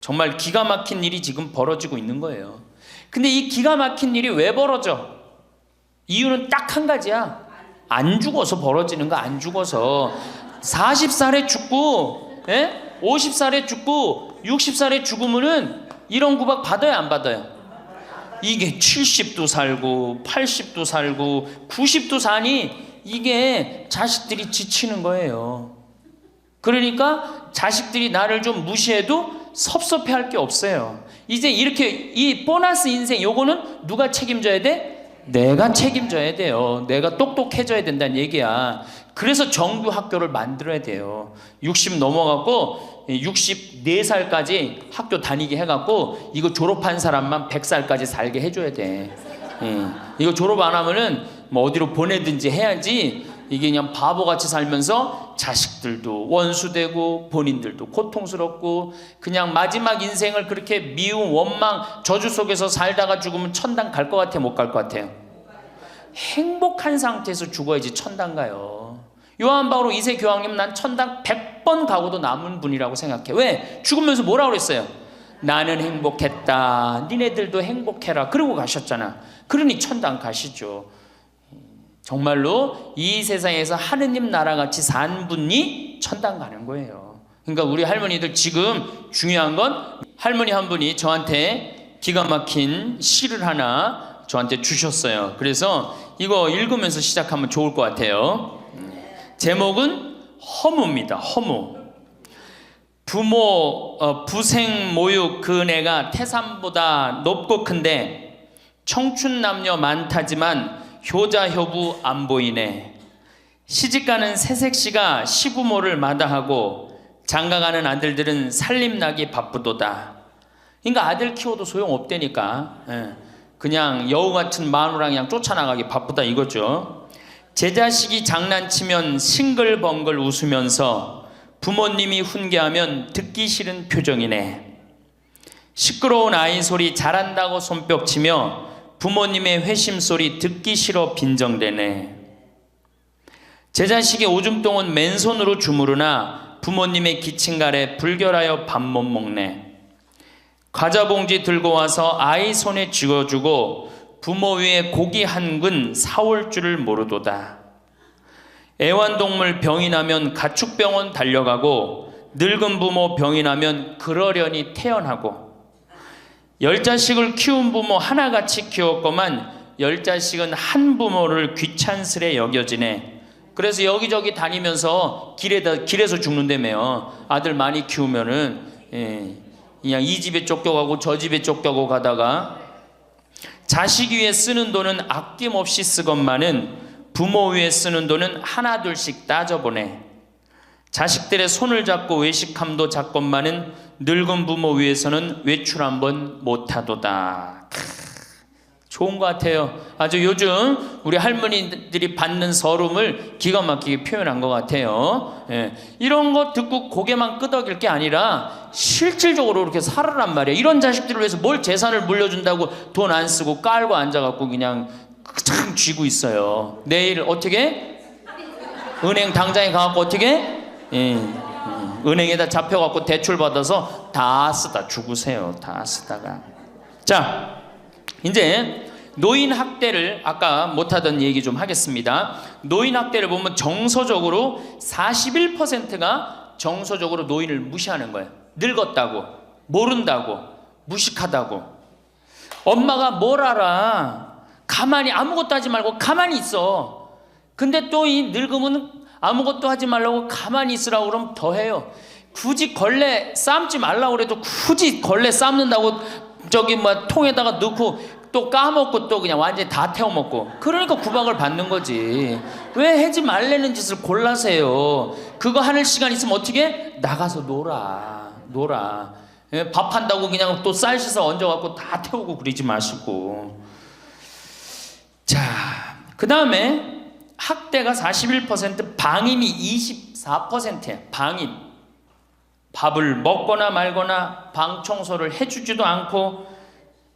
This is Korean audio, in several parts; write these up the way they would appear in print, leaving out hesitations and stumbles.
정말 기가 막힌 일이 지금 벌어지고 있는 거예요. 근데 이 기가 막힌 일이 왜 벌어져? 이유는 딱 한 가지야. 안 죽어서 벌어지는 거. 안 죽어서 40살에 죽고 50살에 죽고 60살에 죽으면은 이런 구박 받아요, 안 받아요? 이게 70도 살고 80도 살고 90도 사니 이게 자식들이 지치는 거예요. 그러니까 자식들이 나를 좀 무시해도 섭섭해할 게 없어요. 이제 이렇게 이 보너스 인생 요거는 누가 책임져야 돼? 내가 책임져야 돼요. 내가 똑똑해져야 된다는 얘기야. 그래서 정규 학교를 만들어야 돼요. 60 넘어갖고 64살까지 학교 다니게 해갖고 이거 졸업한 사람만 100살까지 살게 해줘야 돼. 이거 졸업 안 하면은 뭐 어디로 보내든지 해야지. 이게 그냥 바보같이 살면서 자식들도 원수되고 본인들도 고통스럽고 그냥 마지막 인생을 그렇게 미움, 원망, 저주 속에서 살다가 죽으면 천당 갈 것 같아요? 못 갈 것 같아요? 행복한 상태에서 죽어야지 천당 가요. 요한 바오로 2세 교황님 난 천당 100번 가고도 남은 분이라고 생각해. 왜? 죽으면서 뭐라고 그랬어요? 나는 행복했다. 니네들도 행복해라. 그러고 가셨잖아. 그러니 천당 가시죠. 정말로 이 세상에서 하느님 나라같이 산 분이 천당 가는 거예요. 그러니까 우리 할머니들 지금 중요한 건 할머니 한 분이 저한테 기가 막힌 시를 하나 저한테 주셨어요. 그래서 이거 읽으면서 시작하면 좋을 것 같아요. 제목은 허무입니다. 허무. 부생 모육 그 은혜가 태산보다 높고 큰데 청춘 남녀 많다지만 효자 효부 안 보이네. 시집가는 새색시가 시부모를 마다하고 장가가는 아들들은 살림나기 바쁘도다. 그러니까 아들 키워도 소용없다니까. 그냥 여우 같은 마누랑 그냥 쫓아나가기 바쁘다 이거죠. 제 자식이 장난치면 싱글벙글 웃으면서 부모님이 훈계하면 듣기 싫은 표정이네. 시끄러운 아이 소리 잘한다고 손뼉치며 부모님의 회심소리 듣기 싫어 빈정대네. 제 자식이 오줌 똥은 맨손으로 주무르나 부모님의 기침갈에 불결하여 밥 못 먹네. 과자 봉지 들고 와서 아이 손에 쥐어주고 부모 위에 고기 한 근 사올 줄을 모르도다. 애완동물 병이 나면 가축병원 달려가고 늙은 부모 병이 나면 그러려니 태어나고 10자식을 키운 부모 하나같이 키웠건만 10자식은 한 부모를 귀찮스레 여겨지네. 그래서 여기저기 다니면서 길에서 죽는다며요. 아들 많이 키우면은 그냥 이 집에 쫓겨가고 저 집에 쫓겨가고 가다가 자식 위에 쓰는 돈은 아낌없이 쓰건만은 부모 위에 쓰는 돈은 하나 둘씩 따져보네. 자식들의 손을 잡고 외식함도 잡건만은 늙은 부모 위해서는 외출 한번 못하도다. 좋은 것 같아요. 아주 요즘 우리 할머니들이 받는 서름을 기가 막히게 표현한 것 같아요. 이런 거 듣고 고개만 끄덕일 게 아니라 실질적으로 이렇게 살아란 말이에요. 이런 자식들을 위해서 뭘 재산을 물려준다고 돈 안 쓰고 깔고 앉아갖고 그냥 참 쥐고 있어요. 내일 어떻게? 은행 당장에 가갖고 어떻게? 은행에다 잡혀갖고 대출 받아서 다 쓰다 죽으세요. 다 쓰다가. 자, 이제 노인 학대를 아까 못하던 얘기 좀 하겠습니다. 노인 학대를 보면 정서적으로 41%가 정서적으로 노인을 무시하는 거예요. 늙었다고, 모른다고, 무식하다고. 엄마가 뭘 알아? 가만히 아무것도 하지 말고 가만히 있어. 근데 또 이 늙으면 아무것도 하지 말라고 가만히 있으라고 그러면 더 해요. 굳이 걸레 삶지 말라고 그래도 굳이 걸레 삶는다고 저기 뭐 통에다가 넣고 또 까먹고 또 그냥 완전히 다 태워먹고. 그러니까 구박을 받는 거지. 왜 하지 말라는 짓을 골라세요. 그거 하는 시간 있으면 어떻게? 나가서 놀아. 밥 한다고 그냥 또 쌀 씻어 얹어갖고 다 태우고 그러지 마시고. 자, 그 다음에 학대가 41%, 방임이 24%예요. 방임. 밥을 먹거나 말거나 방 청소를 해주지도 않고.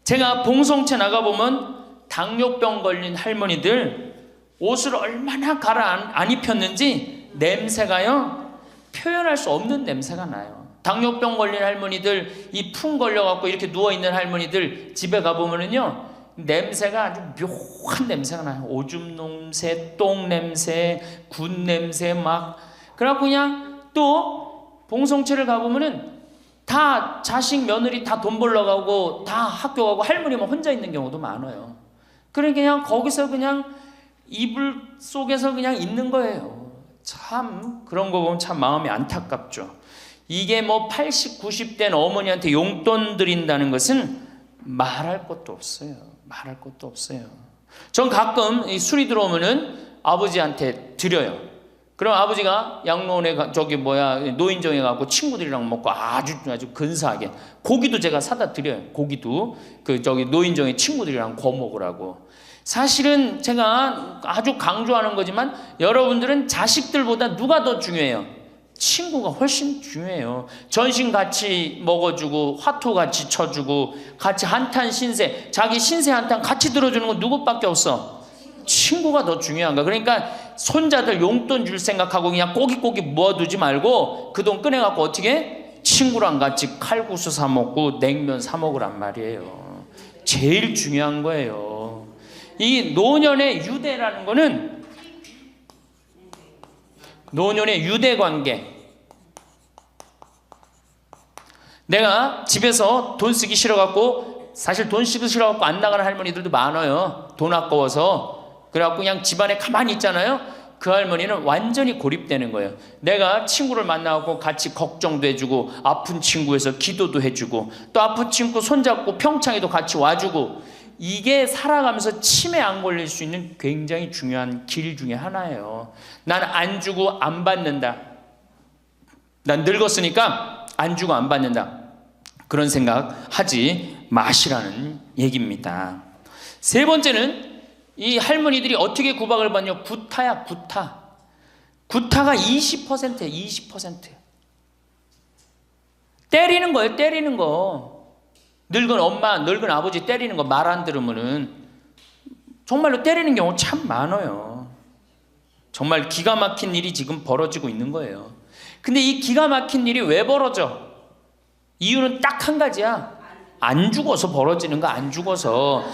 제가 봉송체 나가보면 당뇨병 걸린 할머니들 옷을 얼마나 갈아 안 입혔는지 냄새가요, 표현할 수 없는 냄새가 나요. 당뇨병 걸린 할머니들, 이 풍 걸려갖고 이렇게 누워있는 할머니들 집에 가보면은요, 냄새가 아주 묘한 냄새가 나요. 오줌 냄새, 똥 냄새, 군 냄새 막. 그래갖고 그냥 또 봉성체를 가보면은 다 자식, 며느리 다 돈 벌러 가고 다 학교 가고 할머니만 혼자 있는 경우도 많아요. 그러니까 그냥 거기서 그냥 이불 속에서 그냥 있는 거예요. 참 그런 거 보면 참 마음이 안타깝죠. 이게 뭐 80, 90된 어머니한테 용돈 드린다는 것은 말할 것도 없어요. 말할 것도 없어요. 전 가끔 이 술이 들어오면은 아버지한테 드려요. 그럼 아버지가 양로원에 노인정에 가고 친구들이랑 먹고 아주 근사하게 고기도 제가 사다 드려요. 고기도 노인정에 친구들이랑 구워 먹으라고. 사실은 제가 아주 강조하는 거지만 여러분들은 자식들보다 누가 더 중요해요? 친구가 훨씬 중요해요. 전신 같이 먹어주고 화투 같이 쳐주고 같이 한탄 신세, 자기 신세 한탄 같이 들어주는 건 누구밖에 없어? 친구가 더 중요한 거야. 그러니까 손자들 용돈 줄 생각하고 그냥 꼬깃꼬깃 모아두지 말고 그 돈 꺼내갖고 어떻게? 친구랑 같이 칼국수 사 먹고 냉면 사 먹으란 말이에요. 제일 중요한 거예요. 이 노년의 유대라는 거는 노년의 유대 관계. 내가 집에서 돈 쓰기 싫어갖고, 사실 돈 쓰기 싫어갖고 안 나가는 할머니들도 많아요. 돈 아까워서. 그래갖고 그냥 집안에 가만히 있잖아요. 그 할머니는 완전히 고립되는 거예요. 내가 친구를 만나고 같이 걱정도 해주고, 아픈 친구에서 기도도 해주고, 또 아픈 친구 손잡고 평창에도 같이 와주고, 이게 살아가면서 치매 안 걸릴 수 있는 굉장히 중요한 길 중에 하나예요. 난 안 주고 안 받는다. 난 늙었으니까 안 주고 안 받는다. 그런 생각 하지 마시라는 얘기입니다. 세 번째는 이 할머니들이 어떻게 구박을 받냐? 구타야, 구타. 구타가 20%예요, 20%. 때리는 거예요, 때리는 거. 늙은 엄마, 늙은 아버지 때리는 거 말 안 들으면은 정말로 때리는 경우 참 많아요. 정말 기가 막힌 일이 지금 벌어지고 있는 거예요. 근데 이 기가 막힌 일이 왜 벌어져? 이유는 딱 한 가지야. 안 죽어서 벌어지는 거, 안 죽어서.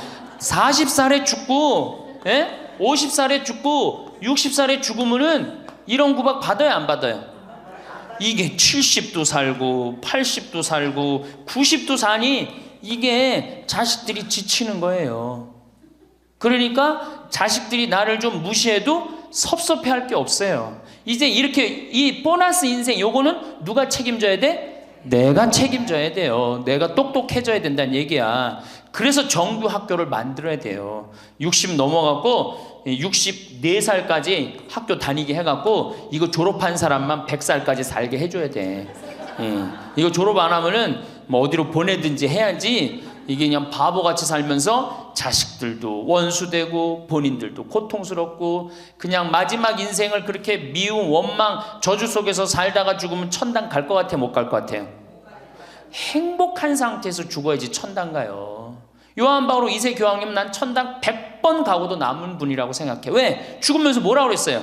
40살에 죽고 50살에 죽고 60살에 죽으면은 이런 구박 받아요, 안 받아요? 이게 70도 살고 80도 살고 90도 사니 이게 자식들이 지치는 거예요. 그러니까 자식들이 나를 좀 무시해도 섭섭해할 게 없어요. 이제 이렇게 이 보너스 인생 요거는 누가 책임져야 돼? 내가 책임져야 돼요. 내가 똑똑해져야 된다는 얘기야. 그래서 정규 학교를 만들어야 돼요. 60 넘어갖고 64살까지 학교 다니게 해갖고 이거 졸업한 사람만 100살까지 살게 해줘야 돼. 이거 졸업 안 하면은 뭐 어디로 보내든지 해야지. 이게 그냥 바보같이 살면서 자식들도 원수되고 본인들도 고통스럽고 그냥 마지막 인생을 그렇게 미움, 원망, 저주 속에서 살다가 죽으면 천당 갈 것 같아, 못 갈 것 같아요? 행복한 상태에서 죽어야지 천당 가요. 요한 바오로 2세 교황님, 난 천당 100번 가고도 남은 분이라고 생각해. 왜? 죽으면서 뭐라고 그랬어요?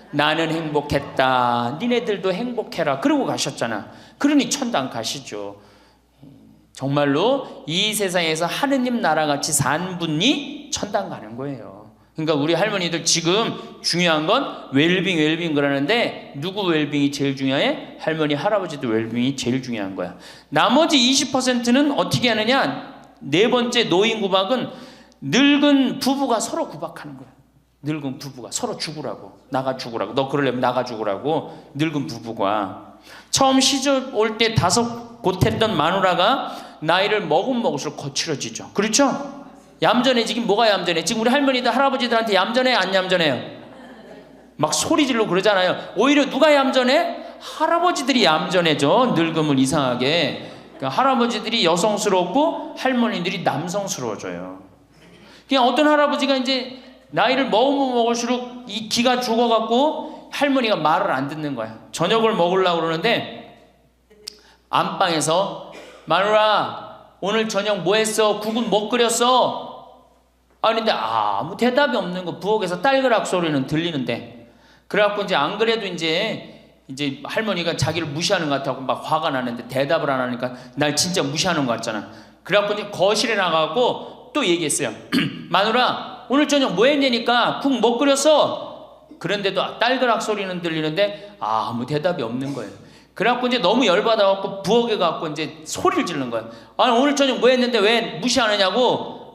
나는 행복했다, 니네들도 행복해라, 그러고 가셨잖아. 그러니 천당 가시죠. 정말로 이 세상에서 하느님 나라같이 산 분이 천당 가는 거예요. 그러니까 우리 할머니들 지금 중요한 건 웰빙 그러는데 누구 웰빙이 제일 중요해? 할머니 할아버지도 웰빙이 제일 중요한 거야. 나머지 20%는 어떻게 하느냐? 네 번째 노인 구박은 늙은 부부가 서로 구박하는 거야. 늙은 부부가 서로 죽으라고, 나가 죽으라고, 너 그러려면 나가 죽으라고. 늙은 부부가 처음 시집 올 때 다섯 곧했던 마누라가 나이를 먹으면 먹을수록 거칠어지죠. 그렇죠? 얌전해지긴 뭐가 얌전해? 지금 우리 할머니들 할아버지들한테 얌전해, 안 얌전해요? 막 소리 지르고 그러잖아요. 오히려 누가 얌전해? 할아버지들이 얌전해져. 늙으면 이상하게. 그러니까 할아버지들이 여성스럽고 할머니들이 남성스러워져요. 그냥 어떤 할아버지가 이제 나이를 먹으면 먹을수록 이 기가 죽어갖고 할머니가 말을 안 듣는 거야. 저녁을 먹으려고 그러는데 안방에서 마누라 오늘 저녁 뭐 했어? 국은 뭐 끓였어? 아닌데 아무 대답이 없는 거. 부엌에서 딸그락 소리는 들리는데. 그래갖고 이제 안 그래도 이제 이제 할머니가 자기를 무시하는 것 같아서 막 화가 나는데 대답을 안 하니까 날 진짜 무시하는 것 같잖아. 그래갖고 이제 거실에 나가고 또 얘기했어요. 마누라, 오늘 저녁 뭐 했냐니까 국 못 끓였어. 그런데도 딸그락 소리는 들리는데 아무 대답이 없는 거예요. 그래갖고 이제 너무 열받아갖고 부엌에 가갖고 이제 소리를 지르는 거예요. 아니, 오늘 저녁 뭐 했는데 왜 무시하느냐고,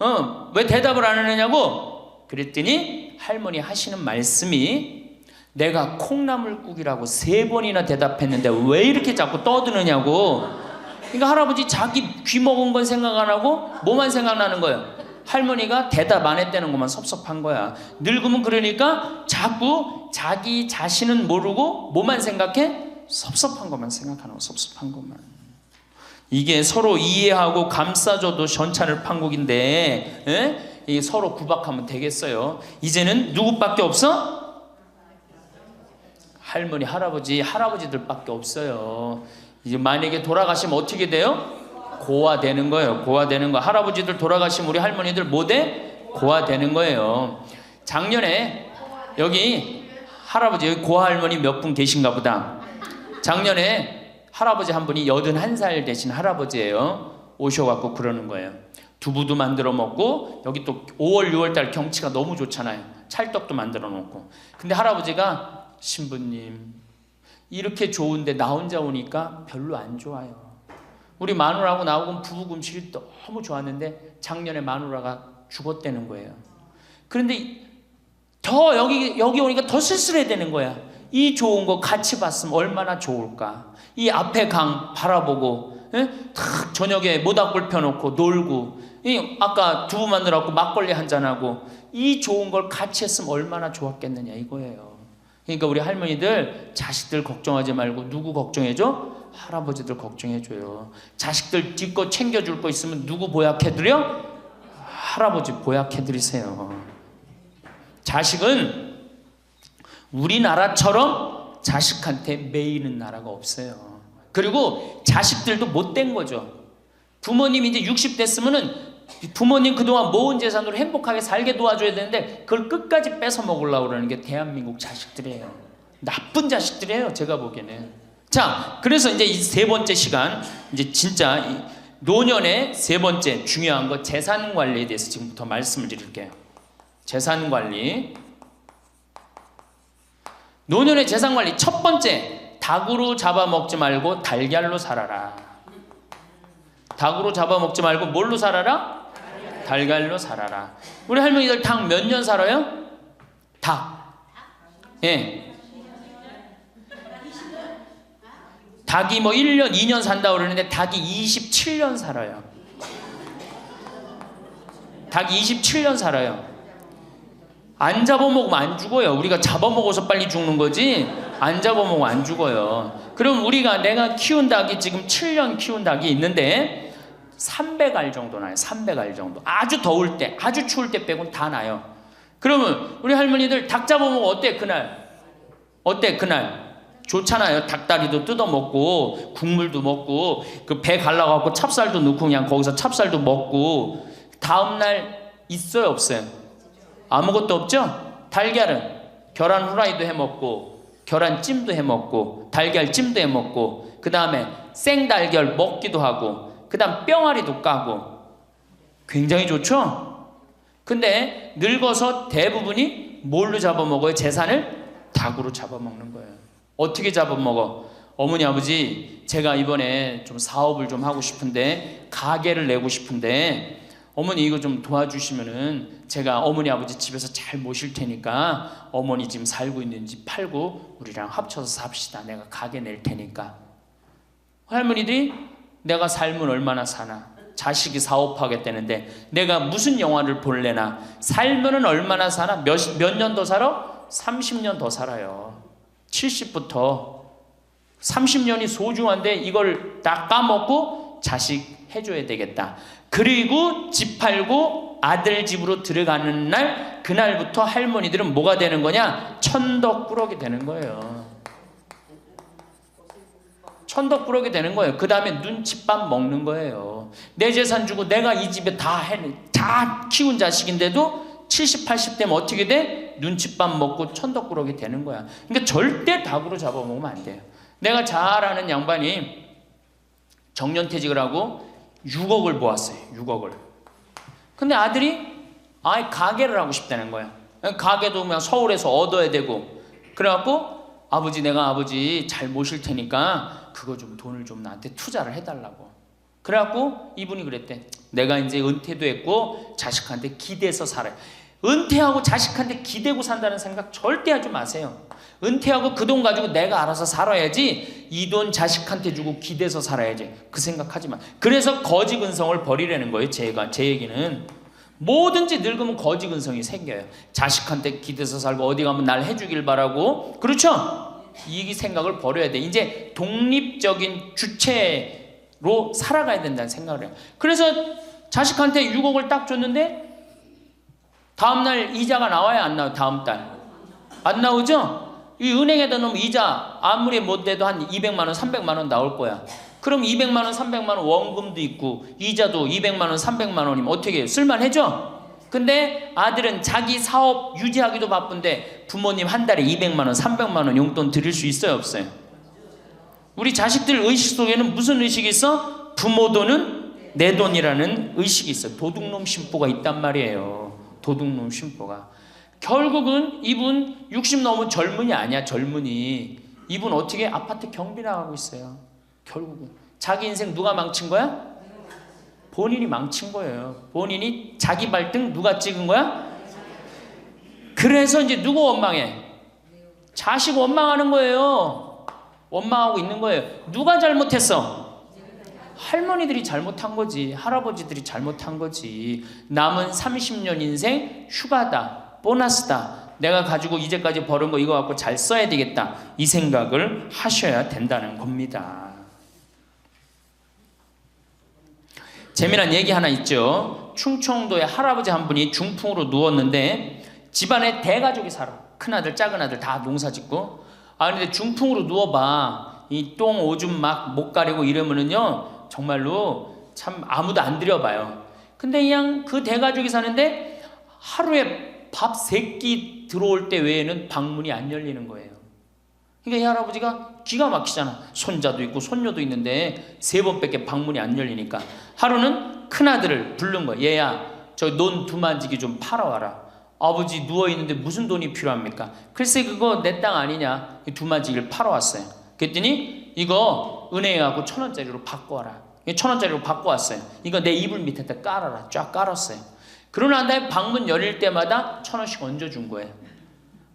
왜 대답을 안 하느냐고. 그랬더니 할머니 하시는 말씀이, 내가 콩나물국이라고 3번이나 대답했는데 왜 이렇게 자꾸 떠드느냐고. 그러니까 할아버지 자기 귀 먹은 건 생각 안 하고 뭐만 생각나는 거예요. 할머니가 대답 안 했다는 것만 섭섭한 거야. 늙으면 그러니까 자꾸 자기 자신은 모르고 뭐만 생각해? 섭섭한 것만 생각하는 거, 섭섭한 것만. 이게 서로 이해하고 감싸줘도 전차를 판국인데, 이게 서로 구박하면 되겠어요? 이제는 누구밖에 없어? 할머니, 할아버지, 할아버지들밖에 없어요. 이제 만약에 돌아가시면 어떻게 돼요? 고아되는 거예요. 고아되는 거. 할아버지들 돌아가시면 우리 할머니들 뭐 돼? 고아되는 거예요. 작년에 여기 할아버지, 여기 고아할머니 몇 분 계신가 보다. 작년에 할아버지 한 분이 81살 되신 할아버지예요. 오셔갖고 그러는 거예요. 두부도 만들어 먹고, 여기 또 5월 6월달 경치가 너무 좋잖아요. 찰떡도 만들어 놓고. 근데 할아버지가, 신부님, 이렇게 좋은데 나 혼자 오니까 별로 안 좋아요. 우리 마누라하고 나하고 부부금실이 너무 좋았는데 작년에 마누라가 죽었다는 거예요. 그런데 더 여기 오니까 더 쓸쓸해 되는 거야. 이 좋은 거 같이 봤으면 얼마나 좋을까. 이 앞에 강 바라보고, 탁 저녁에 모닥불 펴놓고 놀고, 아까 두부 만들어갖고 막걸리 한잔하고, 이 좋은 걸 같이 했으면 얼마나 좋았겠느냐 이거예요. 그러니까 우리 할머니들 자식들 걱정하지 말고 누구 걱정해줘? 할아버지들 걱정해줘요. 자식들 뒷거 챙겨줄 거 있으면 누구 보약해드려? 할아버지 보약해드리세요. 자식은 우리나라처럼 자식한테 매이는 나라가 없어요. 그리고 자식들도 못된 거죠. 부모님이 이제 60 됐으면은 부모님 그동안 모은 재산으로 행복하게 살게 도와줘야 되는데 그걸 끝까지 뺏어 먹으려고 그러는 게 대한민국 자식들이에요. 나쁜 자식들이에요, 제가 보기에는. 자, 그래서 이제 이 3번째 시간, 이제 진짜 이 노년의 3번째 중요한 거, 재산 관리에 대해서 지금부터 말씀을 드릴게요. 재산 관리. 노년의 재산 관리 첫 번째, 닭으로 잡아먹지 말고 달걀로 살아라. 닭으로 잡아먹지 말고 뭘로 살아라? 달걀로 살아라. 우리 할머니들 닭 몇 년 살아요? 닭. 예. 닭이 뭐 1년, 2년 산다고 그러는데 닭이 27년 살아요. 닭이 27년 살아요. 안 잡아먹으면 안 죽어요. 우리가 잡아먹어서 빨리 죽는 거지 안 잡아먹으면 안 죽어요. 그럼 내가 키운 닭이 지금 7년 키운 닭이 있는데 300알 정도 나요. 300알 정도. 아주 더울 때, 아주 추울 때 빼고는 다 나요. 그러면 우리 할머니들 닭 잡아먹으면 어때 그날? 어때 그날? 좋잖아요. 닭다리도 뜯어먹고 국물도 먹고 그 배 갈라갖고 찹쌀도 넣고 그냥 거기서 찹쌀도 먹고 다음날 있어요 없어요? 아무것도 없죠? 달걀은 계란 후라이도 해먹고 계란찜도 해먹고 달걀찜도 해먹고 그 다음에 생달걀 먹기도 하고 그 다음 뿅아리도 까고 굉장히 좋죠? 근데 늙어서 대부분이 뭘로 잡아먹어요? 재산을? 닭으로 잡아먹는 거예요. 어떻게 잡아먹어? 어머니 아버지 제가 이번에 좀 사업을 좀 하고 싶은데 가게를 내고 싶은데 어머니 이거 좀 도와주시면은 제가 어머니 아버지 집에서 잘 모실 테니까 어머니 지금 살고 있는 집 팔고 우리랑 합쳐서 삽시다. 내가 가게 낼 테니까. 할머니들이 내가 살면 얼마나 사나? 자식이 사업하겠다는데 내가 무슨 영화를 볼래나? 살면은 얼마나 사나? 몇 년 더 살아? 30년 더 살아요. 70부터 30년이 소중한데 이걸 다 까먹고 자식 해줘야 되겠다. 그리고 집 팔고 아들 집으로 들어가는 날 그날부터 할머니들은 뭐가 되는 거냐? 천덕꾸러기 되는 거예요. 천덕꾸러기 되는 거예요. 그 다음에 눈칫밥 먹는 거예요. 내 재산 주고 내가 이 집에 다 키운 자식인데도 70, 80 되면 어떻게 돼? 그런데 눈칫밥 먹고 천덕꾸러기 되는 거야. 그러니까 절대 닭으로 잡아먹으면 안 돼요. 내가 잘 아는 양반이 정년퇴직을 하고 6억을 모았어요. 6억을. 근데 아들이 아예 가게를 하고 싶다는 거야. 가게도 그냥 서울에서 얻어야 되고. 그래갖고 내가 아버지 잘 모실 테니까 그거 좀 돈을 좀 나한테 투자를 해달라고. 그래갖고 이분이 그랬대. 내가 이제 은퇴도 했고 자식한테 기대서 살아요. 은퇴하고 자식한테 기대고 산다는 생각 절대 하지 마세요. 은퇴하고 그 돈 가지고 내가 알아서 살아야지, 이 돈 자식한테 주고 기대서 살아야지, 그 생각하지 마. 그래서 거지 근성을 버리라는 거예요. 제 얘기는 뭐든지 늙으면 거지 근성이 생겨요. 자식한테 기대서 살고 어디 가면 날 해주길 바라고, 그렇죠? 이 생각을 버려야 돼. 이제 독립적인 주체로 살아가야 된다는 생각을 해요. 그래서 자식한테 6억을 딱 줬는데 다음날 이자가 나와야 안 나와요? 다음 달 안 나오죠? 이 은행에다 놓으면 이자 아무리 못 내도 한 200만 원 300만 원 나올 거야. 그럼 200만 원 300만 원 원금도 있고 이자도 200만 원 300만 원이면 어떻게 해요? 쓸만해져? 근데 아들은 자기 사업 유지하기도 바쁜데 부모님 한 달에 200만 원 300만 원 용돈 드릴 수 있어요 없어요? 우리 자식들 의식 속에는 무슨 의식이 있어? 부모 돈은 내 돈이라는 의식이 있어요. 도둑놈 심보가 있단 말이에요. 도둑놈 심보가. 결국은 이분 60 넘은 젊은이 아니야. 젊은이. 이분 어떻게 아파트 경비 나가고 있어요. 결국은 자기 인생 누가 망친 거야? 본인이 망친 거예요. 본인이 자기 발등 누가 찍은 거야? 그래서 이제 누구 원망해? 자식 원망하는 거예요. 원망하고 있는 거예요. 누가 잘못했어? 할머니들이 잘못한 거지. 할아버지들이 잘못한 거지. 남은 30년 인생 휴가다, 보너스다. 내가 가지고 이제까지 벌은 거 이거 갖고 잘 써야 되겠다. 이 생각을 하셔야 된다는 겁니다. 재미난 얘기 하나 있죠. 충청도에 할아버지 한 분이 중풍으로 누웠는데 집안에 대가족이 살아. 큰아들 작은아들 다 농사짓고. 근데 중풍으로 누워봐. 이 똥 오줌 막 못 가리고 이러면은요 정말로 참 아무도 안 들여봐요. 근데 그냥 그 대가족이 사는데 하루에 밥 3끼 들어올 때 외에는 방문이 안 열리는 거예요. 그러니까 이 할아버지가 기가 막히잖아. 손자도 있고 손녀도 있는데 3번밖에 방문이 안 열리니까 하루는 큰아들을 부른 거야. 얘야 저 논 두만지기 좀 팔아와라. 아버지 누워있는데 무슨 돈이 필요합니까? 글쎄 그거 내 땅 아니냐. 두만지기를 팔아왔어요. 그랬더니 이거 은행에 가고 1,000원짜리로 바꿔와라. 1,000원짜리로 바꿔왔어요. 이거 내 이불 밑에다 깔아라. 쫙 깔았어요. 그러고 난 다음에 방문 열릴 때마다 1,000원씩 얹어준 거예요.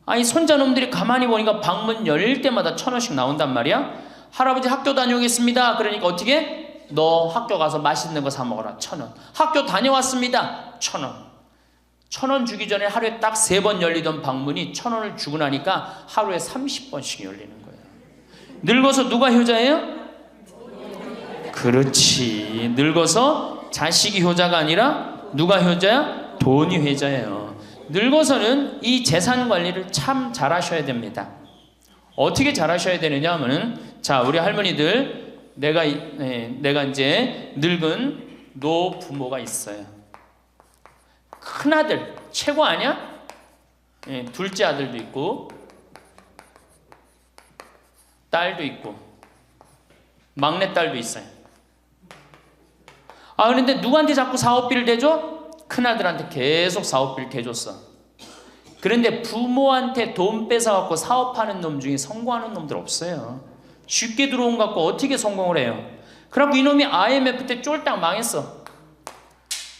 아니 손자놈들이 가만히 보니까 방문 열릴 때마다 1,000원씩 나온단 말이야. 할아버지 학교 다녀오겠습니다. 그러니까 어떻게? 너 학교 가서 맛있는 거 사 먹어라. 1,000원. 학교 다녀왔습니다. 1,000원. 1,000원 주기 전에 하루에 딱 3번 열리던 방문이 1,000원을 주고 나니까 하루에 30번씩 열리는 거예요. 늙어서 누가 효자예요? 그렇지. 늙어서 자식이 효자가 아니라 누가 효자야? 돈이 효자예요. 늙어서는 이 재산 관리를 참 잘하셔야 됩니다. 어떻게 잘하셔야 되느냐 하면은, 자 우리 할머니들, 내가 이제 늙은 노부모가 있어요. 큰아들 최고 아니야? 둘째 아들도 있고 딸도 있고 막내딸도 있어요. 그런데 누구한테 자꾸 사업비를 대줘? 큰아들한테 계속 사업비를 대줬어. 그런데 부모한테 돈 뺏어갖고 사업하는 놈 중에 성공하는 놈들 없어요. 쉽게 들어온 거 갖고 어떻게 성공을 해요? 그래갖고 이놈이 IMF 때 쫄딱 망했어.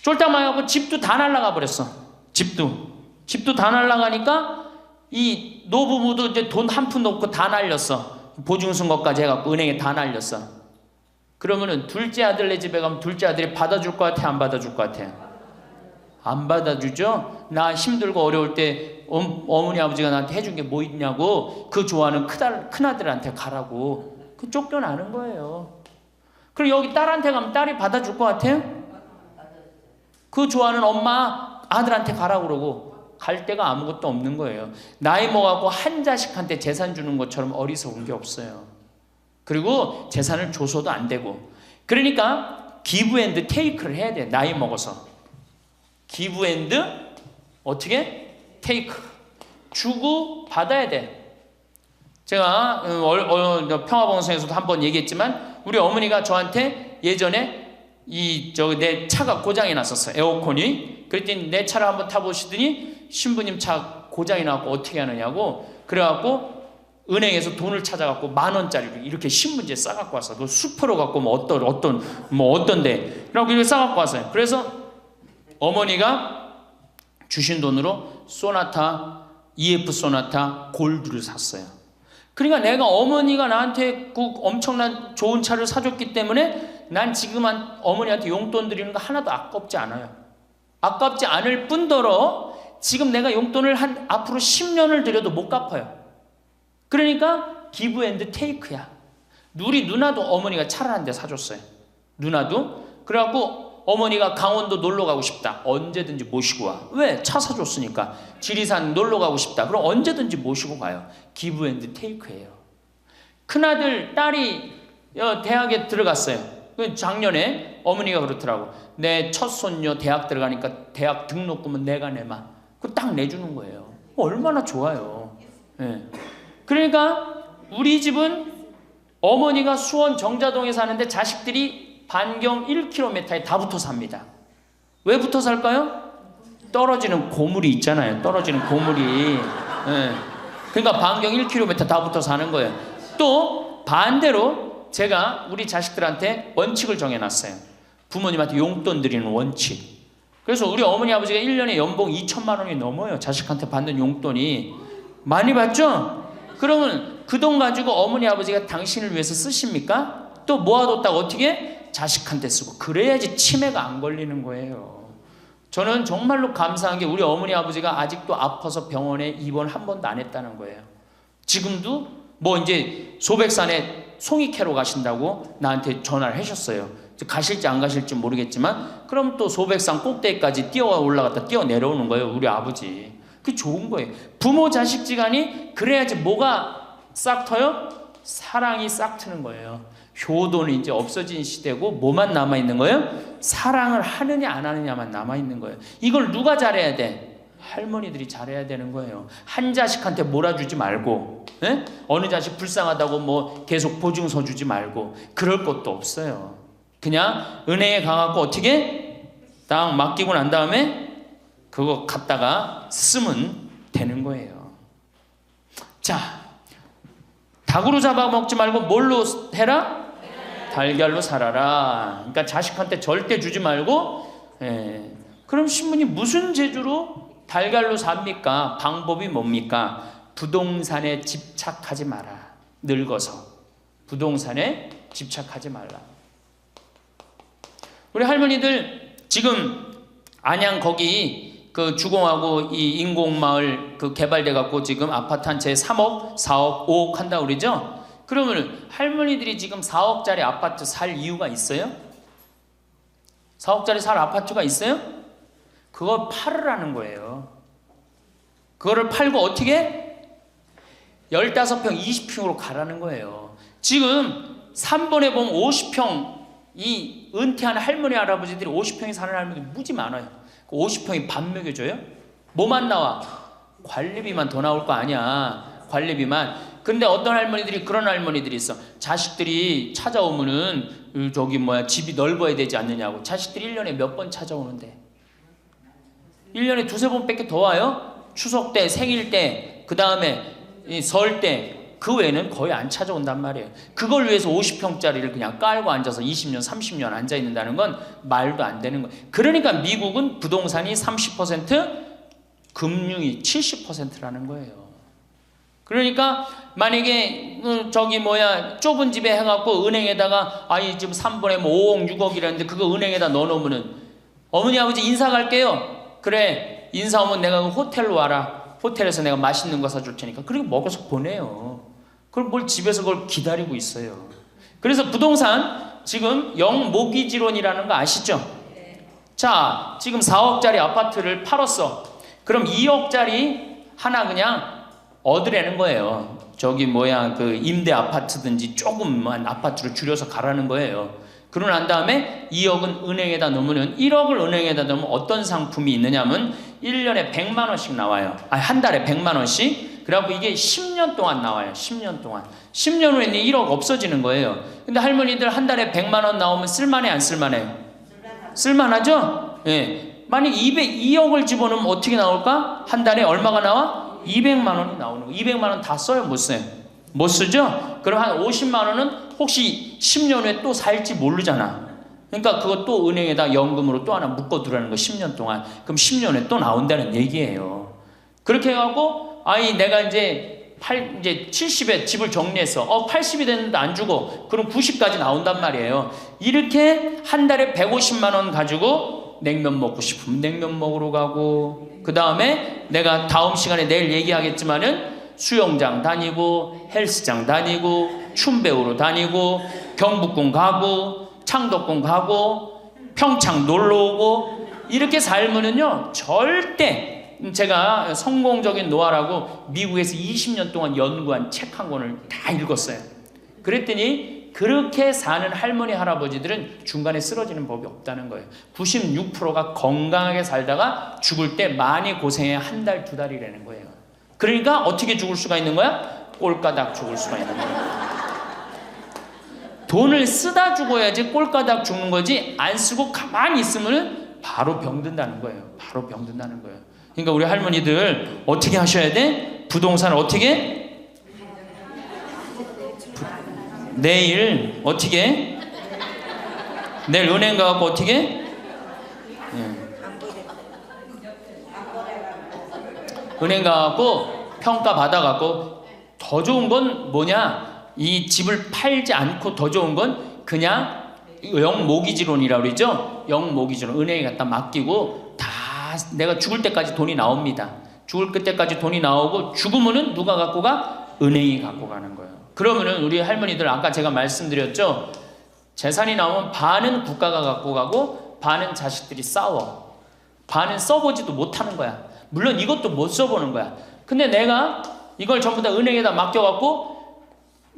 쫄딱 망해갖고 집도 다 날라가 버렸어. 집도 다 날라가니까 이 노부모도 이제 돈 한 푼도 없고 다 날렸어. 보증금 것까지 해갖고 은행에 다 날렸어. 그러면은 둘째 아들네 집에 가면 둘째 아들이 받아줄 것 같아? 안 받아줄 것 같아? 안 받아주죠? 나 힘들고 어려울 때 어머니 아버지가 나한테 해준 게 뭐 있냐고 그 좋아하는 큰아들한테 가라고 그 쫓겨나는 거예요. 그리고 여기 딸한테 가면 딸이 받아줄 것 같아요? 그 좋아하는 엄마 아들한테 가라고 그러고 갈 데가 아무것도 없는 거예요. 나이 먹어갖고 한 자식한테 재산 주는 것처럼 어리석은 게 없어요. 그리고 재산을 줘서도 안 되고. 그러니까 기브 앤드 테이크를 해야 돼. 나이 먹어서 기브 앤드 어떻게? 테이크. 주고 받아야 돼. 제가 평화방송에서도 한번 얘기했지만 우리 어머니가 저한테 예전에 내 차가 고장이 났었어요. 에어컨이. 그랬더니 내 차를 한번 타보시더니 신부님 차 고장이 나고 어떻게 하느냐고 그래갖고 은행에서 돈을 찾아갖고 10,000원짜리를 이렇게 신문지에 싸갖고 왔어. 너 수표로 갖고 뭐 어떤데 라고 이렇게 싸갖고 왔어요. 그래서 어머니가 주신 돈으로 소나타 EF 소나타 골드를 샀어요. 그러니까 내가 어머니가 나한테 그 엄청난 좋은 차를 사줬기 때문에 난 지금 어머니한테 용돈 드리는 거 하나도 아깝지 않아요. 아깝지 않을 뿐더러 지금 내가 용돈을 앞으로 10년을 드려도 못 갚아요. 그러니까 기브 앤드 테이크야. 우리 누나도 어머니가 차를 한 대 사줬어요. 누나도. 그래갖고 어머니가 강원도 놀러 가고 싶다. 언제든지 모시고 와. 왜? 차 사줬으니까. 지리산 놀러 가고 싶다. 그럼 언제든지 모시고 가요. 기브 앤드 테이크예요. 큰아들, 딸이 대학에 들어갔어요. 작년에 어머니가 그렇더라고. 내 첫 손녀 대학 들어가니까 대학 등록금은 내가 내마. 그거 딱 내주는 거예요. 얼마나 좋아요. 네. 그러니까 우리 집은 어머니가 수원 정자동에 사는데 자식들이 반경 1km에 다 붙어 삽니다. 왜 붙어 살까요? 떨어지는 고물이 있잖아요. 떨어지는 고물이. 네. 그러니까 반경 1km 다 붙어 사는 거예요. 또 반대로 제가 우리 자식들한테 원칙을 정해놨어요. 부모님한테 용돈 드리는 원칙. 그래서 우리 어머니 아버지가 1년에 연봉 2천만 원이 넘어요. 자식한테 받는 용돈이. 많이 받죠? 그러면 그 돈 가지고 어머니 아버지가 당신을 위해서 쓰십니까? 또 모아뒀다가 어떻게? 자식한테 쓰고. 그래야지 치매가 안 걸리는 거예요. 저는 정말로 감사한 게 우리 어머니 아버지가 아직도 아파서 병원에 입원 한 번도 안 했다는 거예요. 지금도 이제 소백산에 송이 캐러 가신다고 나한테 전화를 하셨어요. 가실지 안 가실지 모르겠지만 그럼 또 소백산 꼭대기까지 뛰어 올라갔다 뛰어 내려오는 거예요. 우리 아버지. 그게 좋은 거예요. 부모 자식 지간이 그래야지 뭐가 싹 터요? 사랑이 싹 트는 거예요. 효도는 이제 없어진 시대고 뭐만 남아있는 거예요? 사랑을 하느냐 안 하느냐만 남아있는 거예요. 이걸 누가 잘해야 돼? 할머니들이 잘해야 되는 거예요. 한 자식한테 몰아주지 말고 어느 자식 불쌍하다고 계속 보증서 주지 말고 그럴 것도 없어요. 그냥 은행에 가갖고 어떻게 딱 맡기고 난 다음에 그거 갖다가 쓰면 되는 거예요. 자, 닭으로 잡아먹지 말고 뭘로 해라? 달걀로 살아라. 그러니까 자식한테 절대 주지 말고. 그럼 신부님 무슨 재주로 달걀로 삽니까? 방법이 뭡니까? 부동산에 집착하지 마라. 늙어서 부동산에 집착하지 말라. 우리 할머니들 지금 안양 거기 그 주공하고 이 인공마을 그 개발돼 갖고 지금 아파트 한 채 3억, 4억, 5억 한다고 그러죠? 그러면 할머니들이 지금 4억짜리 아파트 살 이유가 있어요? 4억짜리 살 아파트가 있어요? 그걸 팔으라는 거예요. 그거를 팔고 어떻게? 15평, 20평으로 가라는 거예요. 지금 3번에 보면 50평 이 은퇴한 할머니 할아버지들이 50평에 사는 할머니들이 무지 많아요. 50평이 밥 먹여줘요? 뭐만 나와? 관리비만 더 나올 거 아니야. 관리비만. 근데 어떤 할머니들이 그런 할머니들이 있어. 자식들이 찾아오면은 집이 넓어야 되지 않느냐고. 자식들이 1년에 몇 번 찾아오는데 1년에 2-3번밖에 더 와요? 추석 때, 생일 때, 그 다음에 설 때. 그 외에는 거의 안 찾아온단 말이에요. 그걸 위해서 50평짜리를 그냥 깔고 앉아서 20년, 30년 앉아있는다는 건 말도 안 되는 거예요. 그러니까 미국은 부동산이 30%, 금융이 70%라는 거예요. 그러니까 만약에 좁은 집에 해갖고 은행에다가 지금 3번에 5억, 6억이라는데 그거 은행에다 넣어놓으면은 어머니 아버지 인사 갈게요. 그래, 인사 오면 내가 그 호텔로 와라. 호텔에서 내가 맛있는 거 사줄 테니까. 그리고 먹어서 보내요. 그럼 뭘 집에서 그걸 기다리고 있어요. 그래서 부동산 지금 영모기지론이라는 거 아시죠? 자, 지금 4억짜리 아파트를 팔았어. 그럼 2억짜리 하나 그냥 얻으라는 거예요. 그 임대 아파트든지 조금만 아파트로 줄여서 가라는 거예요. 그러고 난 다음에 2억은 은행에다 넣으면 1억을 은행에다 넣으면 어떤 상품이 있느냐면 1년에 100만 원씩 나와요. 한 달에 100만 원씩. 그래갖고 이게 10년 동안 나와요. 10년 동안. 10년 후에는 1억 없어지는 거예요. 근데 할머니들 한 달에 100만 원 나오면 쓸만해 안 쓸만해요? 쓸만하죠? 예. 만약 2억을 집어넣으면 어떻게 나올까? 한 달에 얼마가 나와? 200만 원이 나오는 거. 200만 원 다 써요? 못 써요? 못 쓰죠? 그럼 한 50만 원은 혹시 10년 후에 또 살지 모르잖아. 그러니까 그거 또 은행에다 연금으로 또 하나 묶어두라는 거 10년 동안. 그럼 10년 후에 또 나온다는 얘기예요. 그렇게 해갖고 내가 이제 70에 집을 정리했어. 80이 됐는데 안 주고 그럼 90까지 나온단 말이에요. 이렇게 한 달에 150만 원 가지고 냉면 먹고 싶으면 냉면 먹으러 가고, 그 다음에 내가 다음 시간에 내일 얘기하겠지만은 수영장 다니고 헬스장 다니고 춤 배우러 다니고 경복궁 가고 창덕궁 가고 평창 놀러 오고 이렇게 살면은요 절대, 제가 성공적인 노화라고 미국에서 20년 동안 연구한 책 한 권을 다 읽었어요. 그랬더니 그렇게 사는 할머니 할아버지들은 중간에 쓰러지는 법이 없다는 거예요. 96%가 건강하게 살다가 죽을 때 많이 고생해야 한 달, 두 달이라는 거예요. 그러니까 어떻게 죽을 수가 있는 거야? 꼴까닥 죽을 수가 있는 거예요. 돈을 쓰다 죽어야지 꼴까닥 죽는 거지, 안 쓰고 가만히 있으면 바로 병든다는 거예요. 바로 병든다는 거예요. 그러니까 우리 할머니들 어떻게 하셔야 돼? 부동산을 어떻게? 내일 어떻게? 내일 은행 가갖고 어떻게? 은행 가갖고 평가 받아갖고, 더 좋은 건 뭐냐? 이 집을 팔지 않고 더 좋은 건 그냥 영모기지론이라고 그러죠. 영모기지론. 은행에 갖다 맡기고 다 내가 죽을 때까지 돈이 나옵니다. 죽을 때까지 돈이 나오고 죽으면은 누가 갖고 가? 은행이 갖고 가는 거예요. 그러면은 우리 할머니들 아까 제가 말씀드렸죠. 재산이 나오면 반은 국가가 갖고 가고 반은 자식들이 싸워. 반은 써보지도 못하는 거야. 물론 이것도 못 써보는 거야. 근데 내가 이걸 전부 다 은행에다 맡겨갖고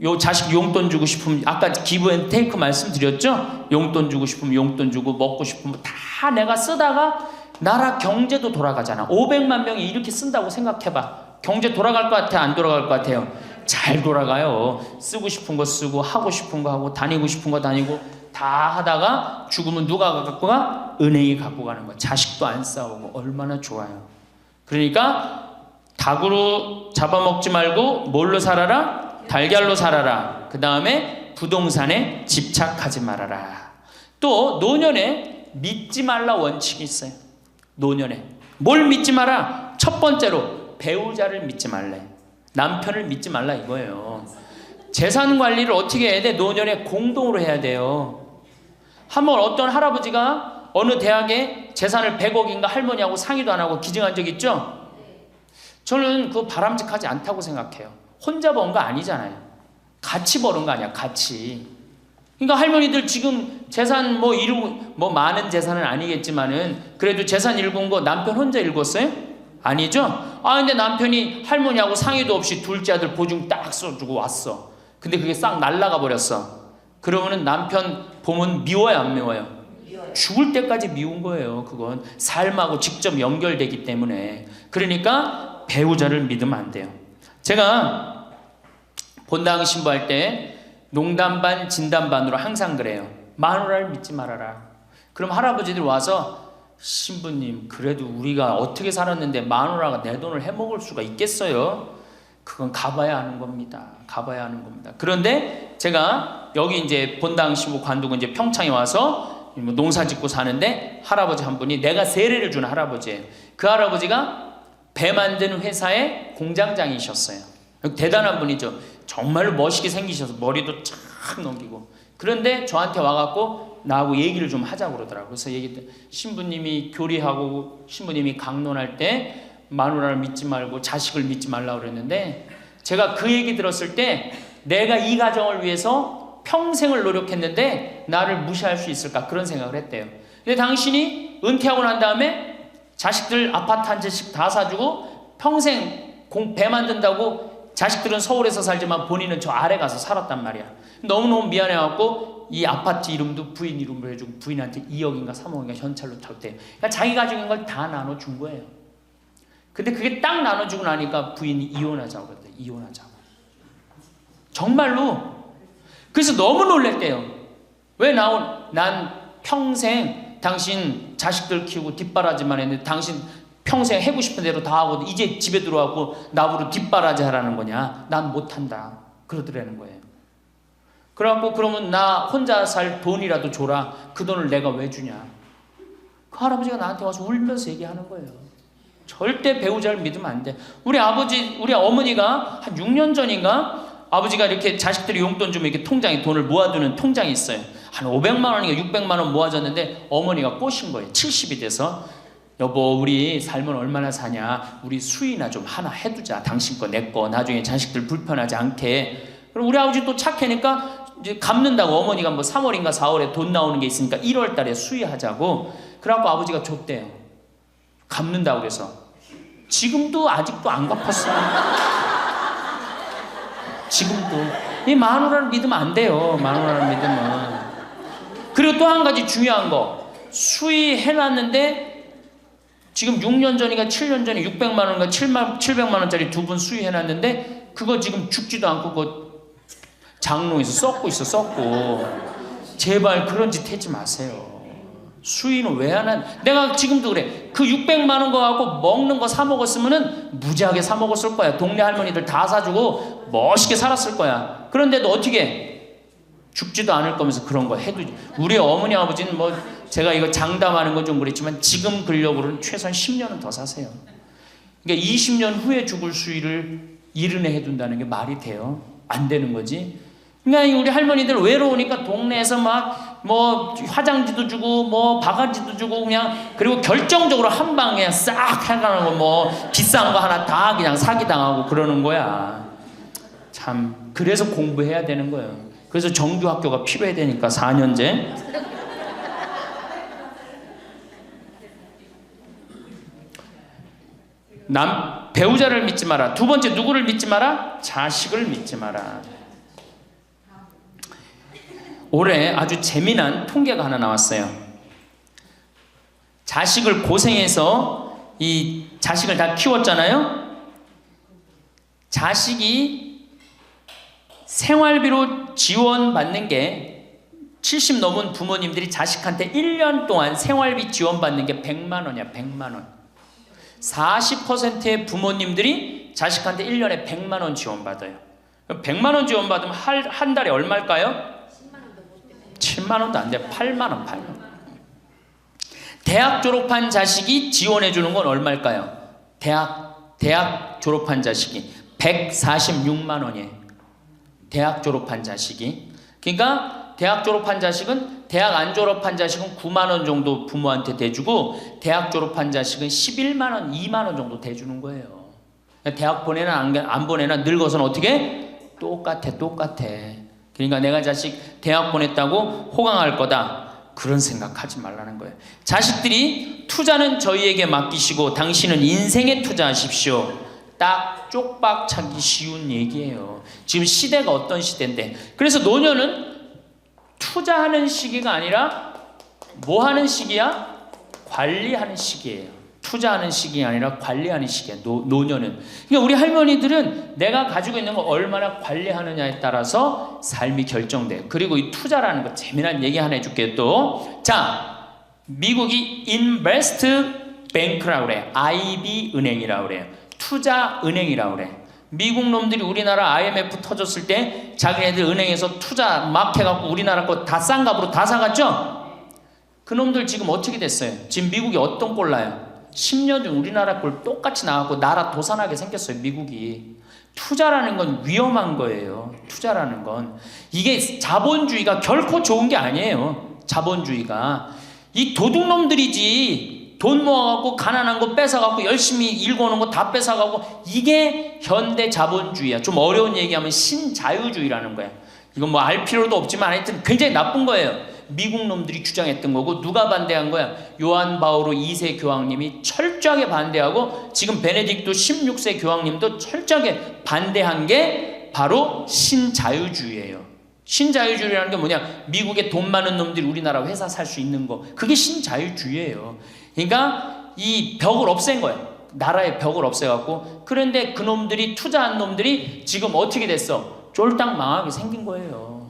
요 자식 용돈 주고 싶으면, 아까 기브 앤 테이크 말씀드렸죠? 용돈 주고 싶으면 용돈 주고 먹고 싶으면 다 내가 쓰다가 나라 경제도 돌아가잖아. 500만 명이 이렇게 쓴다고 생각해봐. 경제 돌아갈 것 같아? 안 돌아갈 것 같아요? 잘 돌아가요. 쓰고 싶은 거 쓰고 하고 싶은 거 하고 다니고 싶은 거 다니고 다 하다가 죽으면 누가 갖고 가? 은행이 갖고 가는 거야. 자식도 안 싸우고 얼마나 좋아요. 그러니까 닭으로 잡아먹지 말고 뭘로 살아라? 달걀로 살아라. 그 다음에 부동산에 집착하지 말아라. 또 노년에 믿지 말라 원칙이 있어요. 노년에 뭘 믿지 마라? 첫 번째로 배우자를 믿지 말래. 남편을 믿지 말라 이거예요. 재산 관리를 어떻게 해야 돼? 노년에 공동으로 해야 돼요. 한번 어떤 할아버지가 어느 대학에 재산을 100억인가 할머니하고 상의도 안 하고 기증한 적 있죠? 저는 그거 바람직하지 않다고 생각해요. 혼자 번 거 아니잖아요. 같이 버는 거 아니야, 같이. 그러니까 할머니들 지금 재산 많은 재산은 아니겠지만은 그래도 재산 읽은 거 남편 혼자 읽었어요? 아니죠? 근데 남편이 할머니하고 상의도 없이 둘째 아들 보증 딱 써주고 왔어. 근데 그게 싹 날라가 버렸어. 그러면은 남편 보면 미워요, 안 미워요? 죽을 때까지 미운 거예요. 그건 삶하고 직접 연결되기 때문에. 그러니까 배우자를 믿으면 안 돼요. 제가 본당 신부할 때 농담 반 진담 반으로 항상 그래요. 마누라를 믿지 말아라. 그럼 할아버지들 와서, 신부님 그래도 우리가 어떻게 살았는데 마누라가 내 돈을 해먹을 수가 있겠어요? 그건 가봐야 하는 겁니다. 가봐야 하는 겁니다. 그런데 제가 여기 이제 본당 신부 관두고 이제 평창에 와서 농사 짓고 사는데 할아버지 한 분이, 내가 세례를 준 할아버지예요. 그 할아버지가 배 만드는 회사의 공장장이셨어요. 대단한 분이죠. 정말로 멋있게 생기셔서 머리도 쫙 넘기고. 그런데 저한테 와갖고 나하고 얘기를 좀 하자고 그러더라고요. 그래서 얘기했더니 신부님이 교리하고 신부님이 강론할 때 마누라를 믿지 말고 자식을 믿지 말라고 그랬는데, 제가 그 얘기 들었을 때 내가 이 가정을 위해서 평생을 노력했는데 나를 무시할 수 있을까, 그런 생각을 했대요. 근데 당신이 은퇴하고 난 다음에 자식들 아파트 한 채씩 다 사주고 평생 배 만든다고, 자식들은 서울에서 살지만 본인은 저 아래 가서 살았단 말이야. 너무너무 미안해갖고 이 아파트 이름도 부인 이름으로 해주고 부인한테 2억인가 3억인가 현찰로 탔대요. 그러니까 자기 가족인 걸 다 나눠준 거예요. 근데 그게 딱 나눠주고 나니까 부인이 이혼하자고 그랬대요. 이혼하자고. 정말로. 그래서 너무 놀랬대요. 왜 난 평생 당신 자식들 키우고 뒷바라지만 했는데 당신 평생 하고 싶은 대로 다 하고 이제 집에 들어와고 나보고 뒷바라지 하라는 거냐? 난 못한다. 그러더라는 거예요. 그래갖고 그러면 나 혼자 살 돈이라도 줘라. 그 돈을 내가 왜 주냐? 그 할아버지가 나한테 와서 울면서 얘기하는 거예요. 절대 배우자를 믿으면 안 돼. 우리 어머니가 한 6년 전인가 아버지가 이렇게 자식들이 용돈 주면 이렇게 통장에 돈을 모아두는 통장이 있어요. 한 500만 원인가 600만 원 모아졌는데 어머니가 꼬신 거예요. 70이 돼서 여보 우리 살면 얼마나 사냐. 우리 수의나 좀 하나 해두자. 당신 거 내 거 나중에 자식들 불편하지 않게. 그럼 우리 아버지 또 착하니까 이제 갚는다고 어머니가 뭐 3월인가 4월에 돈 나오는 게 있으니까 1월 달에 수의하자고. 그래갖고 아버지가 줬대요. 갚는다고 그래서. 지금도 아직도 안 갚았어요. 지금도. 이 마누라를 믿으면 안 돼요. 마누라를 믿으면. 그리고 또 한 가지 중요한 거. 수의해놨는데 지금 6년 전인가 7년 전에 600만 원인가 700만 원짜리 2분 수의해놨는데 그거 지금 죽지도 않고 그거 장롱에서 썩고 있어. 썩고. 제발 그런 짓 하지 마세요. 수의는 왜 하나? 내가 지금도 그래. 그 600만 원 거 갖고 먹는 거 사 먹었으면은 무지하게 사 먹었을 거야. 동네 할머니들 다 사주고 멋있게 살았을 거야. 그런데도 어떻게 해? 죽지도 않을 거면서 그런 거 해도. 우리 어머니 아버지는 뭐 제가 이거 장담하는 건 좀 그랬지만 지금 근력으로는 최소한 10년은 더 사세요. 그러니까 20년 후에 죽을 수의를 이른에 해둔다는 게 말이 돼요? 안 되는 거지. 그러니까 우리 할머니들 외로우니까 동네에서 막 뭐 화장지도 주고 뭐 바가지도 주고 그냥. 그리고 결정적으로 한 방에 싹 해가는 거 뭐 비싼 거 하나 다 그냥 사기당하고 그러는 거야. 참 그래서 공부해야 되는 거예요. 그래서 정규학교가 필요해야 되니까 4년제. 배우자를 믿지 마라. 두 번째 누구를 믿지 마라? 자식을 믿지 마라. 올해 아주 재미난 통계가 하나 나왔어요. 자식을 고생해서 이 자식을 다 키웠잖아요. 자식이 생활비로 지원받는 게 70 넘은 부모님들이 자식한테 1년 동안 생활비 지원받는 게 100만 원이야. 100만 원. 40%의 부모님들이 자식한테 1년에 100만 원 지원받아요. 100만 원 지원받으면 한 달에 얼마일까요? 7만 원도 안 돼. 8만 원, 8만 원. 대학 졸업한 자식이 지원해 주는 건 얼마일까요? 대학 졸업한 자식이 146만 원이에요. 대학 졸업한 자식이. 그러니까 대학 졸업한 자식은 대학 안 졸업한 자식은 9만 원 정도 부모한테 대주고 대학 졸업한 자식은 11만 원, 2만 원 정도 대주는 거예요. 대학 보내나 안 보내나 늙어서는 어떻게? 똑같아. 그러니까 내가 자식 대학 보냈다고 호강할 거다. 그런 생각하지 말라는 거예요. 자식들이 투자는 저희에게 맡기시고 당신은 인생에 투자하십시오. 딱 쪽박 차기 쉬운 얘기예요. 지금 시대가 어떤 시대인데. 그래서 노년은 투자하는 시기가 아니라 뭐 하는 시기야? 관리하는 시기예요. 투자하는 시기가 아니라 관리하는 시기야. 노년은. 그러니까 우리 할머니들은 내가 가지고 있는 걸 얼마나 관리하느냐에 따라서 삶이 결정돼요. 그리고 이 투자라는 거 재미난 얘기 하나 해줄게요. 또 자, 미국이 Invest Bank라고 그래. IB 은행이라고 그래요. 투자 은행이라고 그래. 미국 놈들이 우리나라 IMF 터졌을 때 자기네들 은행에서 투자 막 해갖고 우리나라 거 다 싼 값으로 다 사갔죠? 그 놈들 지금 어떻게 됐어요? 지금 미국이 어떤 꼴 나요? 10년 전 우리나라 꼴 똑같이 나왔고 나라 도산하게 생겼어요. 미국이. 투자라는 건 위험한 거예요. 투자라는 건. 이게 자본주의가 결코 좋은 게 아니에요. 자본주의가. 이 도둑놈들이지. 돈 모아갖고 가난한 거 뺏어갖고 열심히 일궈오는 거 다 뺏어가고. 이게 현대 자본주의야. 좀 어려운 얘기하면 신자유주의라는 거야. 이건 뭐 알 필요도 없지만 하여튼 굉장히 나쁜 거예요. 미국 놈들이 주장했던 거고. 누가 반대한 거야? 요한 바오로 2세 교황님이 철저하게 반대하고 지금 베네딕토 16세 교황님도 철저하게 반대한 게 바로 신자유주의예요. 신자유주의라는 게 뭐냐? 미국에 돈 많은 놈들이 우리나라 회사 살 수 있는 거. 그게 신자유주의예요. 그러니까 이 벽을 없앤 거예요. 나라의 벽을 없애갖고. 그런데 그 놈들이 투자한 놈들이 지금 어떻게 됐어? 쫄딱 망하게 생긴 거예요.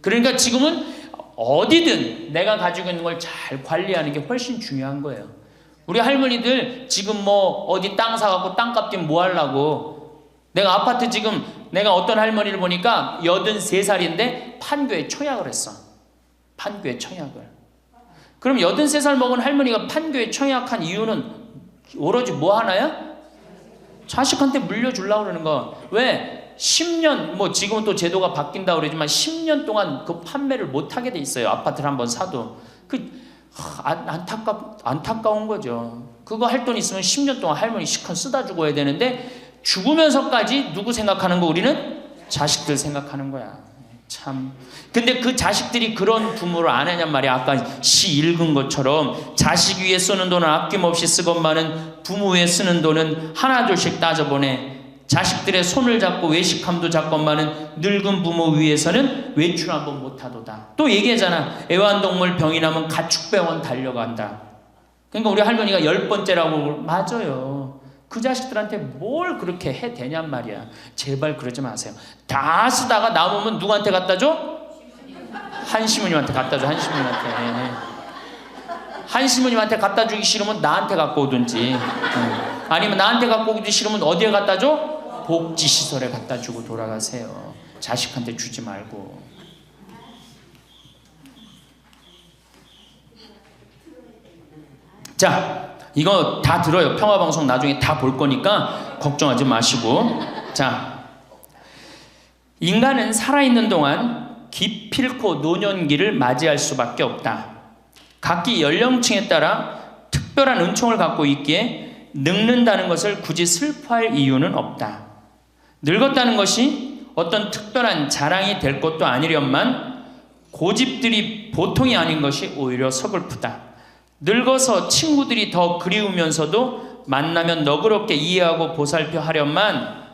그러니까 지금은 어디든 내가 가지고 있는 걸 잘 관리하는 게 훨씬 중요한 거예요. 우리 할머니들 지금 뭐 어디 땅 사갖고 땅값 좀 뭐 하려고. 내가 아파트 지금 내가 어떤 할머니를 보니까 83살인데 판교에 청약을 했어. 판교에 청약을. 그럼 83살 먹은 할머니가 판교에 청약한 이유는 오로지 뭐 하나야? 자식한테 물려주려고 그러는 거. 왜? 10년, 뭐 지금은 또 제도가 바뀐다고 그러지만 10년 동안 그 판매를 못하게 돼 있어요. 아파트를 한번 사도. 안타까운 거죠. 그거 할 돈 있으면 10년 동안 할머니 시컨 쓰다 죽어야 되는데 죽으면서까지 누구 생각하는 거? 우리는 자식들 생각하는 거야. 참. 근데 그 자식들이 그런 부모를 안 하냔 말이야. 아까 시 읽은 것처럼 자식 위에 쓰는 돈은 아낌없이 쓰건만은 부모 위에 쓰는 돈은 하나둘씩 따져보네. 자식들의 손을 잡고 외식함도 잡건만은 늙은 부모 위해서는 외출 한번 못하도다. 또 얘기하잖아. 애완동물 병이 나면 가축병원 달려간다. 그러니까 우리 할머니가 10번째라고. 맞아요. 그 자식들한테 뭘 그렇게 해 되냔 말이야. 제발 그러지 마세요. 다 쓰다가 남으면 누구한테 갖다 줘? 한시모님한테 갖다 줘. 한시모님한테. 한시모님한테 갖다 주기 싫으면 나한테 갖고 오든지. 아니면 나한테 갖고 오기 싫으면 어디에 갖다 줘? 복지시설에 갖다 주고 돌아가세요. 자식한테 주지 말고. 자, 이거 다 들어요. 평화방송 나중에 다 볼 거니까 걱정하지 마시고. 자, 인간은 살아있는 동안 기필코 노년기를 맞이할 수밖에 없다. 각기 연령층에 따라 특별한 은총을 갖고 있기에 늙는다는 것을 굳이 슬퍼할 이유는 없다. 늙었다는 것이 어떤 특별한 자랑이 될 것도 아니련만 고집들이 보통이 아닌 것이 오히려 서글프다. 늙어서 친구들이 더 그리우면서도 만나면 너그럽게 이해하고 보살펴 하련만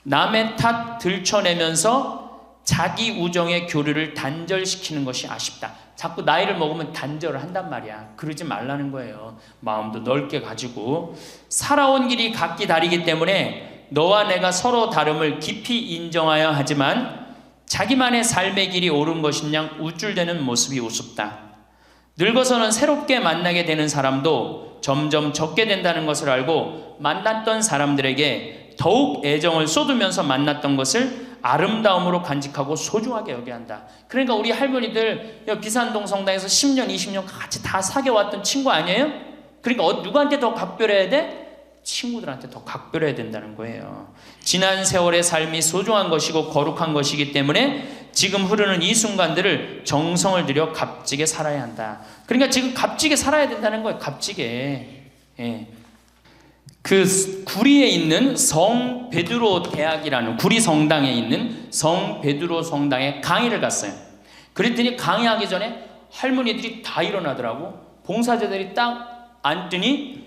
남의 탓 들춰내면서 자기 우정의 교류를 단절시키는 것이 아쉽다. 자꾸 나이를 먹으면 단절을 한단 말이야. 그러지 말라는 거예요. 마음도 넓게 가지고. 살아온 길이 각기 다르기 때문에 너와 내가 서로 다름을 깊이 인정하여야 하지만 자기만의 삶의 길이 옳은 것인양 우쭐대는 모습이 우습다. 늙어서는 새롭게 만나게 되는 사람도 점점 적게 된다는 것을 알고 만났던 사람들에게 더욱 애정을 쏟으면서 만났던 것을 아름다움으로 간직하고 소중하게 여겨야 한다. 그러니까 우리 할머니들 비산동 성당에서 10년, 20년 같이 다 사귀어왔던 친구 아니에요? 그러니까 누구한테 더 각별해야 돼? 친구들한테 더 각별해야 된다는 거예요. 지난 세월의 삶이 소중한 것이고 거룩한 것이기 때문에 지금 흐르는 이 순간들을 정성을 들여 값지게 살아야 한다. 그러니까 지금 값지게 살아야 된다는 거예요. 값지게. 예. 그 구리에 있는 성 베드로 대학이라는 구리 성당에 있는 성 베드로 성당에 강의를 갔어요. 그랬더니 강의하기 전에 할머니들이 다 일어나더라고. 봉사자들이 딱 앉더니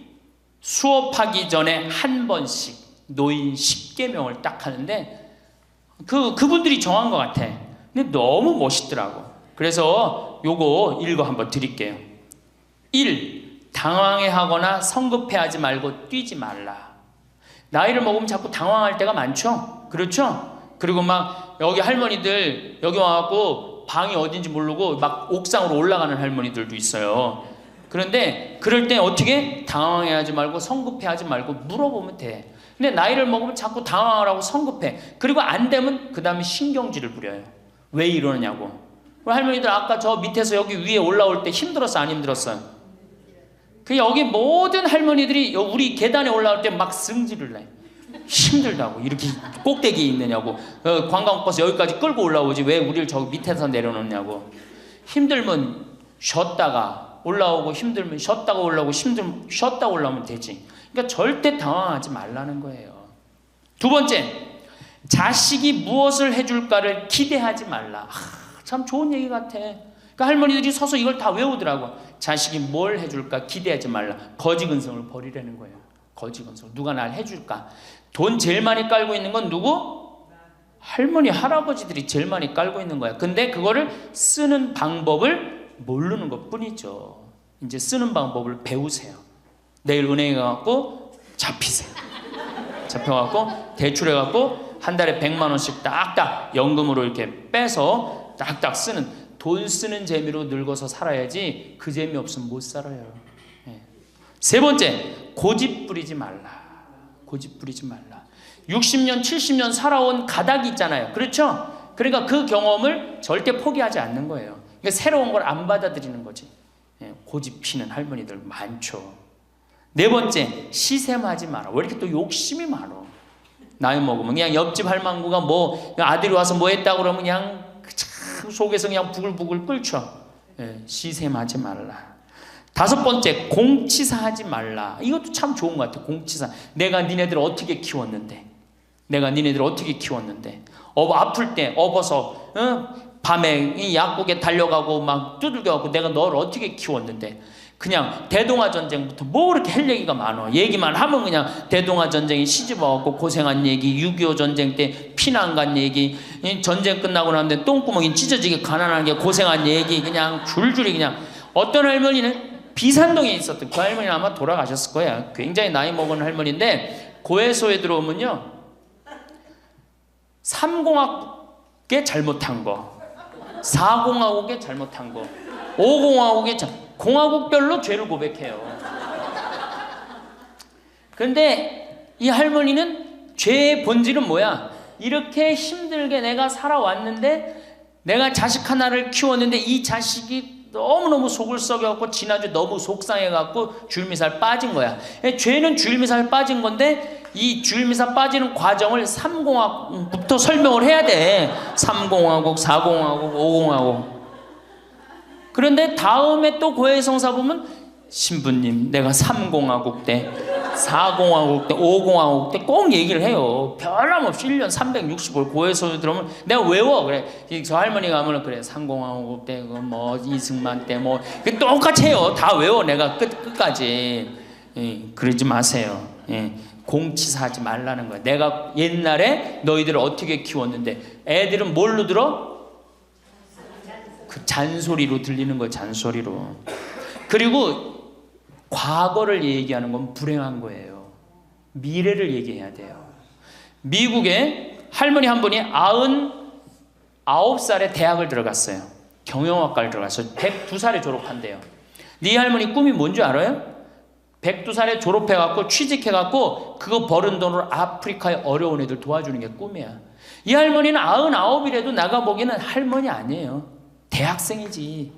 수업하기 전에 한 번씩 노인 10계명을 딱 하는데 그분들이 정한 것 같아. 근데 너무 멋있더라고. 그래서 요거 읽어 한번 드릴게요. 1. 당황해하거나 성급해하지 말고 뛰지 말라. 나이를 먹으면 자꾸 당황할 때가 많죠. 그렇죠? 그리고 막 여기 할머니들 여기 와갖고 방이 어딘지 모르고 막 옥상으로 올라가는 할머니들도 있어요. 그런데 그럴 때 어떻게? 당황해하지 말고 성급해하지 말고 물어보면 돼. 근데 나이를 먹으면 자꾸 당황을 하고 성급해. 그리고 안 되면 그 다음에 신경질을 부려요. 왜 이러느냐고. 할머니들 아까 저 밑에서 여기 위에 올라올 때 힘들었어 안 힘들었어요? 그 여기 모든 할머니들이 우리 계단에 올라올 때 막 승질을 내. 힘들다고. 이렇게 꼭대기에 있느냐고. 관광버스 여기까지 끌고 올라오지 왜 우리를 저 밑에서 내려놓냐고. 힘들면 쉬었다가 올라오고 힘들면 쉬었다가 올라오고 힘들면 쉬었다 올라오면 되지. 그러니까 절대 당황하지 말라는 거예요. 두 번째, 자식이 무엇을 해줄까를 기대하지 말라. 참 좋은 얘기 같아. 그러니까 할머니들이 서서 이걸 다 외우더라고. 자식이 뭘 해줄까 기대하지 말라. 거지근성을 버리라는 거예요. 거지근성. 누가 날 해줄까. 돈 제일 많이 깔고 있는 건 누구? 할머니 할아버지들이 제일 많이 깔고 있는 거야. 근데 그거를 쓰는 방법을 모르는 것 뿐이죠. 이제 쓰는 방법을 배우세요. 내일 은행에 가서 잡히세요. 잡혀갖고 대출해갖고 한 달에 100만 원씩 딱딱 연금으로 이렇게 빼서 딱딱 쓰는, 돈 쓰는 재미로 늙어서 살아야지 그 재미 없으면 못 살아요. 세 번째, 고집 부리지 말라. 고집 부리지 말라. 60년 70년 살아온 가닥이 있잖아요. 그렇죠? 그러니까 그 경험을 절대 포기하지 않는 거예요. 그러니까 새로운 걸 안 받아들이는 거지. 고집 피는 할머니들 많죠. 네 번째, 시샘하지 마라. 왜 이렇게 또 욕심이 많어? 나이 먹으면 그냥 옆집 할망구가 뭐 아들이 와서 뭐 했다고 그러면 그냥 참 속에서 그냥 부글부글 끓죠. 시샘하지 말라. 다섯 번째, 공치사하지 말라. 이것도 참 좋은 것 같아. 공치사. 내가 니네들 어떻게 키웠는데, 내가 니네들 어떻게 키웠는데, 아플 때 업어서 밤에 이 약국에 달려가고 막 두들겨가고 내가 너를 어떻게 키웠는데, 그냥 대동아 전쟁부터 뭐 그렇게 할 얘기가 많아. 얘기만 하면 그냥 대동아 전쟁에 시집와갖고 고생한 얘기, 6.25 전쟁 때 피난 간 얘기, 전쟁 끝나고 나면 똥구멍이 찢어지게 가난하게 고생한 얘기, 그냥 줄줄이. 그냥 어떤 할머니는 비산동에 있었던 그 할머니는 아마 돌아가셨을 거야. 굉장히 나이 먹은 할머니인데 고해소에 들어오면요, 3공학에 잘못한 거, 4공화국에 잘못한 거, 5공화국에 공화국별로 죄를 고백해요. 그런데 이 할머니는 죄의 본질은 뭐야? 이렇게 힘들게 내가 살아왔는데, 내가 자식 하나를 키웠는데 이 자식이 너무너무 속을 썩여갖고 지난주 너무 속상해갖고 줄미살 빠진 거야. 죄는 줄미살 빠진 건데 이 줄미살 빠지는 과정을 3공화국부터 설명을 해야 돼. 3공화국, 4공화국, 5공화국. 그런데 다음에 또 고해성사 보면 신부님 내가 3공화국 때, 4공화국 때, 5공화국 때 꼭 얘기를 해요. 변함없이 1년 365일 고해소에 들어오면 내가 외워. 그래, 저 할머니가 하면 그래 3공화국 때 뭐 이승만 때 뭐 똑같이 해요. 다 외워 내가 끝까지. 그러지 마세요. 공치사하지 말라는 거야. 내가 옛날에 너희들을 어떻게 키웠는데, 애들은 뭘로 들어? 그 잔소리로 들리는 거예요. 잔소리로. 그리고 과거를 얘기하는 건 불행한 거예요. 미래를 얘기해야 돼요. 미국에 할머니 한 분이 99살에 대학을 들어갔어요. 경영학과를 들어갔어요. 102살에 졸업한대요. 네 할머니 꿈이 뭔지 알아요? 102살에 졸업해갖고 취직해갖고 그거 버는 돈으로 아프리카의 어려운 애들 도와주는 게 꿈이야. 이 할머니는 99이라도 나가보기에는 할머니 아니에요. 대학생이지.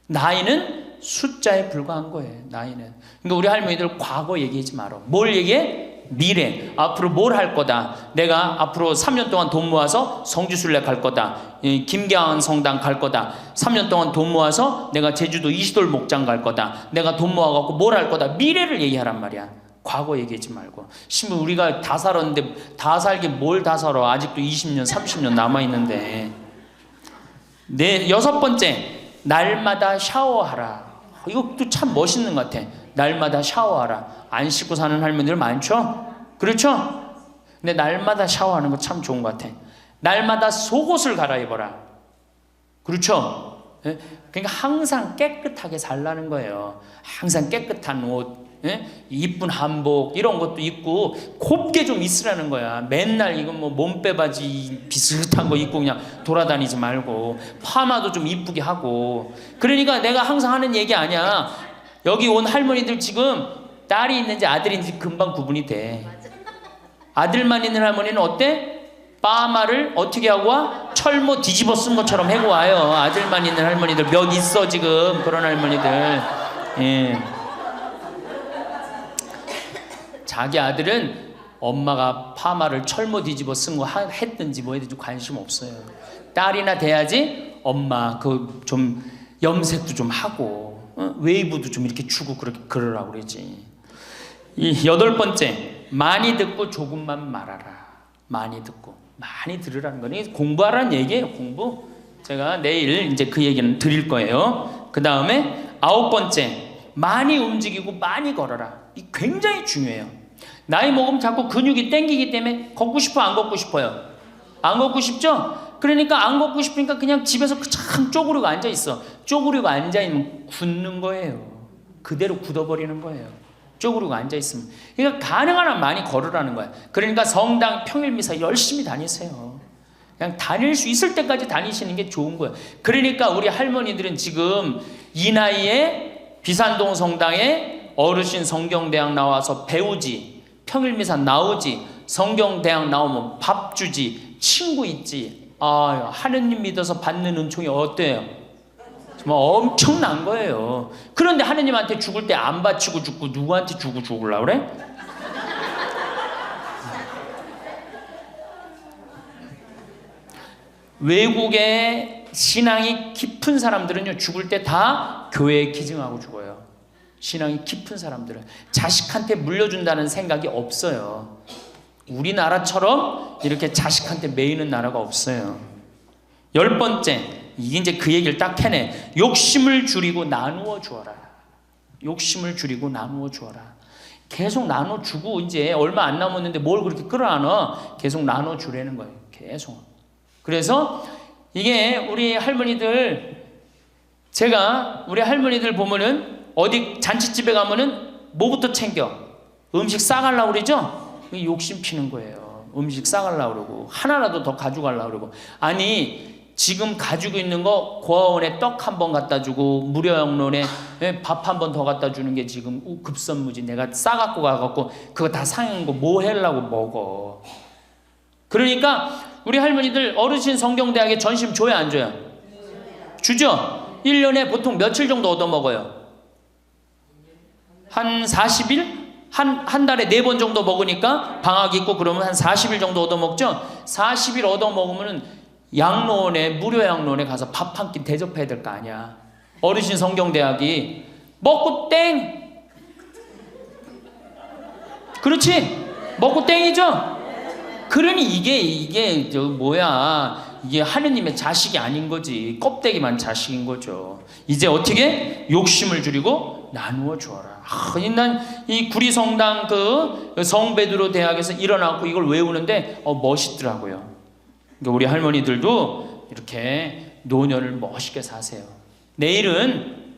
나이는 숫자에 불과한 거예요. 나이는. 그러니까 우리 할머니들 과거 얘기하지 말어. 뭘 얘기해? 미래. 앞으로 뭘 할 거다. 내가 앞으로 3년 동안 돈 모아서 성지순례 갈 거다. 김계한 성당 갈 거다. 3년 동안 돈 모아서 내가 제주도 이시돌 목장 갈 거다. 내가 돈 모아갖고 뭘 할 거다. 미래를 얘기하란 말이야. 과거 얘기하지 말고. 심지어 우리가 다 살았는데 다 살기 뭘 다 살아. 아직도 20년 30년 남아있는데. 네, 여섯 번째, 날마다 샤워하라. 이것도 참 멋있는 것 같아. 날마다 샤워하라. 안 씻고 사는 할머니들 많죠? 그렇죠? 근데 날마다 샤워하는 거 참 좋은 것 같아. 날마다 속옷을 갈아입어라. 그렇죠? 그러니까 항상 깨끗하게 살라는 거예요. 항상 깨끗한 옷, 이쁜 한복 이런 것도 입고 곱게 좀 있으라는 거야. 맨날 이거 뭐 몸빼바지 비슷한 거 입고 그냥 돌아다니지 말고 파마도 좀 이쁘게 하고. 그러니까 내가 항상 하는 얘기 아니야. 여기 온 할머니들 지금 딸이 있는지 아들이 있는지 금방 구분이 돼. 아들만 있는 할머니는 어때? 파마를 어떻게 하고 와? 철모 뒤집어 쓴 것처럼 해고 와요. 아들만 있는 할머니들 몇 있어 지금. 그런 할머니들. 자기 아들은 엄마가 파마를 철모 뒤집어 쓴 거 했든지 뭐 했든지 관심 없어요. 딸이나 돼야지 엄마 그 좀 염색도 좀 하고 웨이브도 좀 이렇게 주고 그러라고 그러지. 이 여덟 번째, 많이 듣고 조금만 말하라. 많이 듣고 많이 들으라는 거니 공부하라는 얘기예요. 공부. 제가 내일 이제 그 얘기는 드릴 거예요. 그 다음에 아홉 번째, 많이 움직이고 많이 걸어라. 이 굉장히 중요해요. 나이 먹으면 자꾸 근육이 땡기기 때문에 걷고 싶어 안 걷고 싶어요? 안 걷고 싶죠? 그러니까 안 걷고 싶으니까 그냥 집에서 참 쪼그리고 앉아있어. 쪼그리고 앉아있으면 굳는 거예요. 그대로 굳어버리는 거예요. 북적으로 그러고 앉아있으면. 그러니까 가능한 한 많이 걸으라는 거야. 그러니까 성당 평일미사 열심히 다니세요. 그냥 다닐 수 있을 때까지 다니시는 게 좋은 거예요. 그러니까 우리 할머니들은 지금 이 나이에 비산동 성당에 어르신 성경대학 나와서 배우지, 평일미사 나오지, 성경대학 나오면 밥 주지, 친구 있지. 아, 하느님 믿어서 받는 은총이 어때요? 정말 엄청난 거예요. 그런데 하느님한테 죽을 때 안 바치고 죽고 누구한테 주고 죽으려고 그래? 외국의 신앙이 깊은 사람들은요, 죽을 때 다 교회에 기증하고 죽어요. 신앙이 깊은 사람들은 자식한테 물려준다는 생각이 없어요. 우리나라처럼 이렇게 자식한테 매이는 나라가 없어요. 10번째, 이게 이제 그 얘기를 딱 해내. 욕심을 줄이고 나누어 주어라. 욕심을 줄이고 나누어 주어라. 계속 나눠 주고 이제 얼마 안 남았는데 뭘 그렇게 끌어안아? 계속 나눠 주라는 거예요. 계속. 그래서 이게 우리 할머니들, 제가 우리 할머니들 보면은 어디 잔치집에 가면은 뭐부터 챙겨? 음식 싸가려고 그러죠? 욕심 피는 거예요. 음식 싸가려고 그러고 하나라도 더 가져가려고 그러고. 아니 지금 가지고 있는 거 고아원에 떡 한 번 갖다 주고 무료영론에 밥 한 번 더 갖다 주는 게 지금 급선무지. 내가 싸갖고 가갖고 그거 다 상한 거 뭐 하려고 먹어. 그러니까 우리 할머니들 어르신 성경대학에 전심 줘야 안 줘요? 주죠? 1년에 보통 며칠 정도 얻어먹어요? 한 40일? 한 달에 4번 정도 먹으니까 방학 있고 그러면 한 40일 정도 얻어먹죠? 40일 얻어먹으면 양로원에, 무료 양로원에 가서 밥 한 끼 대접해야 될 거 아니야. 어르신 성경대학이 먹고 땡! 그렇지? 먹고 땡이죠? 그러니 이게 이게 하느님의 자식이 아닌 거지. 껍데기만 자식인 거죠. 이제 어떻게? 욕심을 줄이고 나누어 주어라. 난 이 구리성당 그 성베드로 대학에서 일어나고 이걸 외우는데 멋있더라고요. 그러니까 우리 할머니들도 이렇게 노년을 멋있게 사세요. 내일은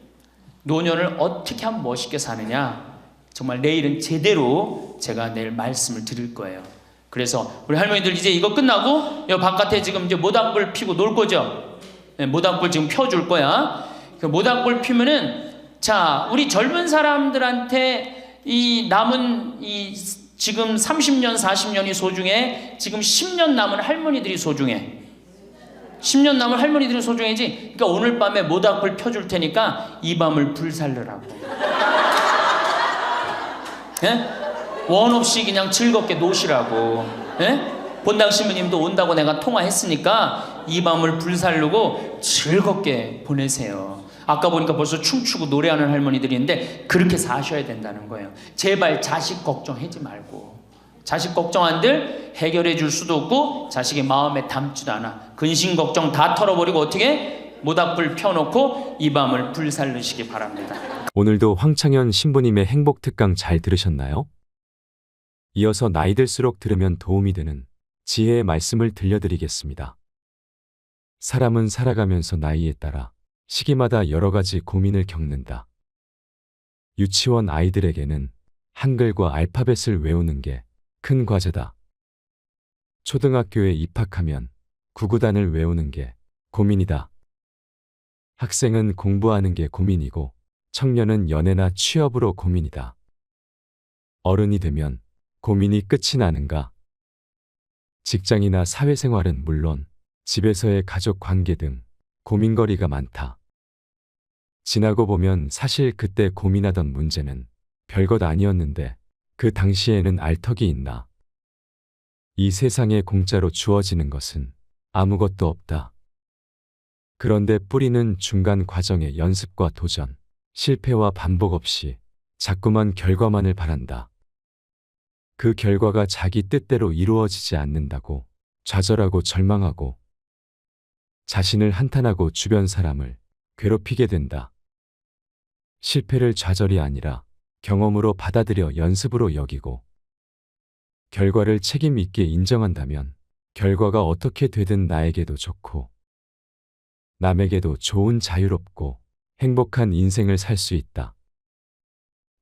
노년을 어떻게 하면 멋있게 사느냐, 정말 내일은 제대로 제가 내일 말씀을 드릴 거예요. 그래서 우리 할머니들 이제 이거 끝나고 여 바깥에 지금 이제 모닥불 피고 놀 거죠? 네, 모닥불 지금 펴줄 거야. 그 모닥불 피면은, 자, 우리 젊은 사람들한테 이 남은 이 지금 30년, 40년이 소중해. 지금 10년 남은 할머니들이 소중해. 10년 남은 할머니들이 소중해지. 그러니까 오늘 밤에 모닥불 펴줄 테니까 이 밤을 불살르라고. 예? 원 없이 그냥 즐겁게 노시라고. 예? 본당 신부님도 온다고 내가 통화했으니까 이 밤을 불살르고 즐겁게 보내세요. 아까 보니까 벌써 춤추고 노래하는 할머니들이 있는데 그렇게 사셔야 된다는 거예요. 제발 자식 걱정하지 말고. 자식 걱정한들 해결해 줄 수도 없고 자식의 마음에 담지도 않아. 근심 걱정 다 털어버리고 어떻게? 모닥불 펴놓고 이 밤을 불살르시기 바랍니다. 오늘도 황창현 신부님의 행복 특강 잘 들으셨나요? 이어서 나이 들수록 들으면 도움이 되는 지혜의 말씀을 들려드리겠습니다. 사람은 살아가면서 나이에 따라 시기마다 여러 가지 고민을 겪는다. 유치원 아이들에게는 한글과 알파벳을 외우는 게 큰 과제다. 초등학교에 입학하면 구구단을 외우는 게 고민이다. 학생은 공부하는 게 고민이고 청년은 연애나 취업으로 고민이다. 어른이 되면 고민이 끝이 나는가? 직장이나 사회생활은 물론 집에서의 가족 관계 등 고민거리가 많다. 지나고 보면 사실 그때 고민하던 문제는 별것 아니었는데 그 당시에는 알 턱이 있나. 이 세상에 공짜로 주어지는 것은 아무것도 없다. 그런데 뿌리는 중간 과정의 연습과 도전, 실패와 반복 없이 자꾸만 결과만을 바란다. 그 결과가 자기 뜻대로 이루어지지 않는다고 좌절하고 절망하고 자신을 한탄하고 주변 사람을 괴롭히게 된다. 실패를 좌절이 아니라 경험으로 받아들여 연습으로 여기고 결과를 책임 있게 인정한다면 결과가 어떻게 되든 나에게도 좋고 남에게도 좋은 자유롭고 행복한 인생을 살 수 있다.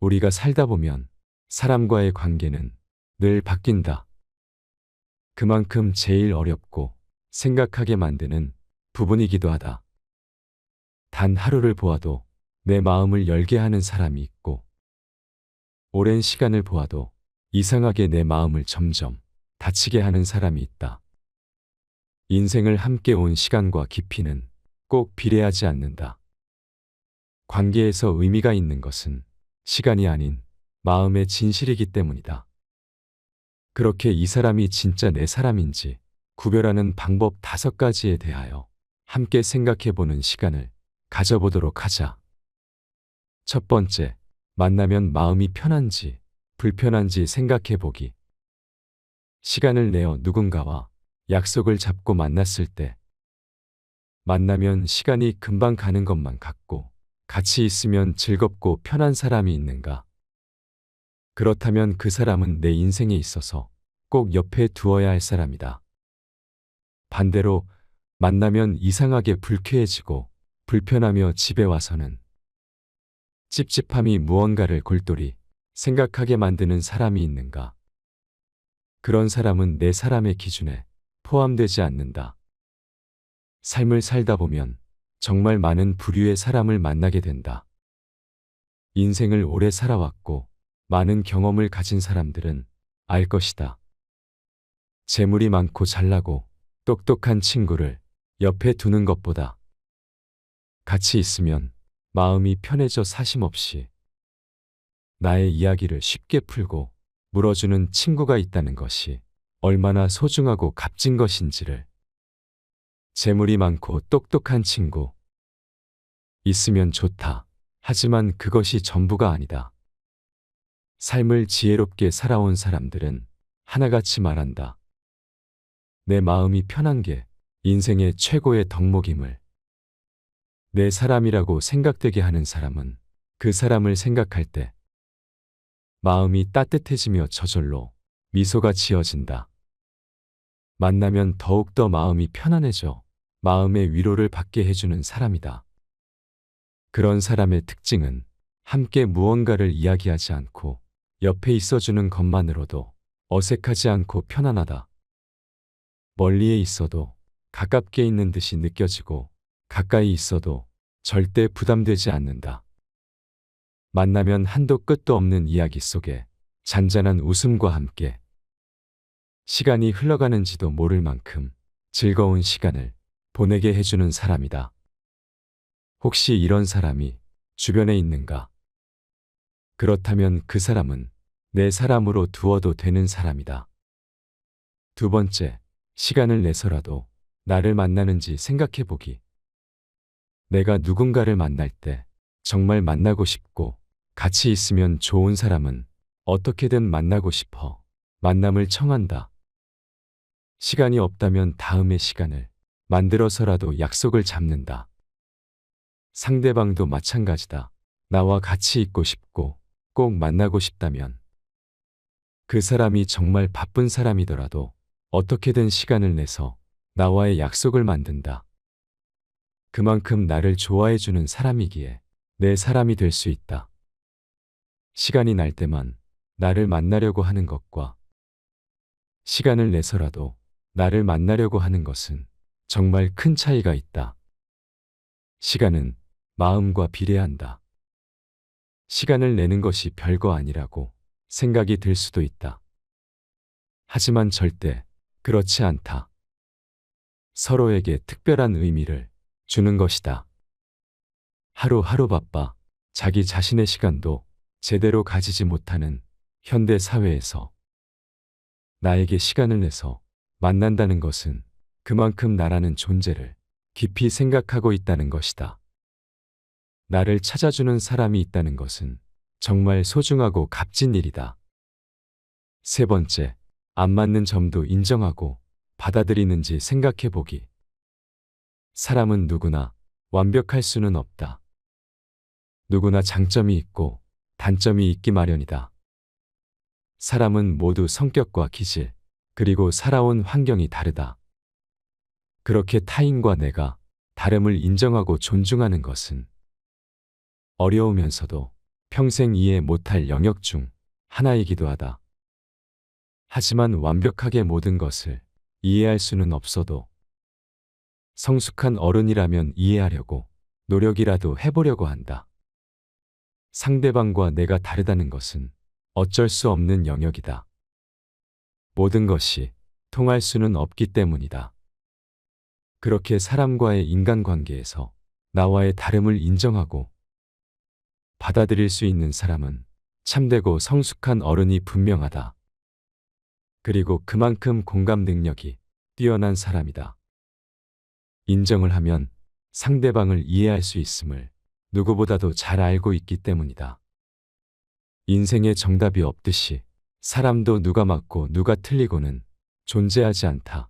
우리가 살다 보면 사람과의 관계는 늘 바뀐다. 그만큼 제일 어렵고 생각하게 만드는 부분이기도 하다. 단 하루를 보아도 내 마음을 열게 하는 사람이 있고, 오랜 시간을 보아도 이상하게 내 마음을 점점 다치게 하는 사람이 있다. 인생을 함께 온 시간과 깊이는 꼭 비례하지 않는다. 관계에서 의미가 있는 것은 시간이 아닌 마음의 진실이기 때문이다. 그렇게 이 사람이 진짜 내 사람인지 구별하는 방법 5가지에 대하여 함께 생각해보는 시간을 가져보도록 하자. 첫 번째, 만나면 마음이 편한지 불편한지 생각해보기. 시간을 내어 누군가와 약속을 잡고 만났을 때, 만나면 시간이 금방 가는 것만 같고 같이 있으면 즐겁고 편한 사람이 있는가? 그렇다면 그 사람은 내 인생에 있어서 꼭 옆에 두어야 할 사람이다. 반대로 만나면 이상하게 불쾌해지고 불편하며 집에 와서는 찝찝함이 무언가를 골똘히 생각하게 만드는 사람이 있는가? 그런 사람은 내 사람의 기준에 포함되지 않는다. 삶을 살다 보면 정말 많은 부류의 사람을 만나게 된다. 인생을 오래 살아왔고 많은 경험을 가진 사람들은 알 것이다. 재물이 많고 잘나고 똑똑한 친구를 옆에 두는 것보다 같이 있으면 마음이 편해져 사심없이 나의 이야기를 쉽게 풀고 물어주는 친구가 있다는 것이 얼마나 소중하고 값진 것인지를. 재물이 많고 똑똑한 친구 있으면 좋다. 하지만 그것이 전부가 아니다. 삶을 지혜롭게 살아온 사람들은 하나같이 말한다. 내 마음이 편한 게 인생의 최고의 덕목임을. 내 사람이라고 생각되게 하는 사람은 그 사람을 생각할 때 마음이 따뜻해지며 저절로 미소가 지어진다. 만나면 더욱더 마음이 편안해져 마음의 위로를 받게 해주는 사람이다. 그런 사람의 특징은 함께 무언가를 이야기하지 않고 옆에 있어주는 것만으로도 어색하지 않고 편안하다. 멀리에 있어도 가깝게 있는 듯이 느껴지고 가까이 있어도 절대 부담되지 않는다. 만나면 한도 끝도 없는 이야기 속에 잔잔한 웃음과 함께 시간이 흘러가는지도 모를 만큼 즐거운 시간을 보내게 해주는 사람이다. 혹시 이런 사람이 주변에 있는가? 그렇다면 그 사람은 내 사람으로 두어도 되는 사람이다. 두 번째, 시간을 내서라도 나를 만나는지 생각해보기. 내가 누군가를 만날 때 정말 만나고 싶고 같이 있으면 좋은 사람은 어떻게든 만나고 싶어 만남을 청한다. 시간이 없다면 다음의 시간을 만들어서라도 약속을 잡는다. 상대방도 마찬가지다. 나와 같이 있고 싶고 꼭 만나고 싶다면 그 사람이 정말 바쁜 사람이더라도 어떻게든 시간을 내서 나와의 약속을 만든다. 그만큼 나를 좋아해주는 사람이기에 내 사람이 될 수 있다. 시간이 날 때만 나를 만나려고 하는 것과 시간을 내서라도 나를 만나려고 하는 것은 정말 큰 차이가 있다. 시간은 마음과 비례한다. 시간을 내는 것이 별거 아니라고 생각이 들 수도 있다. 하지만 절대 그렇지 않다. 서로에게 특별한 의미를 주는 것이다. 하루하루 바빠 자기 자신의 시간도 제대로 가지지 못하는 현대 사회에서 나에게 시간을 내서 만난다는 것은 그만큼 나라는 존재를 깊이 생각하고 있다는 것이다. 나를 찾아주는 사람이 있다는 것은 정말 소중하고 값진 일이다. 세 번째, 안 맞는 점도 인정하고 받아들이는지 생각해보기. 사람은 누구나 완벽할 수는 없다. 누구나 장점이 있고 단점이 있기 마련이다. 사람은 모두 성격과 기질, 그리고 살아온 환경이 다르다. 그렇게 타인과 내가 다름을 인정하고 존중하는 것은 어려우면서도 평생 이해 못할 영역 중 하나이기도 하다. 하지만 완벽하게 모든 것을 이해할 수는 없어도 성숙한 어른이라면 이해하려고 노력이라도 해보려고 한다. 상대방과 내가 다르다는 것은 어쩔 수 없는 영역이다. 모든 것이 통할 수는 없기 때문이다. 그렇게 사람과의 인간관계에서 나와의 다름을 인정하고 받아들일 수 있는 사람은 참되고 성숙한 어른이 분명하다. 그리고 그만큼 공감 능력이 뛰어난 사람이다. 인정을 하면 상대방을 이해할 수 있음을 누구보다도 잘 알고 있기 때문이다. 인생에 정답이 없듯이 사람도 누가 맞고 누가 틀리고는 존재하지 않다.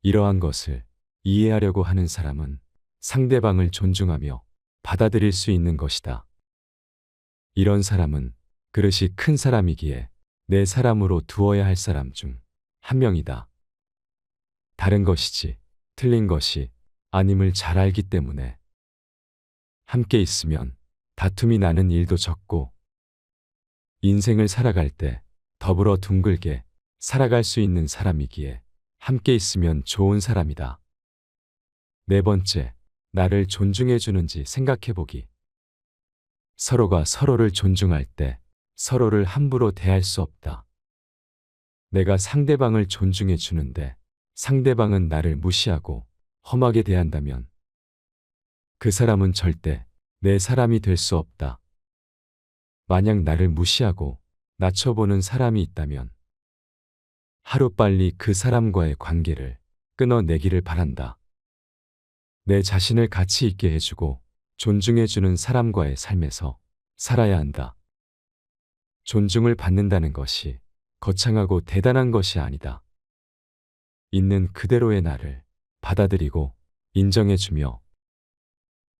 이러한 것을 이해하려고 하는 사람은 상대방을 존중하며 받아들일 수 있는 것이다. 이런 사람은 그릇이 큰 사람이기에 내 사람으로 두어야 할 사람 중 한 명이다. 다른 것이지 틀린 것이 아님을 잘 알기 때문에 함께 있으면 다툼이 나는 일도 적고 인생을 살아갈 때 더불어 둥글게 살아갈 수 있는 사람이기에 함께 있으면 좋은 사람이다. 네 번째, 나를 존중해 주는지 생각해 보기. 서로가 서로를 존중할 때 서로를 함부로 대할 수 없다. 내가 상대방을 존중해 주는데 상대방은 나를 무시하고 험하게 대한다면 그 사람은 절대 내 사람이 될 수 없다. 만약 나를 무시하고 낮춰보는 사람이 있다면 하루빨리 그 사람과의 관계를 끊어내기를 바란다. 내 자신을 가치 있게 해주고 존중해주는 사람과의 삶에서 살아야 한다. 존중을 받는다는 것이 거창하고 대단한 것이 아니다. 있는 그대로의 나를 받아들이고 인정해주며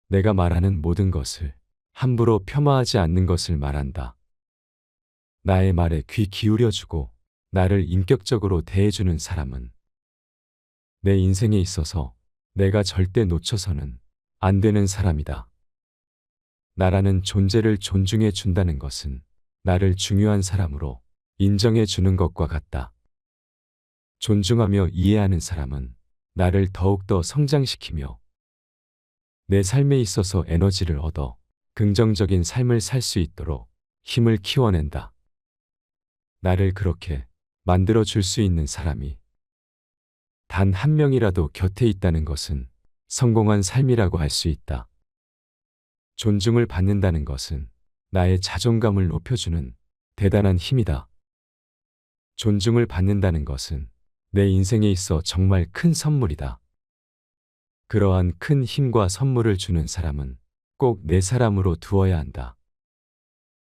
내가 말하는 모든 것을 함부로 폄하하지 않는 것을 말한다. 나의 말에 귀 기울여주고 나를 인격적으로 대해주는 사람은 내 인생에 있어서 내가 절대 놓쳐서는 안 되는 사람이다. 나라는 존재를 존중해 준다는 것은 나를 중요한 사람으로 인정해 주는 것과 같다. 존중하며 이해하는 사람은 나를 더욱더 성장시키며 내 삶에 있어서 에너지를 얻어 긍정적인 삶을 살 수 있도록 힘을 키워낸다. 나를 그렇게 만들어 줄 수 있는 사람이 단 한 명이라도 곁에 있다는 것은 성공한 삶이라고 할 수 있다. 존중을 받는다는 것은 나의 자존감을 높여주는 대단한 힘이다. 존중을 받는다는 것은 내 인생에 있어 정말 큰 선물이다. 그러한 큰 힘과 선물을 주는 사람은 꼭 내 사람으로 두어야 한다.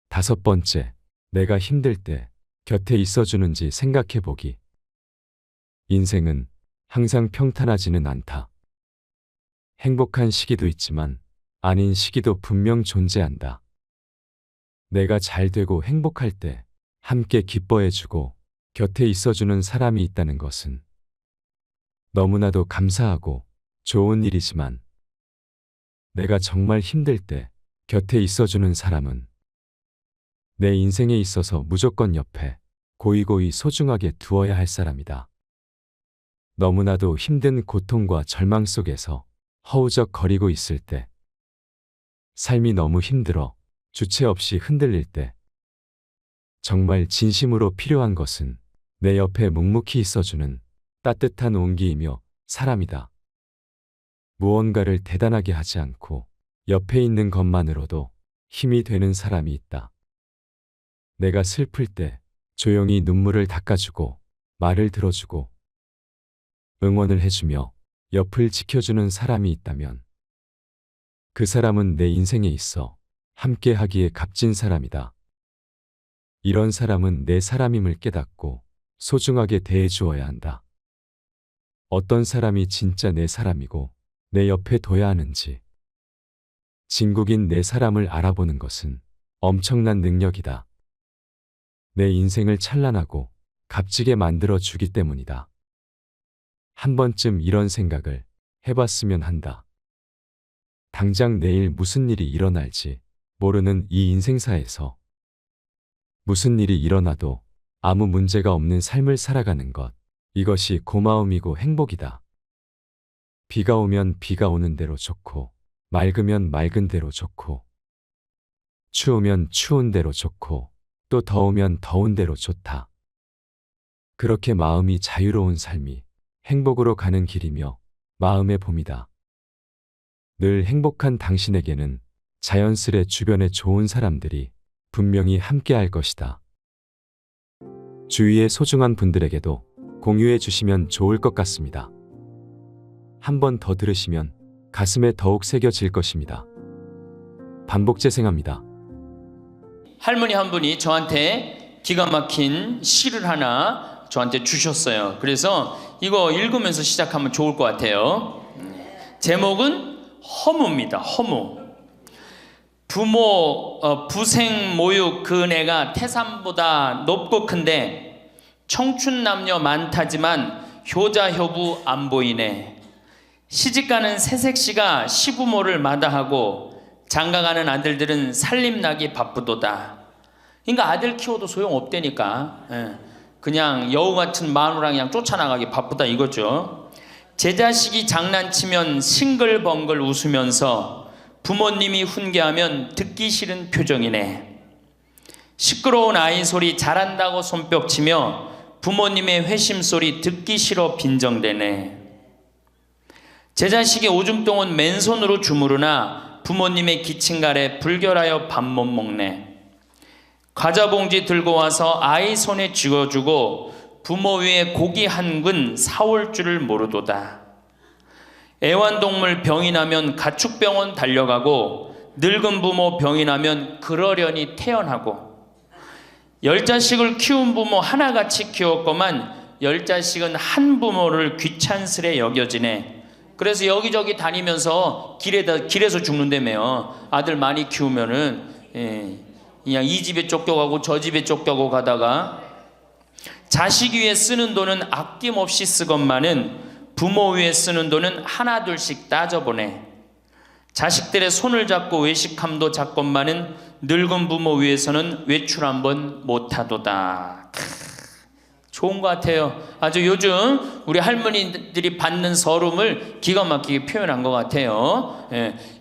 다섯 번째, 내가 힘들 때 곁에 있어주는지 생각해 보기. 인생은 항상 평탄하지는 않다. 행복한 시기도 있지만 아닌 시기도 분명 존재한다. 내가 잘 되고 행복할 때 함께 기뻐해주고 곁에 있어주는 사람이 있다는 것은 너무나도 감사하고 좋은 일이지만 내가 정말 힘들 때 곁에 있어주는 사람은 내 인생에 있어서 무조건 옆에 고이고이 소중하게 두어야 할 사람이다. 너무나도 힘든 고통과 절망 속에서 허우적거리고 있을 때, 삶이 너무 힘들어 주체 없이 흔들릴 때, 정말 진심으로 필요한 것은 내 옆에 묵묵히 있어주는 따뜻한 온기이며 사람이다. 무언가를 대단하게 하지 않고 옆에 있는 것만으로도 힘이 되는 사람이 있다. 내가 슬플 때 조용히 눈물을 닦아주고 말을 들어주고 응원을 해주며 옆을 지켜주는 사람이 있다면 그 사람은 내 인생에 있어 함께 하기에 값진 사람이다. 이런 사람은 내 사람임을 깨닫고 소중하게 대해주어야 한다. 어떤 사람이 진짜 내 사람이고 내 옆에 둬야 하는지 진국인 내 사람을 알아보는 것은 엄청난 능력이다. 내 인생을 찬란하고 값지게 만들어 주기 때문이다. 한 번쯤 이런 생각을 해봤으면 한다. 당장 내일 무슨 일이 일어날지 모르는 이 인생사에서 무슨 일이 일어나도 아무 문제가 없는 삶을 살아가는 것. 이것이 고마움이고 행복이다. 비가 오면 비가 오는 대로 좋고, 맑으면 맑은 대로 좋고, 추우면 추운 대로 좋고, 또 더우면 더운 대로 좋다. 그렇게 마음이 자유로운 삶이 행복으로 가는 길이며 마음의 봄이다. 늘 행복한 당신에게는 자연스레 주변에 좋은 사람들이 분명히 함께할 것이다. 주위의 소중한 분들에게도 공유해 주시면 좋을 것 같습니다. 한 번 더 들으시면 가슴에 더욱 새겨질 것입니다. 반복 재생합니다. 할머니 한 분이 저한테 기가 막힌 시를 하나 저한테 주셨어요. 그래서 이거 읽으면서 시작하면 좋을 것 같아요. 제목은 허무입니다. 허무. 부생 모육 그 은혜가 태산보다 높고 큰데 청춘 남녀 많다지만 효자 효부 안 보이네. 시집가는 새색시가 시부모를 마다하고 장가가는 아들들은 살림나기 바쁘도다. 그러니까 아들 키워도 소용없다니까. 그냥 여우 같은 마누랑 그냥 쫓아나가기 바쁘다 이거죠. 제 자식이 장난치면 싱글벙글 웃으면서 부모님이 훈계하면 듣기 싫은 표정이네. 시끄러운 아이 소리 잘한다고 손뼉치며 부모님의 회심 소리 듣기 싫어 빈정대네. 제 자식이 오줌 똥은 맨손으로 주무르나 부모님의 기침갈에 불결하여 밥 못 먹네. 과자 봉지 들고 와서 아이 손에 쥐어주고 부모 위에 고기 한 근 사올 줄을 모르도다. 애완동물 병이 나면 가축병원 달려가고 늙은 부모 병이 나면 그러려니 태어나고 10자식을 키운 부모 하나같이 키웠건만 10자식은 한 부모를 귀찮스레 여겨지네. 그래서 여기저기 다니면서 길에서 죽는다며요. 아들 많이 키우면은 그냥 이 집에 쫓겨가고 저 집에 쫓겨가고 가다가 자식 위에 쓰는 돈은 아낌없이 쓰건만은 부모 위에 쓰는 돈은 하나 둘씩 따져보네. 자식들의 손을 잡고 외식함도 작건만은 늙은 부모 위에서는 외출 한번 못하도다. 좋은 것 같아요. 아주 요즘 우리 할머니들이 받는 서름을 기가 막히게 표현한 것 같아요.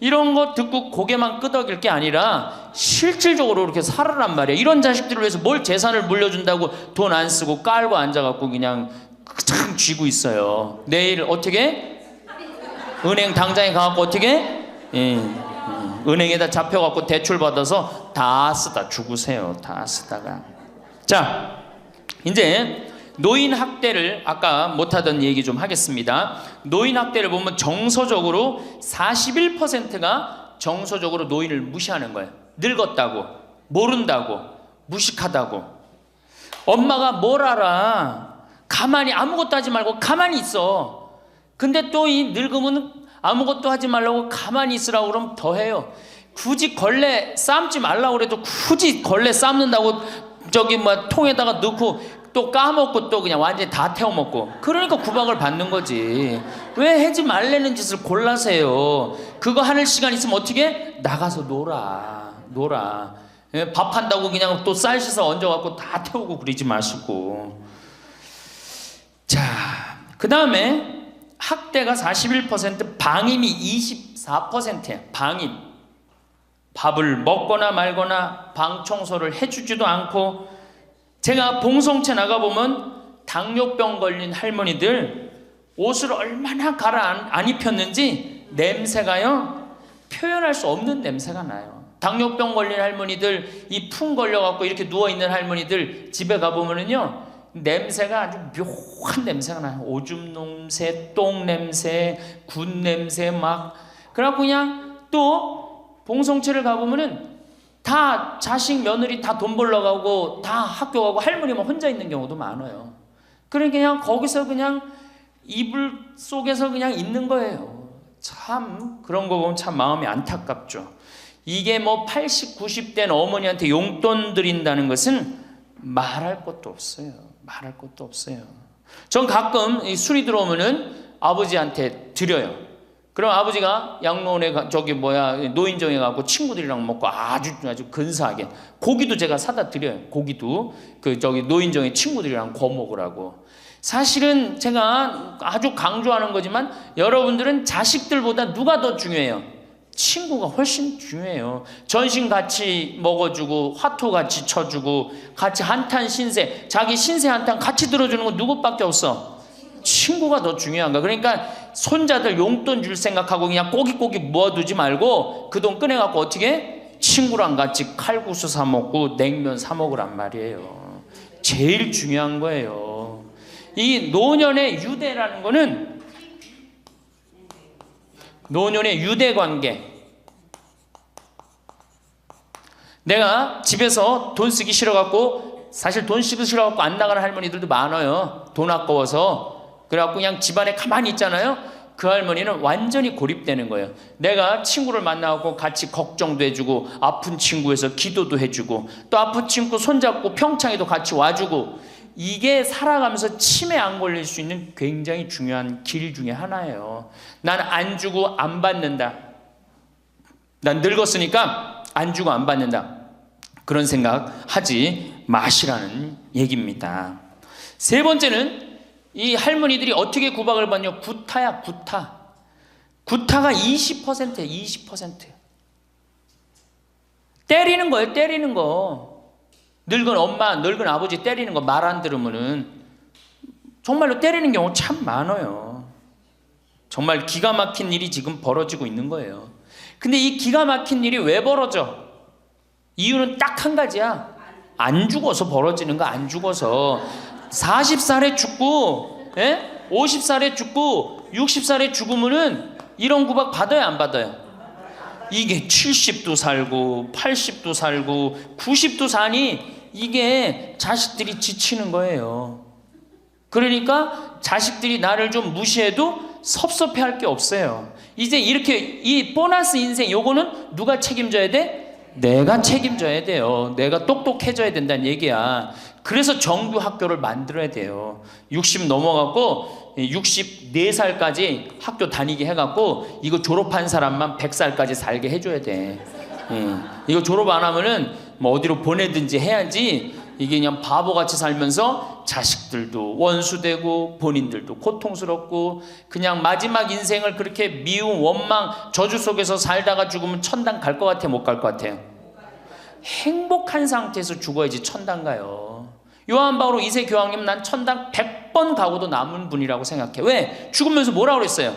이런 거 듣고 고개만 끄덕일 게 아니라 실질적으로 이렇게 살아란 말이에요. 이런 자식들을 위해서 뭘 재산을 물려준다고 돈 안 쓰고 깔고 앉아갖고 그냥 참 쥐고 있어요. 내일 어떻게? 은행 당장에 가갖고 어떻게? 은행에다 잡혀갖고 대출 받아서 다 쓰다 죽으세요. 다 쓰다가. 자, 이제 노인 학대를 아까 못하던 얘기 좀 하겠습니다. 노인 학대를 보면 정서적으로 41%가 정서적으로 노인을 무시하는 거예요. 늙었다고, 모른다고, 무식하다고. 엄마가 뭘 알아? 가만히 아무것도 하지 말고 가만히 있어. 근데 또 이 늙으면 아무것도 하지 말라고 가만히 있으라고 그러면 더 해요. 굳이 걸레 삶지 말라고 그래도 굳이 걸레 삶는다고 저기 뭐 통에다가 넣고 또 까먹고 또 그냥 완전히 다 태워먹고. 그러니까 구박을 받는 거지. 왜 하지 말라는 짓을 골라세요. 그거 하는 시간 있으면 어떻게? 나가서 놀아. 밥 한다고 그냥 또 쌀 씻어 얹어갖고 다 태우고 그러지 마시고. 자, 그 다음에 학대가 41%, 방임이 24%예요. 방임. 밥을 먹거나 말거나 방 청소를 해주지도 않고. 제가 봉송체 나가보면 당뇨병 걸린 할머니들 옷을 얼마나 갈아 안 입혔는지 냄새가요, 표현할 수 없는 냄새가 나요. 당뇨병 걸린 할머니들, 이 풍 걸려갖고 이렇게 누워있는 할머니들 집에 가보면은요, 냄새가 아주 묘한 냄새가 나요. 오줌 냄새, 똥 냄새, 군 냄새 막. 그래갖고 그냥 또 봉송체를 가보면은 다 자식 며느리 다 돈 벌러 가고 다 학교 가고 할머니만 혼자 있는 경우도 많아요. 그러니까 그냥 거기서 그냥 이불 속에서 그냥 있는 거예요. 참 그런 거 보면 참 마음이 안타깝죠. 이게 뭐 80, 90된 어머니한테 용돈 드린다는 것은 말할 것도 없어요. 말할 것도 없어요. 전 가끔 이 술이 들어오면은 아버지한테 드려요. 그럼 아버지가 양로원에 노인정에 가고 친구들이랑 먹고 아주 근사하게 고기도 제가 사다 드려요. 고기도 노인정에 친구들이랑 구워 먹으라고. 사실은 제가 아주 강조하는 거지만 여러분들은 자식들보다 누가 더 중요해요? 친구가 훨씬 중요해요. 전신 같이 먹어주고 화투 같이 쳐주고 같이 한탄 신세, 자기 신세 한탄 같이 들어주는 건 누구밖에 없어? 친구가 더 중요한 거야. 그러니까 손자들 용돈 줄 생각하고 그냥 꼬깃꼬깃 모아두지 말고 그 돈 꺼내갖고 어떻게 친구랑 같이 칼국수 사 먹고 냉면 사 먹으란 말이에요. 제일 중요한 거예요. 이 노년의 유대라는 거는 노년의 유대 관계. 내가 집에서 돈 쓰기 싫어갖고 사실 돈 쓰기 싫어갖고 안 나가는 할머니들도 많아요. 돈 아까워서. 그래갖고 그냥 집안에 가만히 있잖아요. 그 할머니는 완전히 고립되는 거예요. 내가 친구를 만나고 같이 걱정도 해주고 아픈 친구에서 기도도 해주고 또 아픈 친구 손잡고 평창에도 같이 와주고 이게 살아가면서 치매 안 걸릴 수 있는 굉장히 중요한 길 중에 하나예요. 난 안 주고 안 받는다. 난 늙었으니까 안 주고 안 받는다. 그런 생각 하지 마시라는 얘기입니다. 세 번째는 이 할머니들이 어떻게 구박을 받냐? 구타야, 구타. 구타가 20%예요, 20%. 때리는 거예요, 때리는 거. 늙은 엄마, 늙은 아버지 때리는 거 말 안 들으면은 정말로 때리는 경우 참 많아요. 정말 기가 막힌 일이 지금 벌어지고 있는 거예요. 근데 이 기가 막힌 일이 왜 벌어져? 이유는 딱 한 가지야. 안 죽어서 벌어지는 거, 안 죽어서. 40살에 죽고 50살에 죽고 60살에 죽으면은 이런 구박 받아요, 안 받아요? 이게 70도 살고 80도 살고 90도 사니 이게 자식들이 지치는 거예요. 그러니까 자식들이 나를 좀 무시해도 섭섭해할 게 없어요. 이제 이렇게 이 보너스 인생 요거는 누가 책임져야 돼? 내가 책임져야 돼요. 내가 똑똑해져야 된다는 얘기야. 그래서 정규 학교를 만들어야 돼요. 60 넘어갖고 64살까지 학교 다니게 해갖고 이거 졸업한 사람만 100살까지 살게 해줘야 돼. 이거 졸업 안 하면은 뭐 어디로 보내든지 해야지 이게 그냥 바보같이 살면서 자식들도 원수되고 본인들도 고통스럽고 그냥 마지막 인생을 그렇게 미움, 원망, 저주 속에서 살다가 죽으면 천당 갈 것 같아요? 못 갈 것 같아요? 행복한 상태에서 죽어야지 천당 가요. 요한 바오로 2세 교황님 난 천당 100번 가고도 남은 분이라고 생각해. 왜? 죽으면서 뭐라고 그랬어요?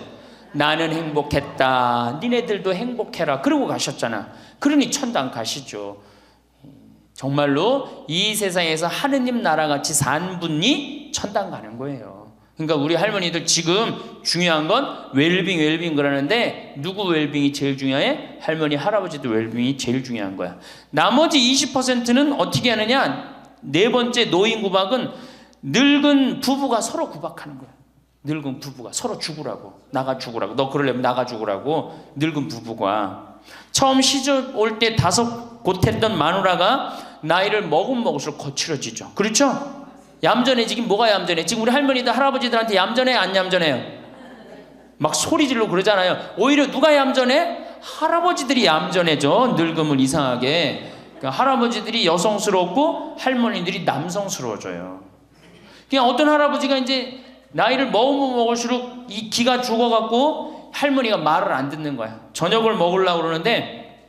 나는 행복했다. 니네들도 행복해라. 그러고 가셨잖아. 그러니 천당 가시죠. 정말로 이 세상에서 하느님 나라같이 산 분이 천당 가는 거예요. 그러니까 우리 할머니들 지금 중요한 건 웰빙 그러는데 누구 웰빙이 제일 중요해? 할머니 할아버지도 웰빙이 제일 중요한 거야. 나머지 20%는 어떻게 하느냐? 네 번째 노인 구박은 늙은 부부가 서로 구박하는 거야. 늙은 부부가 서로 죽으라고, 나가 죽으라고, 너 그러려면 나가 죽으라고. 늙은 부부가 처음 시집 올 때 다섯 곧했던 마누라가 나이를 먹으면 먹을수록 거칠어지죠. 그렇죠? 얌전해지긴 뭐가 얌전해? 지금 우리 할머니들 할아버지들한테 얌전해 안 얌전해요? 막 소리 지르고 그러잖아요. 오히려 누가 얌전해? 할아버지들이 얌전해져. 늙으면 이상하게. 그러니까 할아버지들이 여성스럽고 할머니들이 남성스러워져요. 그냥 어떤 할아버지가 이제 나이를 먹으면 먹을수록 이 기가 죽어갖고 할머니가 말을 안 듣는 거야. 저녁을 먹으려고 그러는데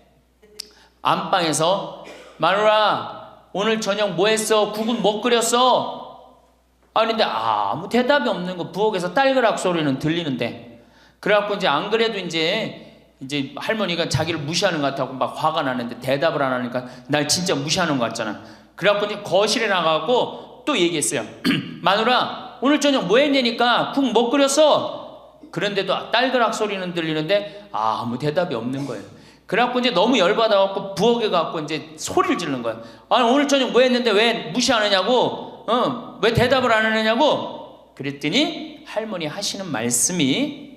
안방에서 마누라 오늘 저녁 뭐 했어? 국은 뭐 끓였어? 아닌데 아무 대답이 없는 거. 부엌에서 딸그락 소리는 들리는데. 그래갖고 이제 안 그래도 이제 할머니가 자기를 무시하는 것 같다고 막 화가 나는데 대답을 안 하니까 날 진짜 무시하는 것 같잖아. 그래갖고 이제 거실에 나가고 또 얘기했어요. 마누라 오늘 저녁 뭐 했냐니까 국 뭐 끓였어? 그런데도 딸그락 소리는 들리는데 아무 대답이 없는 거예요. 그래갖고 이제 너무 열받아갖고 부엌에 가갖고 이제 소리를 지르는 거예요. 아니 오늘 저녁 뭐 했는데 왜 무시하느냐고? 왜 대답을 안 하느냐고? 그랬더니 할머니 하시는 말씀이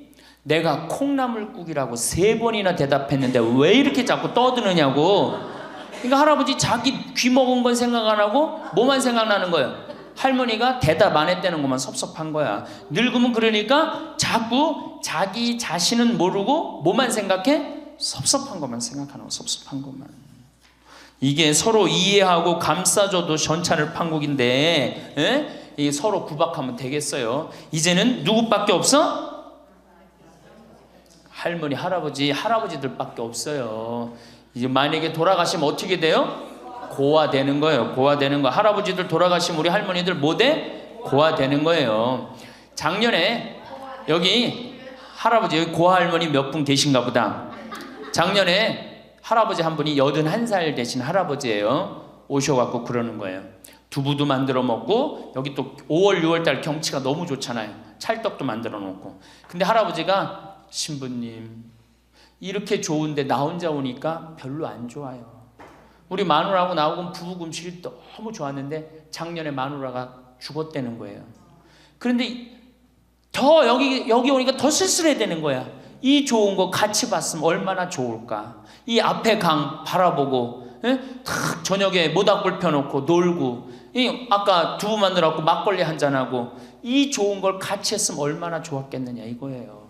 내가 콩나물국이라고 3번이나 대답했는데 왜 이렇게 자꾸 떠드느냐고. 그러니까 할아버지 자기 귀 먹은 건 생각 안 하고 뭐만 생각나는 거예요? 할머니가 대답 안 했다는 것만 섭섭한 거야. 늙으면 그러니까 자꾸 자기 자신은 모르고 뭐만 생각해? 섭섭한 것만 생각하는 거, 섭섭한 것만. 이게 서로 이해하고 감싸줘도 전차를 판국인데, 에? 이게 서로 구박하면 되겠어요? 이제는 누구밖에 없어? 할머니, 할아버지들밖에 없어요. 이제 만약에 돌아가시면 어떻게 돼요? 고아되는 거예요. 고아되는 거. 할아버지들 돌아가시면 우리 할머니들 뭐 돼? 고아되는 거예요. 작년에 여기 할아버지, 여기 고아 할머니 몇 분 계신가 보다. 작년에 할아버지 한 분이 81살 되신 할아버지예요. 오셔갖고 그러는 거예요. 두부도 만들어 먹고, 여기 또 5월 6월달 경치가 너무 좋잖아요. 찰떡도 만들어 놓고. 근데 할아버지가, 신부님 이렇게 좋은데 나 혼자 오니까 별로 안 좋아요. 우리 마누라하고 나하고 부부금실이 너무 좋았는데 작년에 마누라가 죽었다는 거예요. 그런데 더 여기 오니까 더 쓸쓸해 되는 거야. 이 좋은 거 같이 봤으면 얼마나 좋을까. 이 앞에 강 바라보고, 탁 저녁에 모닥불 펴놓고 놀고, 아까 두부 만들어갖고 막걸리 한잔하고, 이 좋은 걸 같이 했으면 얼마나 좋았겠느냐 이거예요.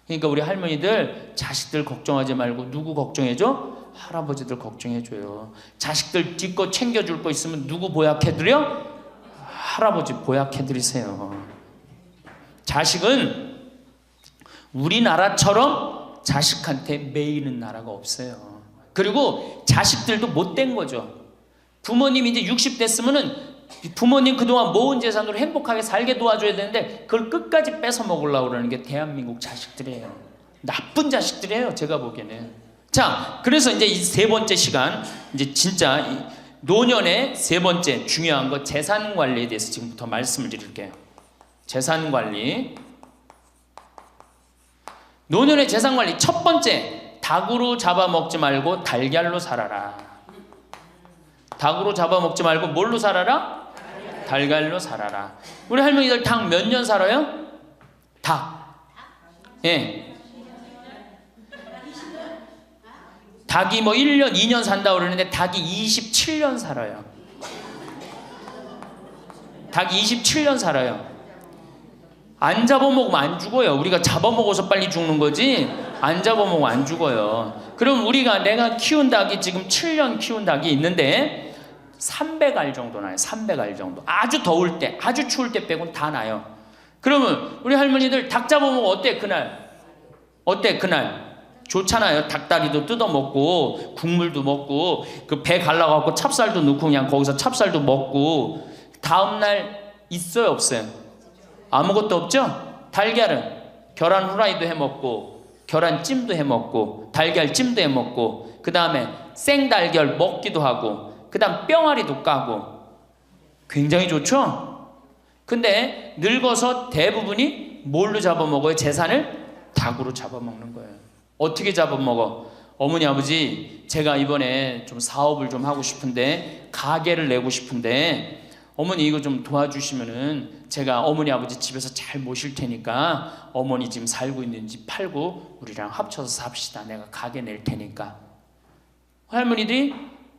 그러니까 우리 할머니들 자식들 걱정하지 말고 누구 걱정해줘? 할아버지들 걱정해줘요. 자식들 뒷거 챙겨줄 거 있으면 누구 보약해드려? 할아버지 보약해드리세요. 자식은 우리나라처럼 자식한테 매이는 나라가 없어요. 그리고 자식들도 못된 거죠. 부모님이 이제 60 됐으면은 부모님 그동안 모은 재산으로 행복하게 살게 도와줘야 되는데 그걸 끝까지 뺏어 먹으려고 그러는 게 대한민국 자식들이에요. 나쁜 자식들이에요, 제가 보기에는. 자, 그래서 이제 이 세 번째 시간, 이제 진짜 이 노년의 세 번째 중요한 거, 재산 관리에 대해서 지금부터 말씀을 드릴게요. 재산 관리. 노년의 재산 관리 첫 번째, 닭으로 잡아먹지 말고 달걀로 살아라. 닭으로 잡아먹지 말고 뭘로 살아라? 달걀로 살아라. 우리 할머니들 닭 몇 년 살아요? 닭. 예. 닭이 뭐 1년, 2년 산다고 그러는데 닭이 27년 살아요. 닭이 27년 살아요. 안 잡아먹으면 안 죽어요. 우리가 잡아먹어서 빨리 죽는 거지 안 잡아먹으면 안 죽어요. 그럼 내가 키운 닭이 지금 7년 키운 닭이 있는데 300알 정도 나요. 300알 정도. 아주 더울 때, 아주 추울 때 빼고는 다 나요. 그러면 우리 할머니들 닭 잡아먹으면 어때 그날? 어때 그날? 좋잖아요. 닭다리도 뜯어먹고 국물도 먹고 그 배 갈라갖고 찹쌀도 넣고 그냥 거기서 찹쌀도 먹고. 다음날 있어요 없어요? 아무것도 없죠? 달걀은 계란 후라이도 해먹고 계란찜도 해먹고 달걀찜도 해먹고 그 다음에 생달걀 먹기도 하고 그 다음 뿅아리도 까고 굉장히 좋죠? 근데 늙어서 대부분이 뭘로 잡아먹어요? 재산을? 닭으로 잡아먹는 거예요. 어떻게 잡아먹어? 어머니 아버지 제가 이번에 좀 사업을 좀 하고 싶은데 가게를 내고 싶은데 어머니 이거 좀 도와주시면은 제가 어머니 아버지 집에서 잘 모실 테니까 어머니 지금 살고 있는 집 팔고 우리랑 합쳐서 삽시다. 내가 가게 낼 테니까. 할머니들이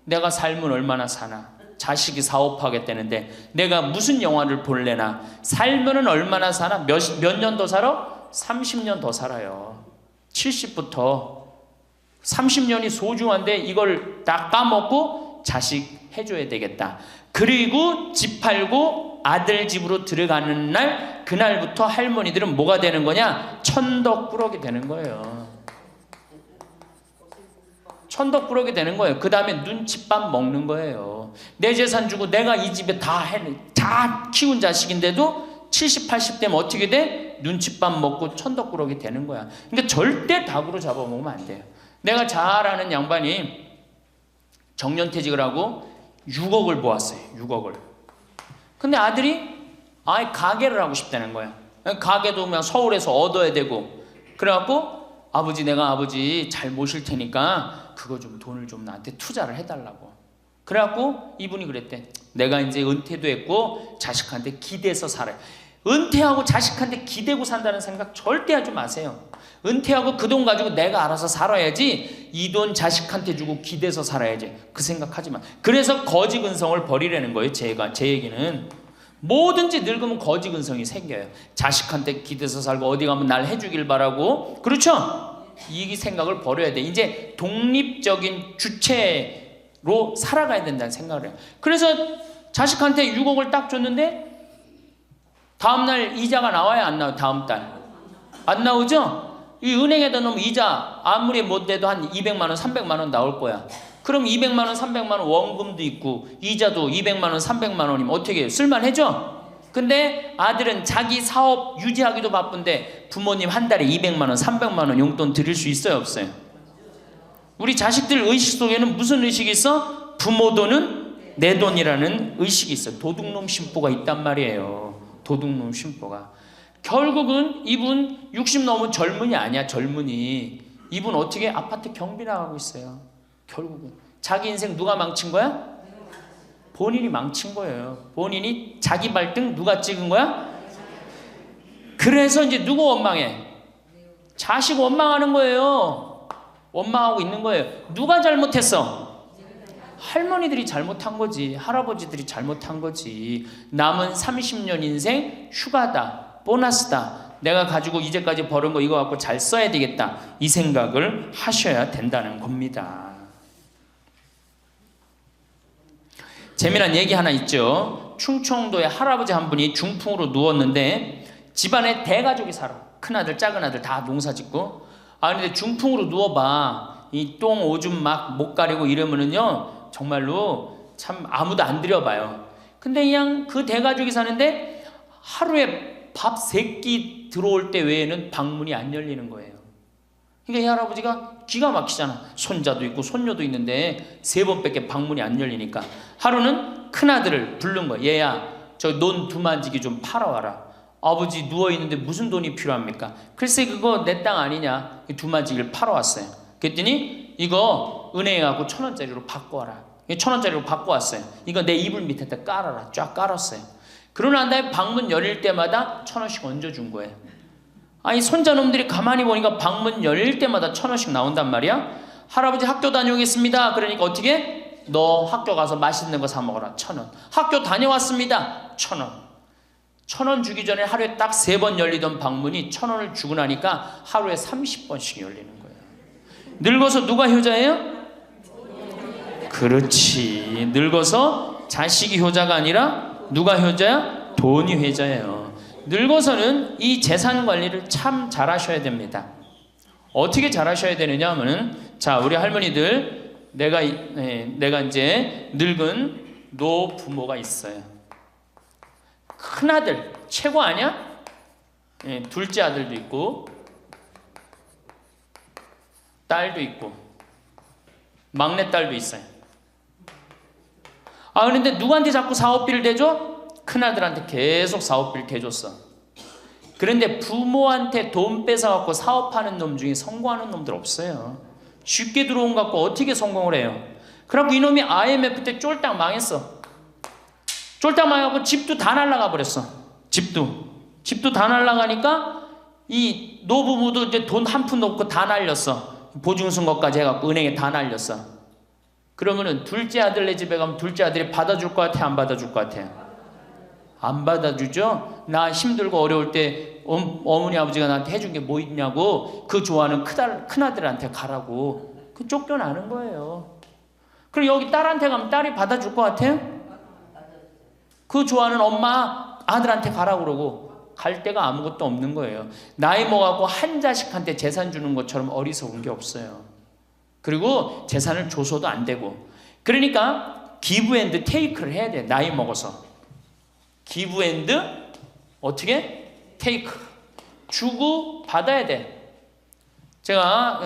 내가 살면 얼마나 사나? 자식이 사업하겠다는데 내가 무슨 영화를 볼래나? 살면은 얼마나 사나? 몇 년 더 살아? 30년 더 살아요. 70부터 30년이 소중한데 이걸 다 까먹고 자식 해줘야 되겠다. 그리고 집 팔고 아들 집으로 들어가는 날 그날부터 할머니들은 뭐가 되는 거냐? 천덕꾸러기 되는 거예요. 천덕꾸러기 되는 거예요. 그 다음에 눈칫밥 먹는 거예요. 내 재산 주고 내가 이 집에 다 키운 자식인데도 70, 80 되면 어떻게 돼? 눈칫밥 먹고 천덕꾸러기 되는 거야. 그러니까 절대 닭으로 잡아먹으면 안 돼요. 내가 잘 아는 양반이 정년퇴직을 하고 6억을 모았어요. 6억을. 근데 아들이 아예 가게를 하고 싶다는 거야. 가게도 그냥 서울에서 얻어야 되고. 그래갖고 아버지 내가 아버지 잘 모실 테니까 그거 좀 돈을 좀 나한테 투자를 해달라고. 그래갖고 이분이 그랬대. 내가 이제 은퇴도 했고 자식한테 기대서 살아요. 은퇴하고 자식한테 기대고 산다는 생각 절대 하지 마세요. 은퇴하고 그 돈 가지고 내가 알아서 살아야지 이 돈 자식한테 주고 기대서 살아야지 그 생각하지 마. 그래서 거지 근성을 버리라는 거예요. 제 얘기는 뭐든지 늙으면 거지근성이 생겨요. 자식한테 기대서 살고 어디 가면 날 해주길 바라고. 그렇죠? 이 생각을 버려야 돼. 이제 독립적인 주체로 살아가야 된다는 생각을 해요. 그래서 자식한테 6억을 딱 줬는데 다음날 이자가 나와야 안 나와요? 다음 달 안 나오죠? 이 은행에다 넣으면 이자 아무리 못 돼도 한 200만 원 300만 원 나올 거야. 그럼 200만 원 300만 원 원금도 있고 이자도 200만 원 300만 원이면 어떻게 해요? 쓸만해져? 근데 아들은 자기 사업 유지하기도 바쁜데 부모님 한 달에 200만 원 300만 원 용돈 드릴 수 있어요 없어요? 우리 자식들 의식 속에는 무슨 의식이 있어? 부모 돈은 내 돈이라는 의식이 있어요. 도둑놈 심보가 있단 말이에요. 도둑놈 심보가. 결국은 이분 60 넘은 젊은이 아니야. 젊은이. 이분 어떻게 아파트 경비 나가고 있어요. 결국은 자기 인생 누가 망친 거야? 본인이 망친 거예요. 본인이 자기 발등 누가 찍은 거야? 그래서 이제 누구 원망해? 자식 원망하는 거예요. 원망하고 있는 거예요. 누가 잘못했어? 할머니들이 잘못한 거지. 할아버지들이 잘못한 거지. 남은 30년 인생 휴가다. 보너스다. 내가 가지고 이제까지 벌은 거 이거 갖고 잘 써야 되겠다. 이 생각을 하셔야 된다는 겁니다. 재미난 얘기 하나 있죠. 충청도에 할아버지 한 분이 중풍으로 누웠는데 집안에 대가족이 살아. 큰아들 작은아들 다 농사짓고. 근데 중풍으로 누워봐. 이 똥 오줌 막 못 가리고 이러면은요 정말로 참 아무도 안 들여봐요. 근데 그냥 그 대가족이 사는데 하루에 밥 3끼 들어올 때 외에는 방문이 안 열리는 거예요. 그러니까 이 할아버지가 기가 막히잖아. 손자도 있고 손녀도 있는데 3번밖에 방문이 안 열리니까 하루는 큰아들을 부른 거야. 얘야 저 논 두만지기 좀 팔아와라. 아버지 누워있는데 무슨 돈이 필요합니까? 글쎄 그거 내 땅 아니냐. 두만지기를 팔아왔어요. 그랬더니 이거 은행에 가고 1,000원짜리로 바꿔와라. 1,000원짜리로 바꿔왔어요. 이거 내 이불 밑에다 깔아라. 쫙 깔았어요. 그러고 난 다음에 방문 열릴 때마다 1,000원씩 얹어준 거예요. 아니 손자놈들이 가만히 보니까 방문 열릴 때마다 1,000원씩 나온단 말이야. 할아버지 학교 다녀오겠습니다. 그러니까 어떻게? 너 학교 가서 맛있는 거 사 먹어라. 1,000원. 학교 다녀왔습니다. 1,000원. 1,000원 주기 전에 하루에 딱 3번 열리던 방문이 1,000원을 주고 나니까 하루에 30번씩 열리는 거예요. 늙어서 누가 효자예요? 그렇지. 늙어서 자식이 효자가 아니라 누가 효자야? 돈이 효자예요. 늙어서는 이 재산 관리를 참 잘하셔야 됩니다. 어떻게 잘하셔야 되느냐 하면은 자 우리 할머니들 내가 이제 늙은 노부모가 있어요. 큰아들 최고 아니야? 둘째 아들도 있고 딸도 있고 막내딸도 있어요. 그런데 누구한테 자꾸 사업비를 대줘? 큰아들한테 계속 사업비를 대줬어. 그런데 부모한테 돈 뺏어갖고 사업하는 놈 중에 성공하는 놈들 없어요. 쉽게 들어온 거 갖고 어떻게 성공을 해요? 그래갖고 이놈이 IMF 때 쫄딱 망했어. 쫄딱 망해갖고 집도 다 날라가 버렸어. 집도 다 날라가니까 이 노부모도 이제 돈 한 푼 없고 다 날렸어. 보증선 것까지 해갖고 은행에 다 날렸어. 그러면은 둘째 아들네 집에 가면 둘째 아들이 받아줄 것 같아? 안 받아줄 것 같아? 안 받아주죠? 나 힘들고 어려울 때 어머니 아버지가 나한테 해준 게 뭐 있냐고 그 좋아하는 큰아들한테 가라고 그 쫓겨나는 거예요. 그리고 여기 딸한테 가면 딸이 받아줄 것 같아요? 그 좋아하는 엄마 아들한테 가라고 그러고 갈 데가 아무것도 없는 거예요. 나이 먹어갖고 한 자식한테 재산 주는 것처럼 어리석은 게 없어요. 그리고 재산을 줘서도 안 되고. 그러니까 기브 앤드 테이크를 해야 돼. 나이 먹어서 기브 앤드 어떻게? 테이크. 주고 받아야 돼. 제가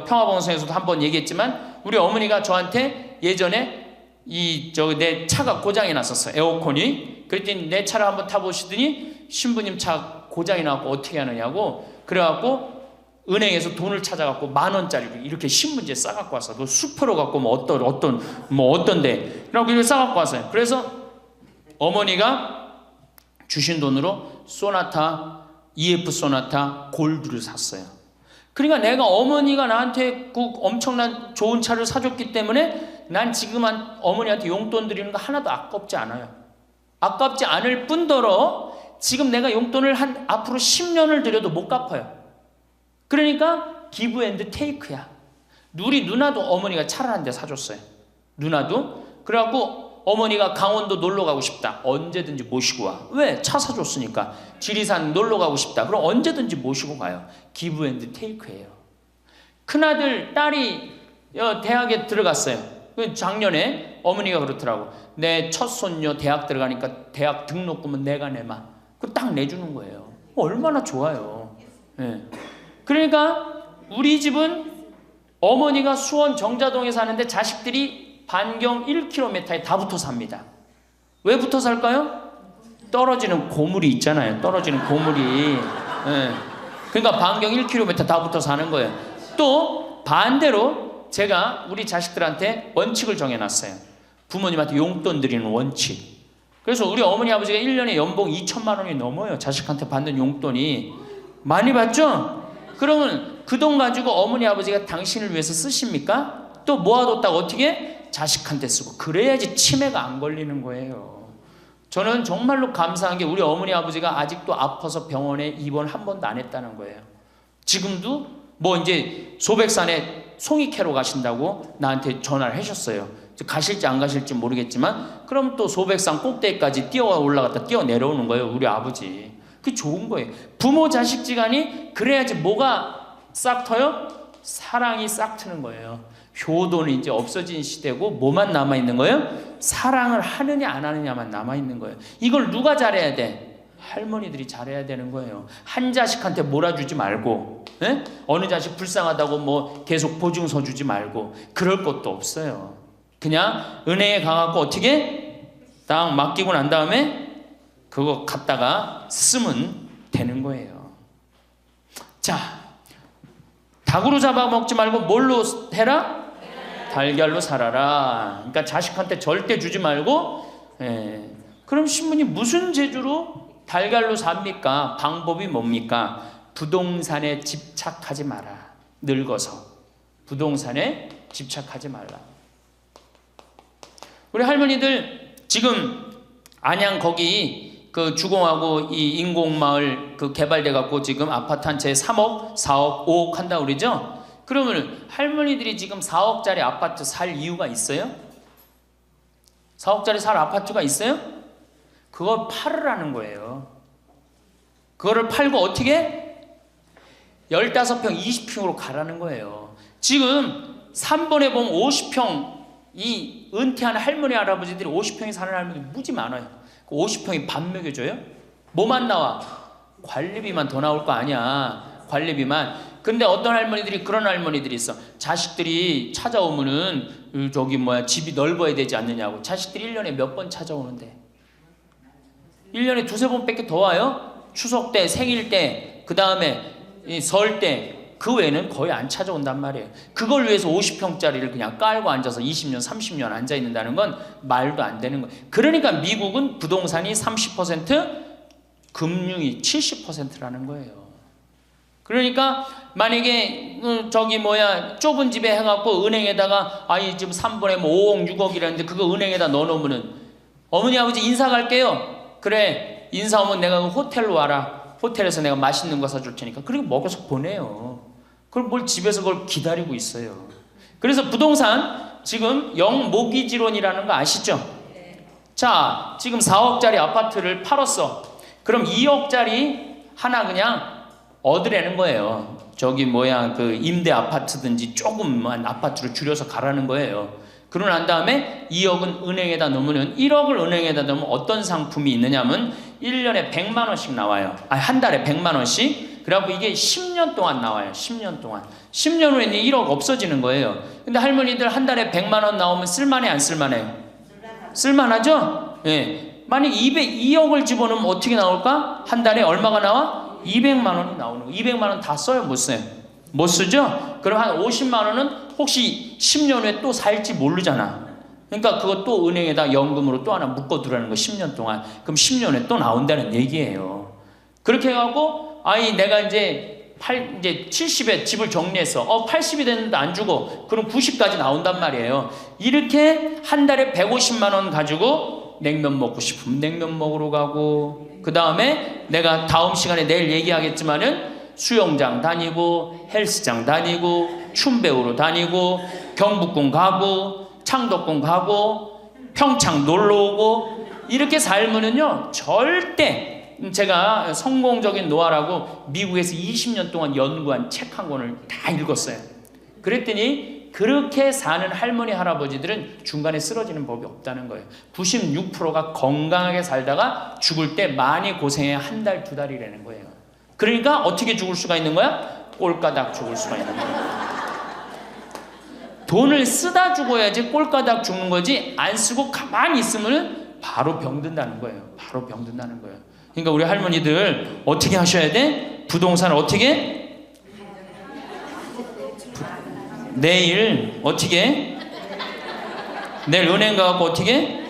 평화방송에서도 한번 얘기했지만 우리 어머니가 저한테 예전에 내 차가 고장이 났었어요. 에어컨이. 그랬더니 내 차를 한번 타보시더니 신부님 차 고장이 나고 어떻게 하느냐고. 그래갖고 은행에서 돈을 찾아갖고 10,000원짜리로 이렇게 신문지에 싸갖고 왔어. 너 수표로 갖고 어떤데. 그러고 이렇게 싸갖고 왔어요. 그래서 어머니가 주신 돈으로 소나타, EF 소나타 골드를 샀어요. 그러니까 내가 어머니가 나한테 그 엄청난 좋은 차를 사줬기 때문에 난 지금 어머니한테 용돈 드리는 거 하나도 아깝지 않아요. 아깝지 않을 뿐더러 지금 내가 용돈을 한 앞으로 10년을 들여도 못 갚아요. 그러니까 기브 앤드 테이크야. 우리 누나도 어머니가 차를 한 대 사줬어요. 누나도. 그래갖고 어머니가 강원도 놀러 가고 싶다. 언제든지 모시고 와. 왜? 차 사줬으니까. 지리산 놀러 가고 싶다. 그럼 언제든지 모시고 가요. 기브 앤드 테이크예요. 큰아들, 딸이 대학에 들어갔어요. 작년에 어머니가 그렇더라고. 내 첫 손녀 대학 들어가니까 대학 등록금은 내가 내마. 그거 딱 내주는 거예요. 얼마나 좋아요. 네. 그러니까 우리 집은 어머니가 수원 정자동에 사는데 자식들이 반경 1km에 다 붙어 삽니다. 왜 붙어 살까요? 떨어지는 고물이 있잖아요. 떨어지는 고물이. 네. 그러니까 반경 1km 다 붙어 사는 거예요. 또 반대로 제가 우리 자식들한테 원칙을 정해놨어요. 부모님한테 용돈 드리는 원칙. 그래서 우리 어머니 아버지가 1년에 연봉 2천만 원이 넘어요. 자식한테 받는 용돈이. 많이 받죠? 그러면 그 돈 가지고 어머니 아버지가 당신을 위해서 쓰십니까? 또 모아뒀다가 어떻게? 자식한테 쓰고. 그래야지 치매가 안 걸리는 거예요. 저는 정말로 감사한 게 우리 어머니 아버지가 아직도 아파서 병원에 입원 한 번도 안 했다는 거예요. 지금도 뭐 이제 소백산에 송이 캐러 가신다고 나한테 전화를 하셨어요. 가실지 안 가실지 모르겠지만 그럼 또 소백산 꼭대기까지 뛰어 올라갔다 뛰어 내려오는 거예요. 우리 아버지. 그게 좋은 거예요. 부모 자식 지간이 그래야지 뭐가 싹 터요? 사랑이 싹 트는 거예요. 효도는 이제 없어진 시대고 뭐만 남아있는 거예요? 사랑을 하느냐 안 하느냐만 남아있는 거예요. 이걸 누가 잘해야 돼? 할머니들이 잘해야 되는 거예요. 한 자식한테 몰아주지 말고, 에? 어느 자식 불쌍하다고 뭐 계속 보증서 주지 말고 그럴 것도 없어요. 그냥 은행에 가갖고 어떻게 딱 맡기고 난 다음에 그거 갖다가 쓰면 되는 거예요. 자, 닭으로 잡아먹지 말고 뭘로 해라? 달걀로 살아라. 그러니까 자식한테 절대 주지 말고. 그럼 신부님 무슨 재주로 달걀로 삽니까? 방법이 뭡니까? 부동산에 집착하지 마라. 늙어서 부동산에 집착하지 말라. 우리 할머니들 지금 안양 거기 그 주공하고 이 인공마을 그 개발돼 갖고 지금 아파트 한 채 3억, 4억, 5억 한다 그러죠? 그러면 할머니들이 지금 4억짜리 아파트 살 이유가 있어요? 4억짜리 살 아파트가 있어요? 그걸 팔으라는 거예요. 그거를 팔고 어떻게? 15평, 20평으로 가라는 거예요. 지금 3번에 보면 50평 이 은퇴한 할머니 할아버지들이 50평에 사는 할머니 무지 많아요. 그 50평이 밥 먹여줘요? 뭐만 나와? 관리비만 더 나올 거 아니야. 관리비만. 근데 어떤 할머니들이 그런 할머니들이 있어. 자식들이 찾아오면은 저기 집이 넓어야 되지 않느냐고. 자식들이 1년에 몇 번 찾아오는데 1년에 두세 번밖에 더 와요? 추석 때, 생일 때, 그 다음에 설 때. 그 외에는 거의 안 찾아온단 말이에요. 그걸 위해서 50평짜리를 그냥 깔고 앉아서 20년, 30년 앉아있는다는 건 말도 안 되는 거예요. 그러니까 미국은 부동산이 30%, 금융이 70%라는 거예요. 그러니까 만약에 좁은 집에 해갖고 은행에다가 이 집 3번에 5억, 6억이라는데 그거 은행에다 넣어놓으면은 어머니 아버지 인사 갈게요. 그래 인사 오면 내가 그 호텔로 와라. 호텔에서 내가 맛있는 거 사줄 테니까. 그리고 먹여서 보내요. 그럼 뭘 집에서 그걸 기다리고 있어요. 그래서 부동산 지금 영모기지론이라는 거 아시죠? 자, 지금 4억짜리 아파트를 팔았어. 그럼 2억짜리 하나 그냥 얻으라는 거예요. 그 임대 아파트든지 조금만 아파트로 줄여서 가라는 거예요. 그러고 난 다음에 2억은 은행에다 넣으면 1억을 은행에다 넣으면 어떤 상품이 있느냐면 1년에 100만 원씩 나와요. 한 달에 100만 원씩. 그래갖고 이게 10년 동안 나와요. 10년 동안. 10년 후에는 1억 없어지는 거예요. 근데 할머니들 한 달에 100만 원 나오면 쓸만해 안 쓸만해요? 쓸만하죠? 예. 만약 2억을 집어넣으면 어떻게 나올까? 한 달에 얼마가 나와? 200만 원이 나오는 거예요. 200만 원 다 써요? 못 써요? 못 쓰죠? 그럼 한 50만 원은 혹시 10년 후에 또 살지 모르잖아. 그러니까 그거 또 은행에다 연금으로 또 하나 묶어두라는 거 10년 동안. 그럼 10년 후에 또 나온다는 얘기예요. 그렇게 해갖고 내가 이제 70에 집을 정리했어. 80이 됐는데 안 주고 그럼 90까지 나온단 말이에요. 이렇게 한 달에 150만 원 가지고 냉면 먹고 싶으면 냉면 먹으러 가고, 그 다음에 내가 다음 시간에 내일 얘기하겠지만은 수영장 다니고 헬스장 다니고 춤 배우러 다니고 경복궁 가고 창덕궁 가고 평창 놀러 오고, 이렇게 살면은요 절대, 제가 성공적인 노화라고 미국에서 20년 동안 연구한 책 한 권을 다 읽었어요. 그랬더니 그렇게 사는 할머니 할아버지들은 중간에 쓰러지는 법이 없다는 거예요. 96%가 건강하게 살다가 죽을 때 많이 고생해야 한 달, 두 달이라는 거예요. 그러니까 어떻게 죽을 수가 있는 거야? 꼴까닥 죽을 수가 있는 거야. 돈을 쓰다 죽어야지 꼴까닥 죽는 거지, 안 쓰고 가만히 있으면 바로 병든다는 거예요. 바로 병든다는 거예요. 그러니까 우리 할머니들 어떻게 하셔야 돼? 부동산을 어떻게? 내일 어떻게? 내일 은행 가갖고 어떻게?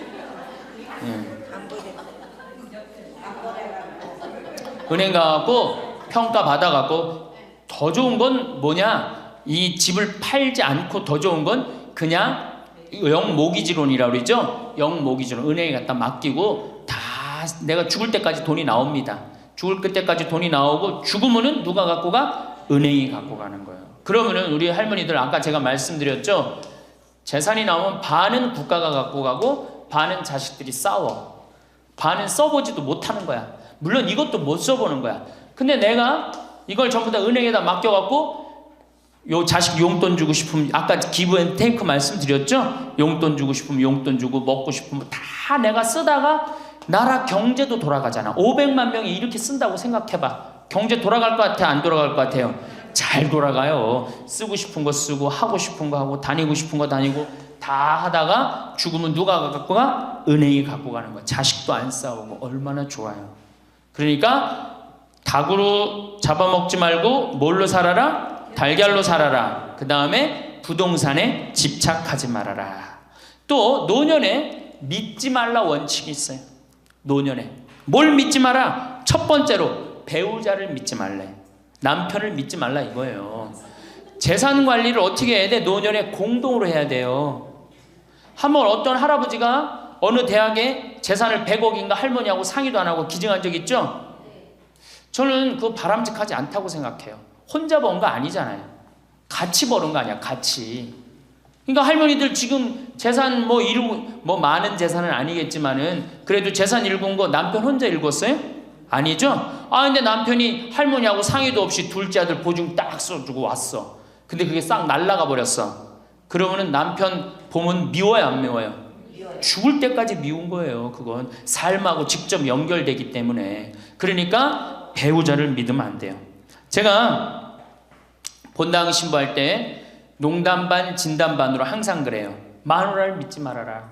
은행 가갖고 평가 받아갖고, 더 좋은 건 뭐냐? 이 집을 팔지 않고 더 좋은 건 그냥 영모기지론이라고 그러죠. 영모기지론. 은행에 갖다 맡기고 다 내가 죽을 때까지 돈이 나옵니다. 죽을 때까지 돈이 나오고 죽으면은 누가 갖고 가? 은행이 갖고 가는 거예요. 그러면은 우리 할머니들 아까 제가 말씀드렸죠. 재산이 나오면 반은 국가가 갖고 가고 반은 자식들이 싸워. 반은 써보지도 못하는 거야. 물론 이것도 못 써보는 거야. 근데 내가 이걸 전부 다 은행에다 맡겨갖고 요 자식 용돈 주고 싶으면, 아까 기브 앤 테이크 말씀드렸죠? 용돈 주고 싶으면 용돈 주고, 먹고 싶으면 다 내가 쓰다가 나라 경제도 돌아가잖아. 500만 명이 이렇게 쓴다고 생각해봐. 경제 돌아갈 것 같아? 안 돌아갈 것 같아요? 잘 돌아가요. 쓰고 싶은 거 쓰고, 하고 싶은 거 하고, 다니고 싶은 거 다니고, 다 하다가 죽으면 누가 갖고 가? 은행이 갖고 가는 거야. 자식도 안 싸우고. 얼마나 좋아요. 그러니까 닭으로 잡아먹지 말고 뭘로 살아라? 달걀로 살아라. 그 다음에 부동산에 집착하지 말아라. 또 노년에 믿지 말라 원칙이 있어요. 노년에 뭘 믿지 마라? 첫 번째로 배우자를 믿지 말래. 남편을 믿지 말라 이거예요. 재산 관리를 어떻게 해야 돼? 노년에 공동으로 해야 돼요. 한번 어떤 할아버지가 어느 대학에 재산을 100억인가 할머니하고 상의도 안 하고 기증한 적 있죠? 저는 그거 바람직하지 않다고 생각해요. 혼자 번 거 아니잖아요. 같이 버는 거 아니야, 같이. 그러니까 할머니들 지금 재산 많은 재산은 아니겠지만은 그래도 재산 읽은 거 남편 혼자 읽었어요? 아니죠? 근데 남편이 할머니하고 상의도 없이 둘째 아들 보증 딱 써주고 왔어. 근데 그게 싹 날라가 버렸어. 그러면은 남편 보면 미워요, 안 미워요? 죽을 때까지 미운 거예요. 그건 삶하고 직접 연결되기 때문에. 그러니까 배우자를 믿으면 안 돼요. 제가 본당 신부할 때 농담 반 진담 반으로 항상 그래요. 마누라를 믿지 말아라.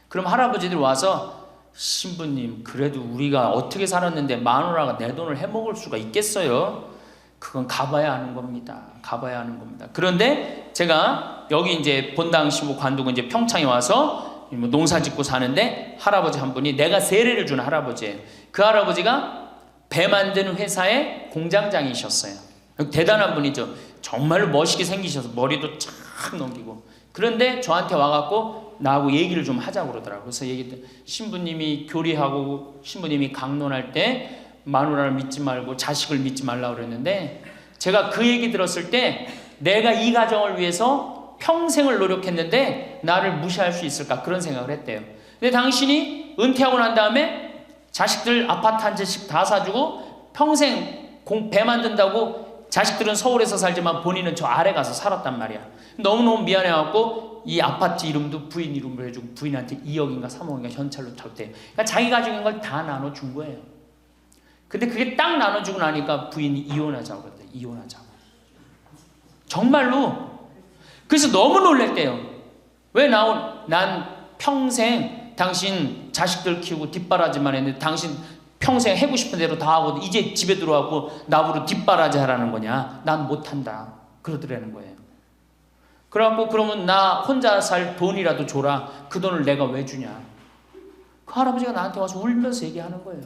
그럼 할아버지들 와서, 신부님 그래도 우리가 어떻게 살았는데 마누라가 내 돈을 해먹을 수가 있겠어요? 그건 가봐야 하는 겁니다. 가봐야 하는 겁니다. 그런데 제가 여기 이제 본당 신부 관두고 이제 평창에 와서 농사 짓고 사는데 할아버지 한 분이, 내가 세례를 준 할아버지예요. 그 할아버지가 배 만드는 회사의 공장장이셨어요. 대단한 분이죠. 정말로 멋있게 생기셔서 머리도 쫙 넘기고. 그런데 저한테 와갖고 나하고 얘기를 좀 하자고 그러더라고요. 그래서 얘기했더니, 신부님이 교리하고 신부님이 강론할 때 마누라를 믿지 말고 자식을 믿지 말라고 그랬는데, 제가 그 얘기 들었을 때 내가 이 가정을 위해서 평생을 노력했는데 나를 무시할 수 있을까, 그런 생각을 했대요. 근데 당신이 은퇴하고 난 다음에 자식들 아파트 한 채씩 다 사주고 평생 배 만든다고, 자식들은 서울에서 살지만 본인은 저 아래 가서 살았단 말이야. 너무너무 미안해갖고 이 아파트 이름도 부인 이름으로 해주고 부인한테 2억인가 3억인가 현찰로 줬대요. 그러니까 자기 가지고 있는 걸 다 나눠준 거예요. 근데 그게 딱 나눠주고 나니까 부인이 이혼하자고 그랬대요. 이혼하자고. 정말로. 그래서 너무 놀랬대요. 왜 난 평생 당신 자식들 키우고 뒷바라지만 했는데 당신 평생 하고 싶은 대로 다 하고 이제 집에 들어와고 나보고 뒷바라지 하라는 거냐? 난 못한다. 그러더라는 거예요. 그래갖고 그러면 나 혼자 살 돈이라도 줘라. 그 돈을 내가 왜 주냐? 그 할아버지가 나한테 와서 울면서 얘기하는 거예요.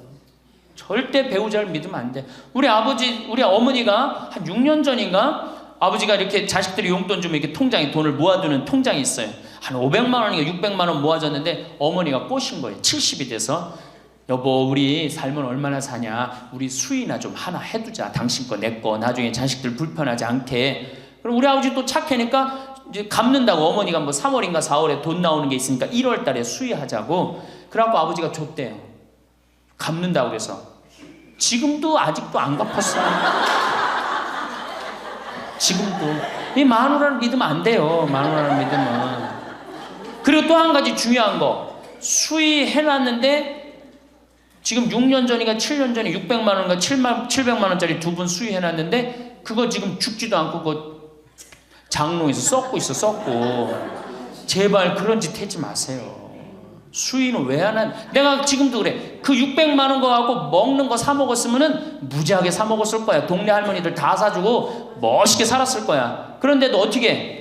절대 배우자를 믿으면 안 돼. 우리 어머니가 한 6년 전인가 아버지가 이렇게 자식들이 용돈 주면 이렇게 통장에 돈을 모아두는 통장이 있어요. 한 500만 원인가 600만 원 모아졌는데 어머니가 꼬신 거예요. 70이 돼서. 여보, 우리 살면 얼마나 사냐, 우리 수의나 좀 하나 해두자. 당신 거 내 거 나중에 자식들 불편하지 않게. 그럼 우리 아버지 또 착하니까 이제 갚는다고. 어머니가 뭐 3월인가 4월에 돈 나오는 게 있으니까 1월 달에 수의하자고. 그래갖고 아버지가 줬대요. 갚는다고 그래서. 지금도 아직도 안 갚았어요. 지금도. 이 마누라를 믿으면 안 돼요. 마누라를 믿으면. 그리고 또 한 가지 중요한 거. 수의해놨는데 지금 6년 전인가 7년 전에 600만 원인가 700만 원짜리 2분 수의해놨는데 그거 지금 죽지도 않고 그거 장롱에서 썩고 있어. 썩고. 제발 그런 짓 하지 마세요. 수의는 왜 안 한? 내가 지금도 그래. 그 600만 원 거 갖고 먹는 거 사 먹었으면은 무지하게 사 먹었을 거야. 동네 할머니들 다 사주고 멋있게 살았을 거야. 그런데도 어떻게 해?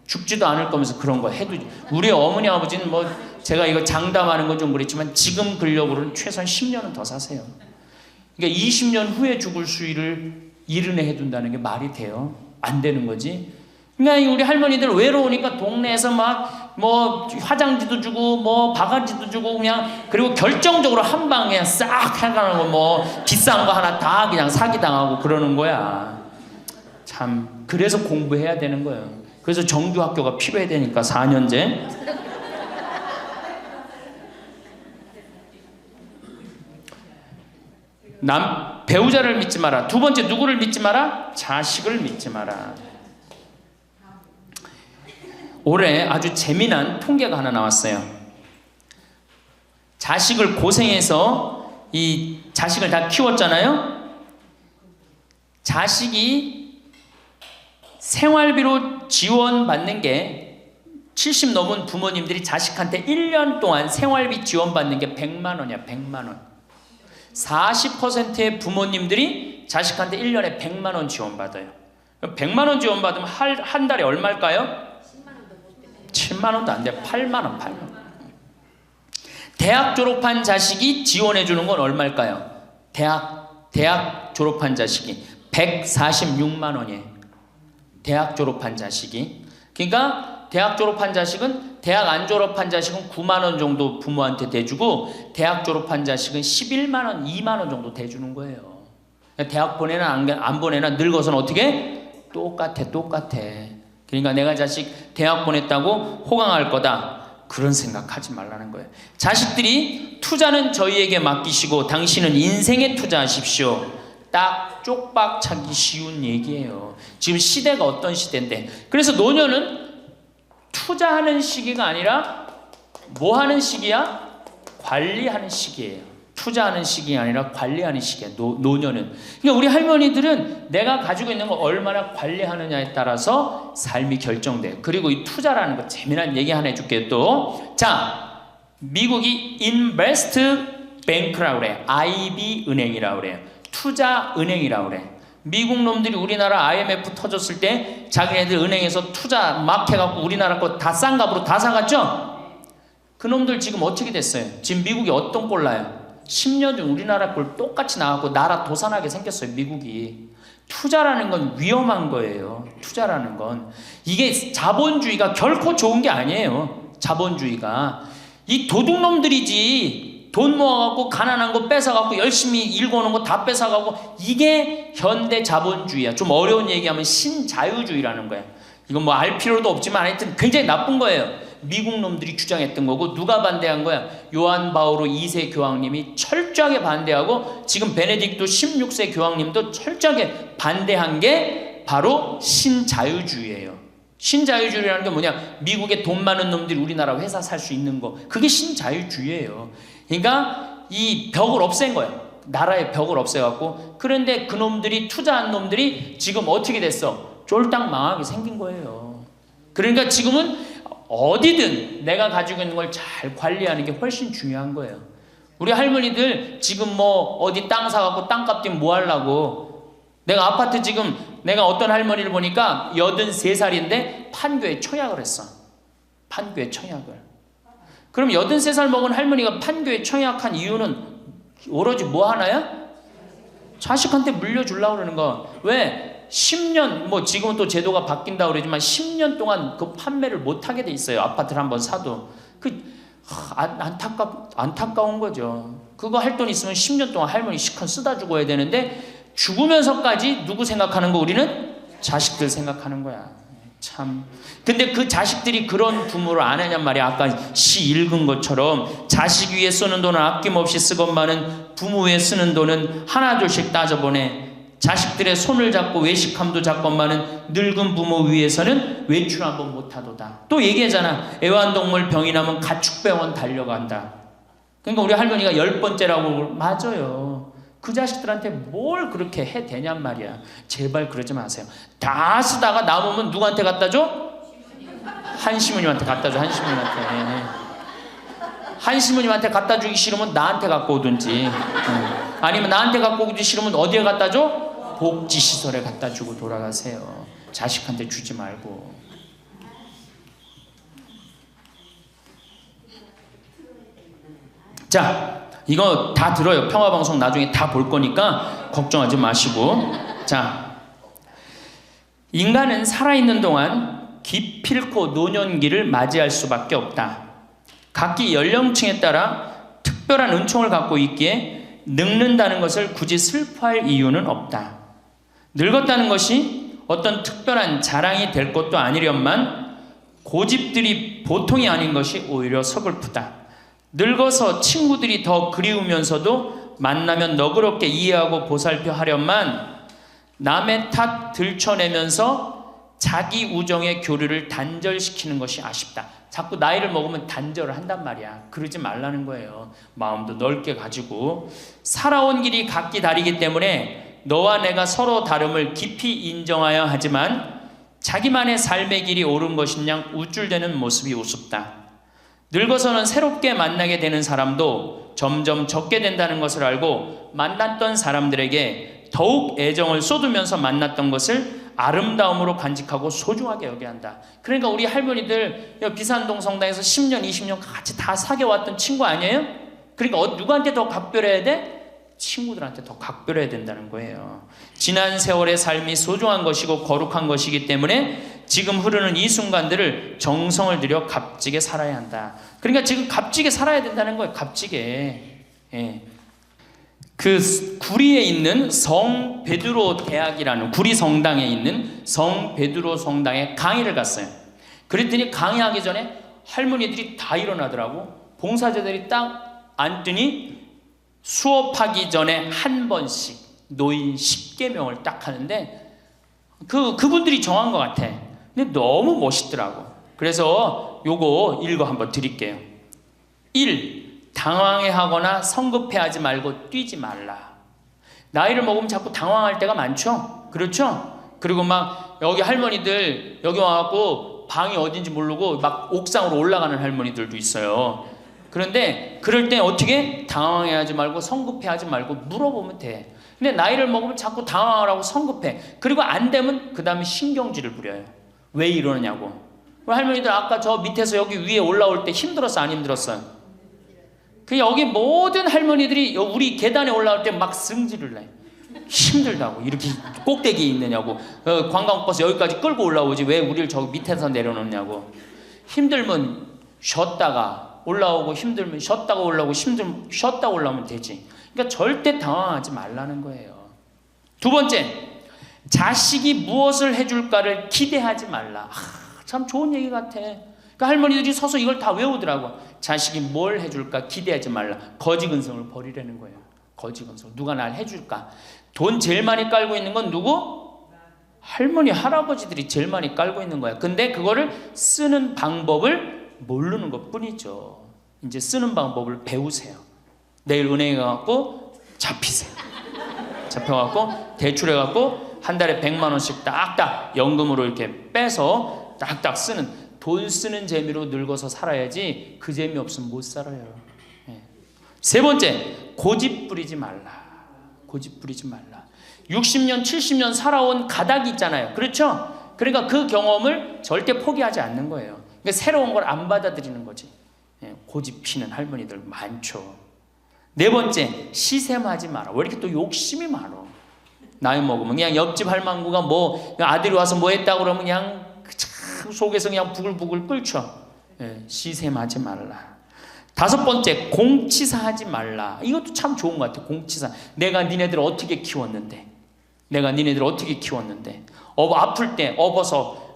죽지도 않을 거면서 그런 거 해도. 우리 어머니 아버지는 뭐 제가 이거 장담하는 건 좀 그랬지만 지금 근력으로는 최소한 10년은 더 사세요. 그러니까 20년 후에 죽을 수의를 이른에 해둔다는 게 말이 돼요? 안 되는 거지. 그러니까 우리 할머니들 외로우니까 동네에서 막 뭐 화장지도 주고 뭐 바가지도 주고 그냥, 그리고 결정적으로 한 방에 싹 해가는 거 뭐 비싼 거 하나 다 그냥 사기당하고 그러는 거야. 참, 그래서 공부해야 되는 거예요. 그래서 정규학교가 필요해야 되니까 4년제. 배우자를 믿지 마라. 두 번째, 누구를 믿지 마라? 자식을 믿지 마라. 올해 아주 재미난 통계가 하나 나왔어요. 자식을 고생해서 이 자식을 다 키웠잖아요. 자식이 생활비로 지원받는 게 70 넘은 부모님들이 자식한테 1년 동안 생활비 지원받는 게 100만 원이야. 100만 원. 40%의 부모님들이 자식한테 1년에 100만 원 지원받아요. 100만 원 지원받으면 한 달에 얼마일까요? 7만 원도 안 돼요. 8만 원, 8만 원. 대학 졸업한 자식이 지원해 주는 건 얼마일까요? 대학 졸업한 자식이 146만 원이에요. 대학 졸업한 자식이. 그러니까 대학 졸업한 자식은, 대학 안 졸업한 자식은 9만 원 정도 부모한테 대주고 대학 졸업한 자식은 11만 원, 2만 원 정도 대주는 거예요. 대학 보내나 안 보내나 늙어서는 어떻게? 똑같아. 그러니까 내가 자식 대학 보냈다고 호강할 거다, 그런 생각하지 말라는 거예요. 자식들이 투자는 저희에게 맡기시고 당신은 인생에 투자하십시오. 딱 쪽박 차기 쉬운 얘기예요. 지금 시대가 어떤 시대인데. 그래서 노년은 투자하는 시기가 아니라 뭐 하는 시기야? 관리하는 시기예요. 투자하는 시기가 아니라 관리하는 시기야. 노년은. 그러니까 우리 할머니들은 내가 가지고 있는 걸 얼마나 관리하느냐에 따라서 삶이 결정돼. 그리고 이 투자라는 거 재미난 얘기 하나 해줄게요. 또, 자, 미국이 인베스트 뱅크라고 그래. IB 은행이라고 그래요. 투자 은행이라고 그래. 미국 놈들이 우리나라 IMF 터졌을 때 자기네들 은행에서 투자 막 해갖고 우리나라 거 다 싼 값으로 다 사갔죠? 그 놈들 지금 어떻게 됐어요? 지금 미국이 어떤 꼴 나요? 10년 전 우리나라 꼴 똑같이 나왔고 나라 도산하게 생겼어요. 미국이. 투자라는 건 위험한 거예요. 투자라는 건. 이게 자본주의가 결코 좋은 게 아니에요. 자본주의가. 이 도둑놈들이지. 돈 모아갖고 가난한 거 뺏어갖고 열심히 일궈놓은 거 다 뺏어가고, 이게 현대 자본주의야. 좀 어려운 얘기하면 신자유주의라는 거야. 이건 뭐 알 필요도 없지만 하여튼 굉장히 나쁜 거예요. 미국 놈들이 주장했던 거고. 누가 반대한 거야? 요한 바오로 2세 교황님이 철저하게 반대하고, 지금 베네딕토 16세 교황님도 철저하게 반대한 게 바로 신자유주의예요. 신자유주의라는 게 뭐냐? 미국에 돈 많은 놈들이 우리나라 회사 살 수 있는 거. 그게 신자유주의예요. 그러니까 이 벽을 없앤 거예요. 나라의 벽을 없애갖고. 그런데 그 놈들이, 투자한 놈들이 지금 어떻게 됐어? 쫄딱 망하게 생긴 거예요. 그러니까 지금은 어디든 내가 가지고 있는 걸 잘 관리하는 게 훨씬 중요한 거예요. 우리 할머니들 지금 뭐 어디 땅 사갖고 땅값 뛰면 뭐 하려고. 내가 아파트 지금, 내가 어떤 할머니를 보니까 83살인데 판교에 청약을 했어. 판교에 청약을. 그럼 83살 먹은 할머니가 판교에 청약한 이유는 오로지 뭐 하나야? 자식한테 물려주려고 그러는 거. 왜? 10년, 뭐 지금은 또 제도가 바뀐다고 그러지만 10년 동안 그 판매를 못 하게 돼 있어요. 아파트를 한번 사도. 안타까운 거죠. 그거 할 돈 있으면 10년 동안 할머니 시컨 쓰다 죽어야 되는데 죽으면서까지 누구 생각하는 거? 우리는 자식들 생각하는 거야. 참. 근데 그 자식들이 그런 부모를 안 하냔 말이야. 아까 시 읽은 것처럼 자식 위에 쓰는 돈은 아낌없이 쓰건만은 부모 위에 쓰는 돈은 하나둘씩 따져보네. 자식들의 손을 잡고 외식함도 잡건만은 늙은 부모 위해서는 외출 한번 못하도다. 또 얘기하잖아. 애완동물 병이 나면 가축병원 달려간다. 그러니까 우리 할머니가 10번째라고. 맞아요. 그 자식들한테 뭘 그렇게 해 대냔 말이야. 제발 그러지 마세요. 다 쓰다가 남으면 누구한테 갖다 줘? 한시모님한테 갖다 줘. 한시모님한테. 한시모님한테 갖다 주기 싫으면 나한테 갖고 오든지, 아니면 나한테 갖고 오기 싫으면 어디에 갖다 줘? 복지시설에 갖다 주고 돌아가세요. 자식한테 주지 말고. 자, 이거 다 들어요. 평화방송 나중에 다 볼 거니까 걱정하지 마시고. 자, 인간은 살아있는 동안 기필코 노년기를 맞이할 수밖에 없다. 각기 연령층에 따라 특별한 은총을 갖고 있기에 늙는다는 것을 굳이 슬퍼할 이유는 없다. 늙었다는 것이 어떤 특별한 자랑이 될 것도 아니련만 고집들이 보통이 아닌 것이 오히려 서글프다. 늙어서 친구들이 더 그리우면서도 만나면 너그럽게 이해하고 보살펴 하련만 남의 탓 들춰내면서 자기 우정의 교류를 단절시키는 것이 아쉽다. 자꾸 나이를 먹으면 단절을 한단 말이야. 그러지 말라는 거예요. 마음도 넓게 가지고. 살아온 길이 각기 다르기 때문에 너와 내가 서로 다름을 깊이 인정하여야 하지만 자기만의 삶의 길이 옳은 것인양 우쭐대는 모습이 우습다. 늙어서는 새롭게 만나게 되는 사람도 점점 적게 된다는 것을 알고 만났던 사람들에게 더욱 애정을 쏟으면서 만났던 것을 아름다움으로 간직하고 소중하게 여겨야 한다. 그러니까 우리 할머니들 비산동 성당에서 10년, 20년 같이 다 사귀어왔던 친구 아니에요? 그러니까 누구한테 더 각별해야 돼? 친구들한테 더 각별해야 된다는 거예요. 지난 세월의 삶이 소중한 것이고 거룩한 것이기 때문에 지금 흐르는 이 순간들을 정성을 들여 값지게 살아야 한다. 그러니까 지금 값지게 살아야 된다는 거예요. 값지게. 예. 그 구리에 있는 성 베드로 대학이라는 구리 성당에 있는 성 베드로 성당에 강의를 갔어요. 그랬더니 강의하기 전에 할머니들이 다 일어나더라고. 봉사자들이 딱 앉더니 수업하기 전에 한 번씩 노인 10계명을 딱 하는데 그분들이 정한 것 같아. 근데 너무 멋있더라고. 그래서 요거 읽어 한번 드릴게요. 1. 당황해하거나 성급해하지 말고 뛰지 말라. 나이를 먹으면 자꾸 당황할 때가 많죠. 그렇죠? 그리고 막 여기 할머니들 여기 와갖고 방이 어딘지 모르고 막 옥상으로 올라가는 할머니들도 있어요. 그런데 그럴 때 어떻게? 당황해하지 말고 성급해하지 말고 물어보면 돼. 근데 나이를 먹으면 자꾸 당황하라고 성급해. 그리고 안 되면 그 다음에 신경질을 부려요. 왜 이러느냐고. 할머니들 아까 저 밑에서 여기 위에 올라올 때 힘들었어 안 힘들었어요? 그 여기 모든 할머니들이 우리 계단에 올라올 때 막 승질을 내. 힘들다고. 이렇게 꼭대기에 있느냐고. 관광버스 여기까지 끌고 올라오지 왜 우리를 저 밑에서 내려놓냐고. 힘들면 쉬었다가 올라오고 힘들면 쉬었다가 올라오고 힘들면 쉬었다 올라오면 되지. 그러니까 절대 당황하지 말라는 거예요. 두 번째, 자식이 무엇을 해줄까를 기대하지 말라. 참 좋은 얘기 같아. 그러니까 할머니들이 서서 이걸 다 외우더라고. 자식이 뭘 해줄까 기대하지 말라. 거지근성을 버리라는 거예요. 거지근성. 누가 날 해줄까. 돈 제일 많이 깔고 있는 건 누구? 할머니 할아버지들이 제일 많이 깔고 있는 거야. 근데 그거를 쓰는 방법을 모르는 것 뿐이죠. 이제 쓰는 방법을 배우세요. 내일 은행에 가갖고 잡히세요. 잡혀갖고 대출해갖고 한 달에 100만 원씩 딱딱 연금으로 이렇게 빼서 딱딱 쓰는. 돈 쓰는 재미로 늙어서 살아야지 그 재미 없으면 못 살아요. 세 번째, 고집 부리지 말라. 고집 부리지 말라. 60년, 70년 살아온 가닥이 있잖아요. 그렇죠? 그러니까 그 경험을 절대 포기하지 않는 거예요. 그러니까 새로운 걸 안 받아들이는 거지. 고집 피는 할머니들 많죠. 네 번째, 시샘하지 마라. 왜 이렇게 또 욕심이 많어? 나이 먹으면 그냥 옆집 할망구가 뭐 아들이 와서 뭐 했다고 그러면 그냥 참 속에서 그냥 부글부글 끓죠. 시샘하지 말라. 5번째, 공치사하지 말라. 이것도 참 좋은 것 같아. 공치사. 내가 니네들 어떻게 키웠는데, 아플 때 업어서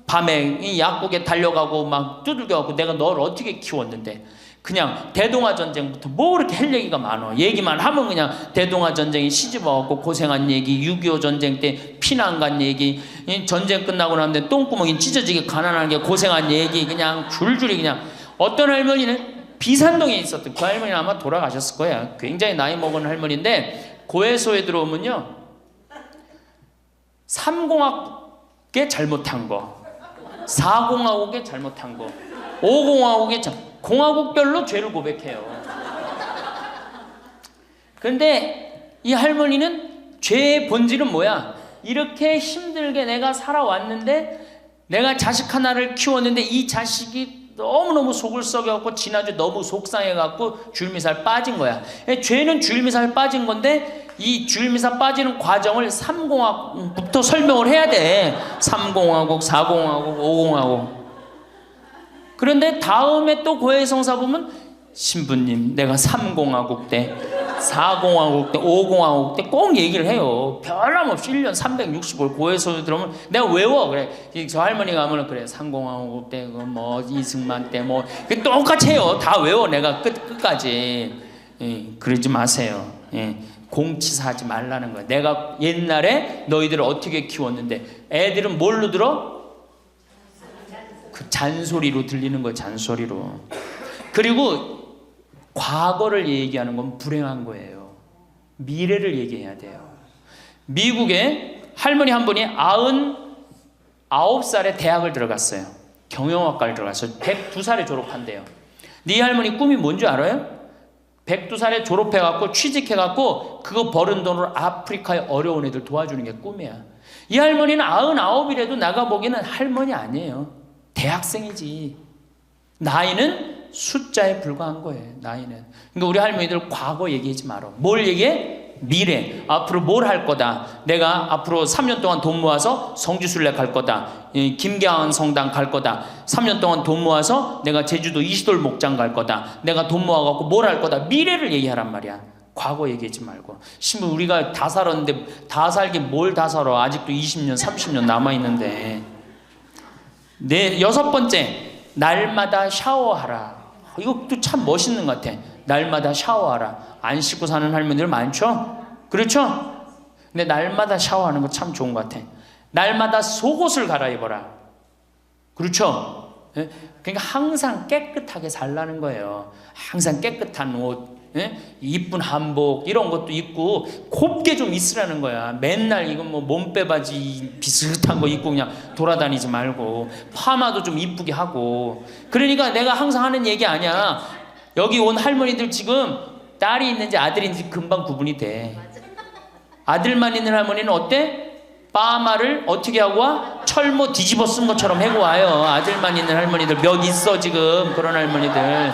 밤에 이 약국에 달려가고 막 두들겨가고 내가 너를 어떻게 키웠는데. 그냥 대동아 전쟁부터 뭐 그렇게 할 얘기가 많아. 얘기만 하면 그냥 대동아 전쟁이 시집와갖고 고생한 얘기, 6.25 전쟁 때 피난 간 얘기, 전쟁 끝나고 나면 똥구멍이 찢어지게 가난한 게 고생한 얘기, 그냥 줄줄이 그냥. 어떤 할머니는 비산동에 있었던 그 할머니는 아마 돌아가셨을 거야. 굉장히 나이 먹은 할머니인데 고해소에 들어오면요 3공학에 잘못한 거, 4공화국에 잘못한 거, 5공화국에 공화국별로 죄를 고백해요. 그런데 이 할머니는 죄의 본질은 뭐야? 이렇게 힘들게 내가 살아왔는데, 내가 자식 하나를 키웠는데 이 자식이 너무너무 속을 썩여갖고 지난주 너무 속상해갖고 줄미살 빠진 거야. 죄는 줄미살 빠진 건데 이 줄미살 빠지는 과정을 3공화국부터 설명을 해야 돼. 3공화국, 4공화국, 5공화국. 그런데 다음에 또 고해성사 보면 신부님 내가 3공화국 때, 4공화국 때, 5공화국 때 꼭 얘기를 해요. 변함없이 1년 365일 고해소에 들어오면 내가 외워. 그래. 저 할머니가 하면 그래 3공화국 때 뭐 이승만 때 뭐 똑같이 해요. 다 외워 내가 끝까지. 그러지 마세요. 공치사하지 말라는 거야. 내가 옛날에 너희들을 어떻게 키웠는데. 애들은 뭘로 들어? 그 잔소리로 들리는 거예요. 잔소리로. 그리고 과거를 얘기하는 건 불행한 거예요. 미래를 얘기해야 돼요. 미국에 할머니 한 분이 99살에 대학을 들어갔어요. 경영학과를 들어갔어요. 102살에 졸업한대요. 네 할머니 꿈이 뭔지 알아요? 102살에 졸업해갖고 취직해갖고 그거 버는 돈으로 아프리카의 어려운 애들 도와주는 게 꿈이야. 이 할머니는 99이라도 나가보기에는 할머니 아니에요. 대학생이지. 나이는 숫자에 불과한 거예요. 나이는. 그러니까 우리 할머니들 과거 얘기하지 말어. 뭘 얘기해? 미래. 앞으로 뭘 할 거다. 내가 앞으로 3년 동안 돈 모아서 성지순례 갈 거다. 김계한 성당 갈 거다. 3년 동안 돈 모아서 내가 제주도 이시돌 목장 갈 거다. 내가 돈 모아갖고 뭘 할 거다. 미래를 얘기하란 말이야. 과거 얘기하지 말고. 심지어 우리가 다 살았는데 다 살긴 뭘 다 살아. 아직도 20년 30년 남아있는데. 네, 6번째, 날마다 샤워하라. 이것도 참 멋있는 것 같아. 날마다 샤워하라. 안 씻고 사는 할머니들 많죠? 그렇죠? 근데 날마다 샤워하는 거 참 좋은 것 같아. 날마다 속옷을 갈아입어라. 그렇죠? 그러니까 항상 깨끗하게 살라는 거예요. 항상 깨끗한 옷, 이쁜 한복 이런 것도 입고 곱게 좀 있으라는 거야. 맨날 이건 뭐 몸빼바지 비슷한 거 입고 그냥 돌아다니지 말고 파마도 좀 이쁘게 하고. 그러니까 내가 항상 하는 얘기 아니야. 여기 온 할머니들 지금 딸이 있는지 아들이 있는지 금방 구분이 돼. 아들만 있는 할머니는 어때? 파마를 어떻게 하고 와? 철모 뒤집어 쓴 것처럼 해고 와요. 아들만 있는 할머니들 몇 있어 지금. 그런 할머니들.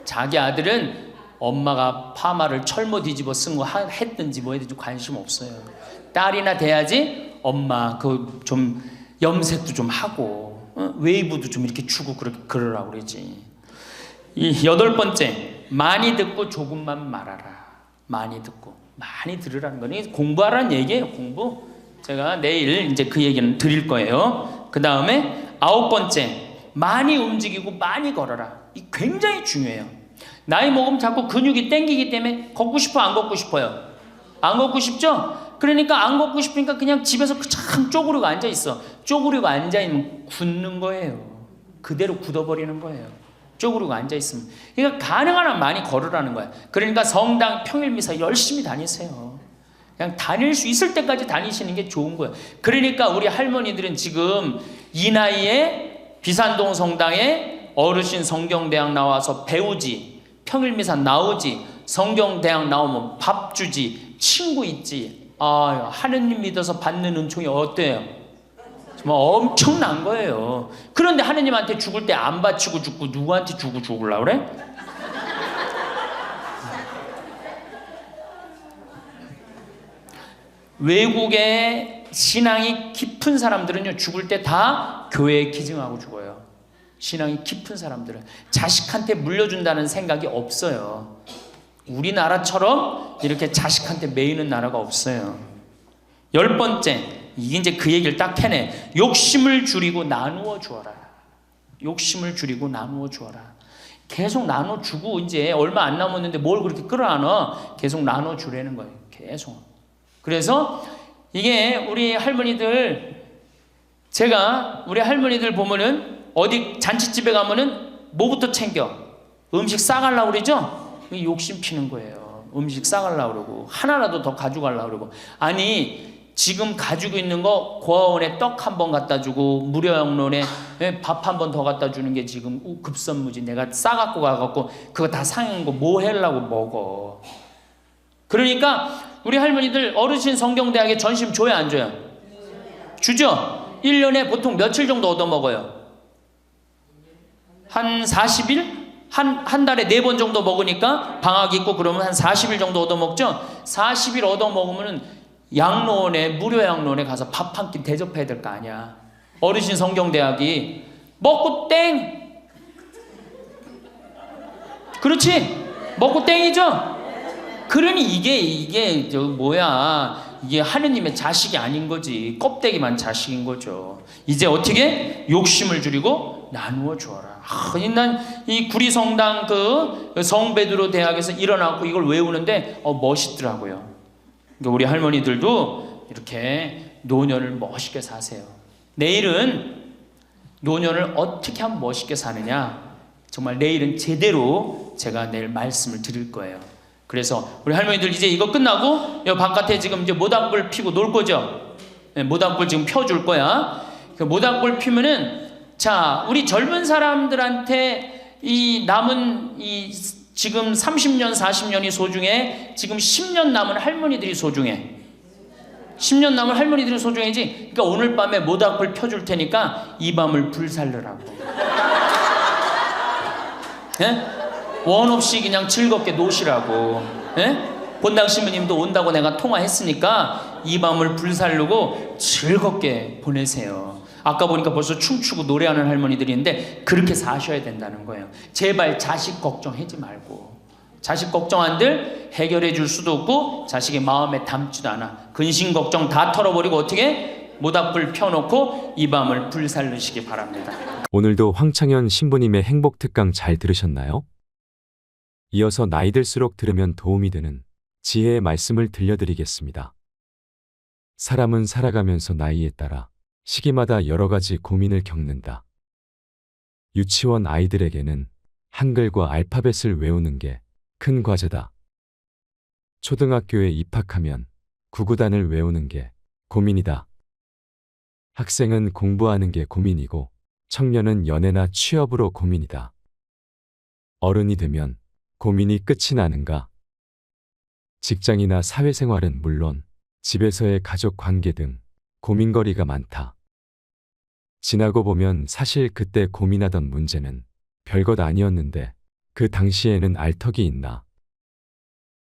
자기 아들은 엄마가 파마를 철모 뒤집어 쓴 거 했든지 뭐 했든지 관심 없어요. 딸이나 돼야지 엄마 그 좀 염색도 좀 하고 웨이브도 좀 이렇게 주고 그러라고 그러지. 이 8번째, 많이 듣고 조금만 말하라. 많이 듣고 많이 들으라는 거니 공부하라는 얘기예요. 공부. 제가 내일 이제 그 얘기는 드릴 거예요. 그 다음에 9번째, 많이 움직이고 많이 걸어라. 이 굉장히 중요해요. 나이 먹으면 자꾸 근육이 땡기기 때문에 걷고 싶어 안 걷고 싶어요? 안 걷고 싶죠? 그러니까 안 걷고 싶으니까 그냥 집에서 참 쪼그리고 앉아있어. 쪼그리고 앉아있으면 굳는 거예요. 그대로 굳어버리는 거예요. 쪼그리고 앉아있으면. 그러니까 가능한 한 많이 걸으라는 거야. 그러니까 성당 평일미사 열심히 다니세요. 그냥 다닐 수 있을 때까지 다니시는 게 좋은 거예요. 그러니까 우리 할머니들은 지금 이 나이에 비산동 성당에 어르신 성경대학 나와서 배우지, 평일미사 나오지, 성경대학 나오면 밥 주지, 친구 있지. 아, 하느님 믿어서 받는 은총이 어때요? 정말 엄청난 거예요. 그런데 하느님한테 죽을 때 안 바치고 죽고 누구한테 주고 죽으려고 그래? 외국의 신앙이 깊은 사람들은요, 죽을 때 다 교회에 기증하고 죽어요. 신앙이 깊은 사람들은 자식한테 물려준다는 생각이 없어요. 우리나라처럼 이렇게 자식한테 매이는 나라가 없어요. 10번째, 이게 이제 그 얘기를 딱 해내. 욕심을 줄이고 나누어 주어라. 욕심을 줄이고 나누어 주어라. 계속 나눠 주고 이제 얼마 안 남았는데 뭘 그렇게 끌어안아? 계속 나눠 주라는 거예요. 계속. 그래서 이게 우리 할머니들, 제가 우리 할머니들 보면은 어디 잔치집에 가면은 뭐부터 챙겨? 음식 싸가려고 그러죠? 욕심 피는 거예요. 음식 싸가려고 그러고 하나라도 더 가져가려고 그러고. 아니 지금 가지고 있는 거 고아원에 떡 한 번 갖다 주고 무료양론에 밥 한 번 더 갖다 주는 게 지금 급선무지. 내가 싸갖고 가갖고 그거 다 상한 거 뭐 하려고 먹어. 그러니까 우리 할머니들 어르신 성경대학에 전심 줘야 안 줘요? 주죠? 1년에 보통 며칠 정도 얻어먹어요? 한 40일? 한 달에 4번 정도 먹으니까 방학 있고 그러면 한 40일 정도 얻어먹죠? 40일 얻어먹으면 양로원에, 무료 양로원에 가서 밥 한 끼 대접해야 될 거 아니야. 어르신 성경대학이 먹고 땡! 그렇지? 먹고 땡이죠? 그러니 이게 이게 하느님의 자식이 아닌 거지. 껍데기만 자식인 거죠. 이제 어떻게? 욕심을 줄이고 나누어 주어라. 난 이 구리성당 그 성베드로 대학에서 일어나고 이걸 외우는데 멋있더라고요. 그러니까 우리 할머니들도 이렇게 노년을 멋있게 사세요. 내일은 노년을 어떻게 하면 멋있게 사느냐, 정말 내일은 제대로 제가 내일 말씀을 드릴 거예요. 그래서 우리 할머니들 이제 이거 끝나고 여 바깥에 지금 이제 모닥불 피고 놀 거죠? 네, 모닥불 지금 펴줄 거야. 그 모닥불 피면은, 자, 우리 젊은 사람들한테 이 남은 이 지금 30년, 40년이 소중해? 지금 10년 남은 할머니들이 소중해? 10년 남은 할머니들이 소중해지? 그러니까 오늘 밤에 모닥불 펴줄 테니까 이 밤을 불살르라고. 예? 원 없이 그냥 즐겁게 노시라고. 예? 본당 신부님도 온다고 내가 통화했으니까 이 밤을 불살르고 즐겁게 보내세요. 아까 보니까 벌써 춤추고 노래하는 할머니들이 있는데 그렇게 사셔야 된다는 거예요. 제발 자식 걱정하지 말고. 자식 걱정한들 해결해 줄 수도 없고 자식의 마음에 담지도 않아. 근심 걱정 다 털어버리고 어떻게? 모닥불 펴놓고 이 밤을 불살르시기 바랍니다. 오늘도 황창현 신부님의 행복 특강 잘 들으셨나요? 이어서 나이 들수록 들으면 도움이 되는 지혜의 말씀을 들려드리겠습니다. 사람은 살아가면서 나이에 따라 시기마다 여러 가지 고민을 겪는다. 유치원 아이들에게는 한글과 알파벳을 외우는 게 큰 과제다. 초등학교에 입학하면 구구단을 외우는 게 고민이다. 학생은 공부하는 게 고민이고 청년은 연애나 취업으로 고민이다. 어른이 되면 고민이 끝이 나는가? 직장이나 사회생활은 물론 집에서의 가족 관계 등 고민거리가 많다. 지나고 보면 사실 그때 고민하던 문제는 별것 아니었는데 그 당시에는 알 턱이 있나.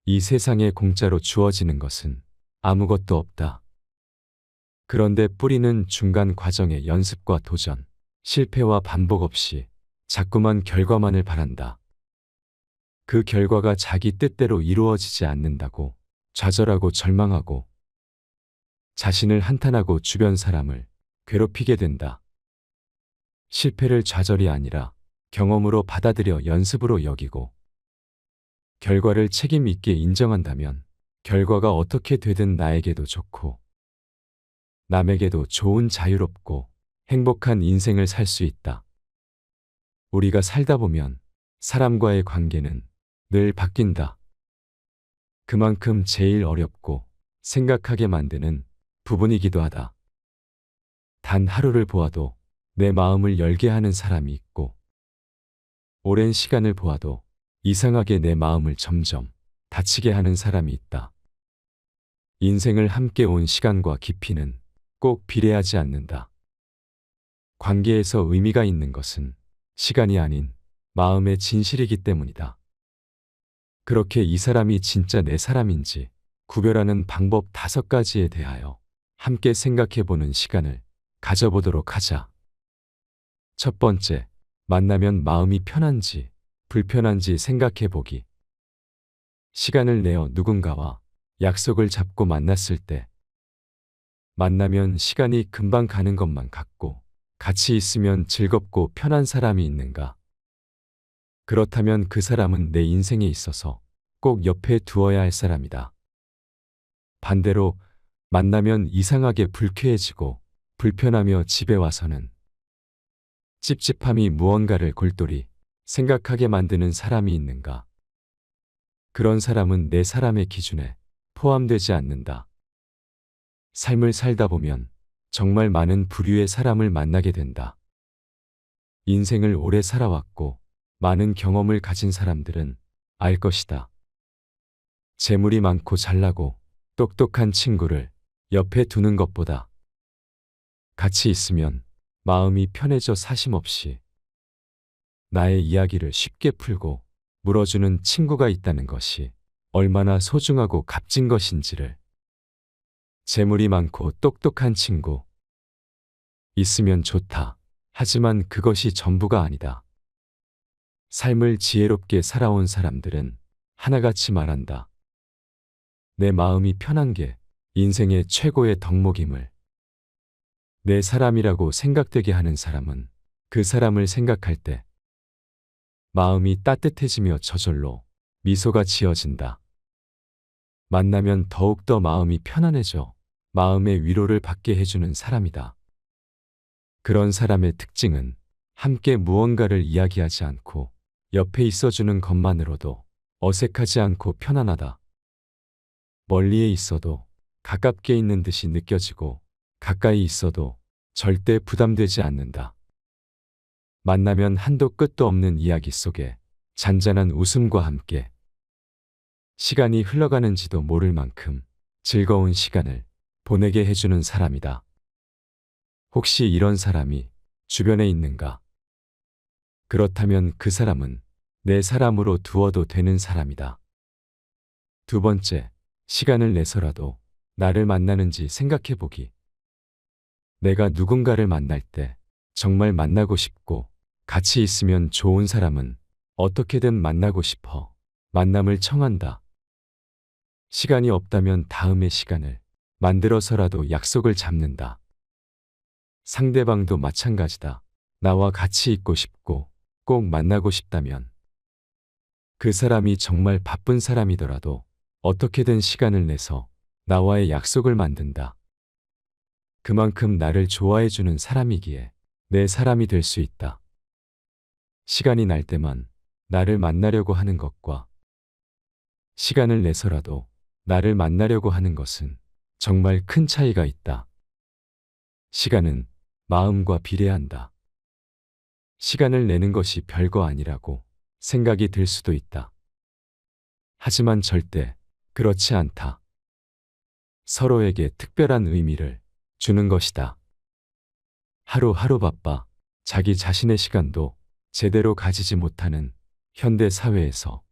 이 세상에 공짜로 주어지는 것은 아무것도 없다. 그런데 뿌리는 중간 과정의 연습과 도전, 실패와 반복 없이 자꾸만 결과만을 바란다. 그 결과가 자기 뜻대로 이루어지지 않는다고 좌절하고 절망하고 자신을 한탄하고 주변 사람을 괴롭히게 된다. 실패를 좌절이 아니라 경험으로 받아들여 연습으로 여기고 결과를 책임 있게 인정한다면 결과가 어떻게 되든 나에게도 좋고 남에게도 좋은 자유롭고 행복한 인생을 살 수 있다. 우리가 살다 보면 사람과의 관계는 늘 바뀐다. 그만큼 제일 어렵고 생각하게 만드는 부분이기도 하다. 단 하루를 보아도 내 마음을 열게 하는 사람이 있고 오랜 시간을 보아도 이상하게 내 마음을 점점 다치게 하는 사람이 있다. 인생을 함께 온 시간과 깊이는 꼭 비례하지 않는다. 관계에서 의미가 있는 것은 시간이 아닌 마음의 진실이기 때문이다. 그렇게 이 사람이 진짜 내 사람인지 구별하는 방법 5가지에 대하여 함께 생각해 보는 시간을 가져보도록 하자. 첫 번째, 만나면 마음이 편한지 불편한지 생각해 보기. 시간을 내어 누군가와 약속을 잡고 만났을 때 만나면 시간이 금방 가는 것만 같고 같이 있으면 즐겁고 편한 사람이 있는가? 그렇다면 그 사람은 내 인생에 있어서 꼭 옆에 두어야 할 사람이다. 반대로 만나면 이상하게 불쾌해지고 불편하며 집에 와서는 찝찝함이 무언가를 골똘히 생각하게 만드는 사람이 있는가? 그런 사람은 내 사람의 기준에 포함되지 않는다. 삶을 살다 보면 정말 많은 부류의 사람을 만나게 된다. 인생을 오래 살아왔고 많은 경험을 가진 사람들은 알 것이다. 재물이 많고 잘나고 똑똑한 친구를 옆에 두는 것보다 같이 있으면 마음이 편해져 사심없이 나의 이야기를 쉽게 풀고 물어주는 친구가 있다는 것이 얼마나 소중하고 값진 것인지를. 재물이 많고 똑똑한 친구 있으면 좋다. 하지만 그것이 전부가 아니다. 삶을 지혜롭게 살아온 사람들은 하나같이 말한다. 내 마음이 편한 게 인생의 최고의 덕목임을. 내 사람이라고 생각되게 하는 사람은 그 사람을 생각할 때 마음이 따뜻해지며 저절로 미소가 지어진다. 만나면 더욱더 마음이 편안해져 마음의 위로를 받게 해주는 사람이다. 그런 사람의 특징은 함께 무언가를 이야기하지 않고 옆에 있어주는 것만으로도 어색하지 않고 편안하다. 멀리에 있어도 가깝게 있는 듯이 느껴지고 가까이 있어도 절대 부담되지 않는다. 만나면 한도 끝도 없는 이야기 속에 잔잔한 웃음과 함께 시간이 흘러가는지도 모를 만큼 즐거운 시간을 보내게 해주는 사람이다. 혹시 이런 사람이 주변에 있는가? 그렇다면 그 사람은 내 사람으로 두어도 되는 사람이다. 두 번째, 시간을 내서라도 나를 만나는지 생각해 보기. 내가 누군가를 만날 때 정말 만나고 싶고 같이 있으면 좋은 사람은 어떻게든 만나고 싶어 만남을 청한다. 시간이 없다면 다음의 시간을 만들어서라도 약속을 잡는다. 상대방도 마찬가지다. 나와 같이 있고 싶고 꼭 만나고 싶다면 그 사람이 정말 바쁜 사람이더라도 어떻게든 시간을 내서 나와의 약속을 만든다. 그만큼 나를 좋아해주는 사람이기에 내 사람이 될 수 있다. 시간이 날 때만 나를 만나려고 하는 것과 시간을 내서라도 나를 만나려고 하는 것은 정말 큰 차이가 있다. 시간은 마음과 비례한다. 시간을 내는 것이 별거 아니라고 생각이 들 수도 있다. 하지만 절대 그렇지 않다. 서로에게 특별한 의미를 주는 것이다. 하루하루 바빠 자기 자신의 시간도 제대로 가지지 못하는 현대 사회에서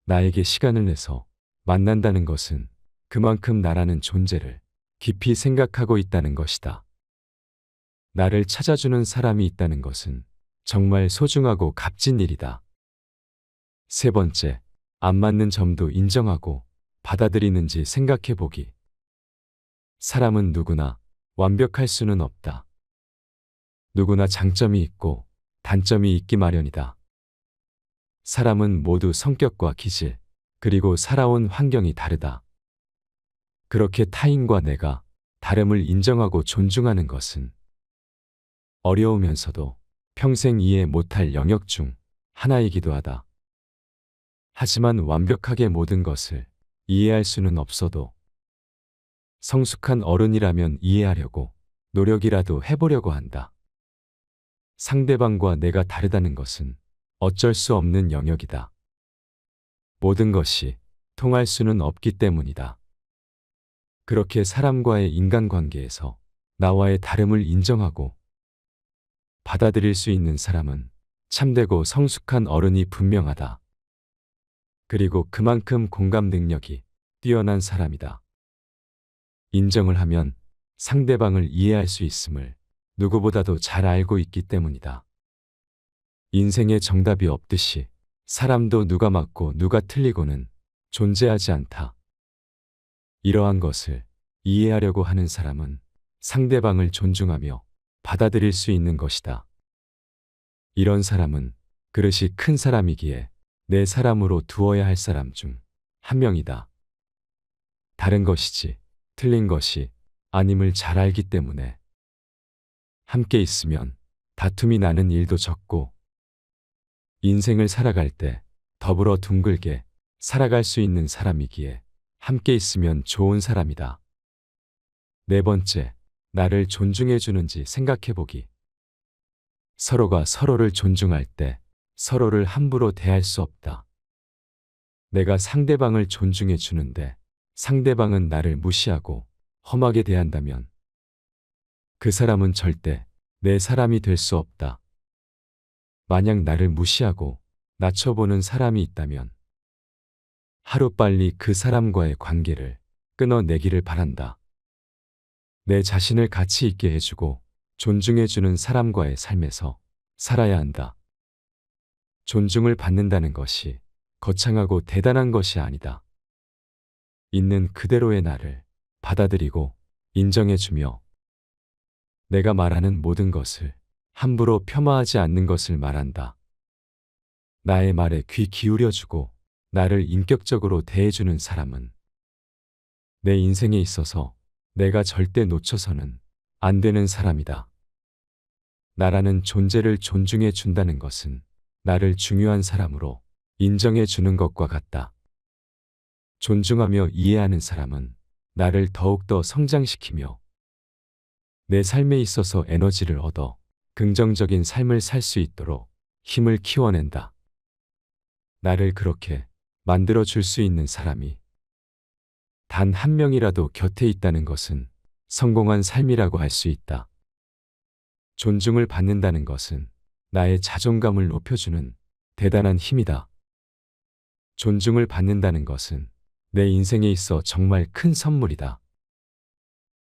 나에게 시간을 내서 만난다는 것은 그만큼 나라는 존재를 깊이 생각하고 있다는 것이다. 나를 찾아주는 사람이 있다는 것은 정말 소중하고 값진 일이다. 세 번째, 안 맞는 점도 인정하고 받아들이는지 생각해 보기. 사람은 누구나 완벽할 수는 없다. 누구나 장점이 있고 단점이 있기 마련이다. 사람은 모두 성격과 기질, 그리고 살아온 환경이 다르다. 그렇게 타인과 내가 다름을 인정하고 존중하는 것은 어려우면서도 평생 이해 못할 영역 중 하나이기도 하다. 하지만 완벽하게 모든 것을 이해할 수는 없어도 성숙한 어른이라면 이해하려고 노력이라도 해보려고 한다. 상대방과 내가 다르다는 것은 어쩔 수 없는 영역이다. 모든 것이 통할 수는 없기 때문이다. 그렇게 사람과의 인간관계에서 나와의 다름을 인정하고 받아들일 수 있는 사람은 참되고 성숙한 어른이 분명하다. 그리고 그만큼 공감 능력이 뛰어난 사람이다. 인정을 하면 상대방을 이해할 수 있음을 누구보다도 잘 알고 있기 때문이다. 인생에 정답이 없듯이 사람도 누가 맞고 누가 틀리고는 존재하지 않다. 이러한 것을 이해하려고 하는 사람은 상대방을 존중하며 받아들일 수 있는 것이다. 이런 사람은 그릇이 큰 사람이기에 내 사람으로 두어야 할 사람 중 한 명이다. 다른 것이지 틀린 것이 아님을 잘 알기 때문에 함께 있으면 다툼이 나는 일도 적고 인생을 살아갈 때 더불어 둥글게 살아갈 수 있는 사람이기에 함께 있으면 좋은 사람이다. 네 번째, 나를 존중해 주는지 생각해 보기. 서로가 서로를 존중할 때 서로를 함부로 대할 수 없다. 내가 상대방을 존중해 주는데 상대방은 나를 무시하고 험하게 대한다면 그 사람은 절대 내 사람이 될 수 없다. 만약 나를 무시하고 낮춰보는 사람이 있다면 하루빨리 그 사람과의 관계를 끊어내기를 바란다. 내 자신을 가치 있게 해주고 존중해주는 사람과의 삶에서 살아야 한다. 존중을 받는다는 것이 거창하고 대단한 것이 아니다. 있는 그대로의 나를 받아들이고 인정해주며 내가 말하는 모든 것을 함부로 폄하하지 않는 것을 말한다. 나의 말에 귀 기울여주고 나를 인격적으로 대해주는 사람은 내 인생에 있어서 내가 절대 놓쳐서는 안 되는 사람이다. 나라는 존재를 존중해 준다는 것은 나를 중요한 사람으로 인정해 주는 것과 같다. 존중하며 이해하는 사람은 나를 더욱더 성장시키며 내 삶에 있어서 에너지를 얻어 긍정적인 삶을 살 수 있도록 힘을 키워낸다. 나를 그렇게 만들어 줄 수 있는 사람이 단 한 명이라도 곁에 있다는 것은 성공한 삶이라고 할 수 있다. 존중을 받는다는 것은 나의 자존감을 높여주는 대단한 힘이다. 존중을 받는다는 것은 내 인생에 있어 정말 큰 선물이다.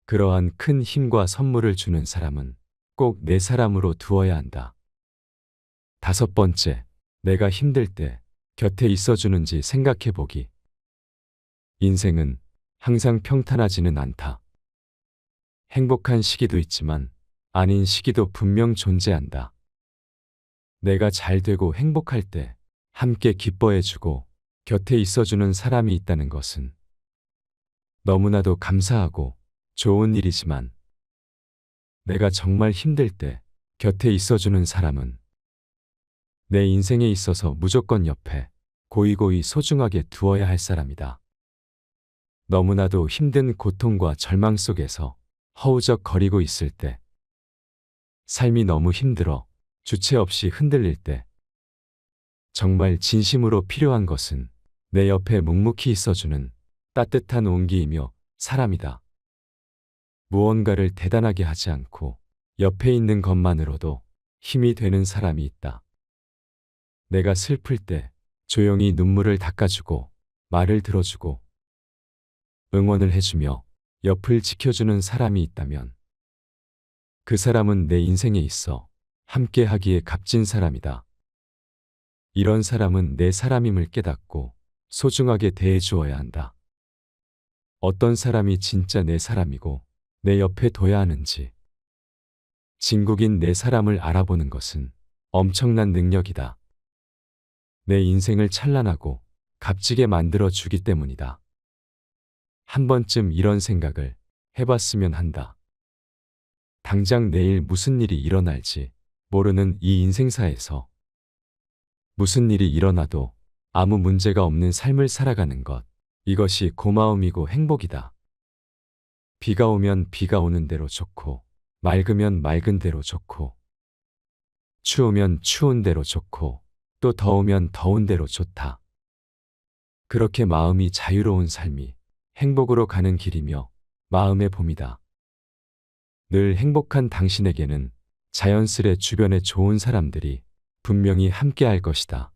그러한 큰 힘과 선물을 주는 사람은 꼭 내 사람으로 두어야 한다. 다섯 번째, 내가 힘들 때 곁에 있어주는지 생각해 보기. 인생은 항상 평탄하지는 않다. 행복한 시기도 있지만 아닌 시기도 분명 존재한다. 내가 잘 되고 행복할 때 함께 기뻐해주고 곁에 있어주는 사람이 있다는 것은 너무나도 감사하고 좋은 일이지만 내가 정말 힘들 때 곁에 있어주는 사람은 내 인생에 있어서 무조건 옆에 고이고이 소중하게 두어야 할 사람이다. 너무나도 힘든 고통과 절망 속에서 허우적거리고 있을 때, 삶이 너무 힘들어 주체 없이 흔들릴 때, 정말 진심으로 필요한 것은 내 옆에 묵묵히 있어주는 따뜻한 온기이며 사람이다. 무언가를 대단하게 하지 않고 옆에 있는 것만으로도 힘이 되는 사람이 있다. 내가 슬플 때 조용히 눈물을 닦아주고 말을 들어주고 응원을 해주며 옆을 지켜주는 사람이 있다면 그 사람은 내 인생에 있어 함께 하기에 값진 사람이다. 이런 사람은 내 사람임을 깨닫고 소중하게 대해주어야 한다. 어떤 사람이 진짜 내 사람이고 내 옆에 둬야 하는지 진국인 내 사람을 알아보는 것은 엄청난 능력이다. 내 인생을 찬란하고 값지게 만들어 주기 때문이다. 한 번쯤 이런 생각을 해봤으면 한다. 당장 내일 무슨 일이 일어날지 모르는 이 인생사에서 무슨 일이 일어나도 아무 문제가 없는 삶을 살아가는 것, 이것이 고마움이고 행복이다. 비가 오면 비가 오는 대로 좋고, 맑으면 맑은 대로 좋고, 추우면 추운 대로 좋고, 또 더우면 더운 대로 좋다. 그렇게 마음이 자유로운 삶이 행복으로 가는 길이며 마음의 봄이다. 늘 행복한 당신에게는 자연스레 주변에 좋은 사람들이 분명히 함께할 것이다.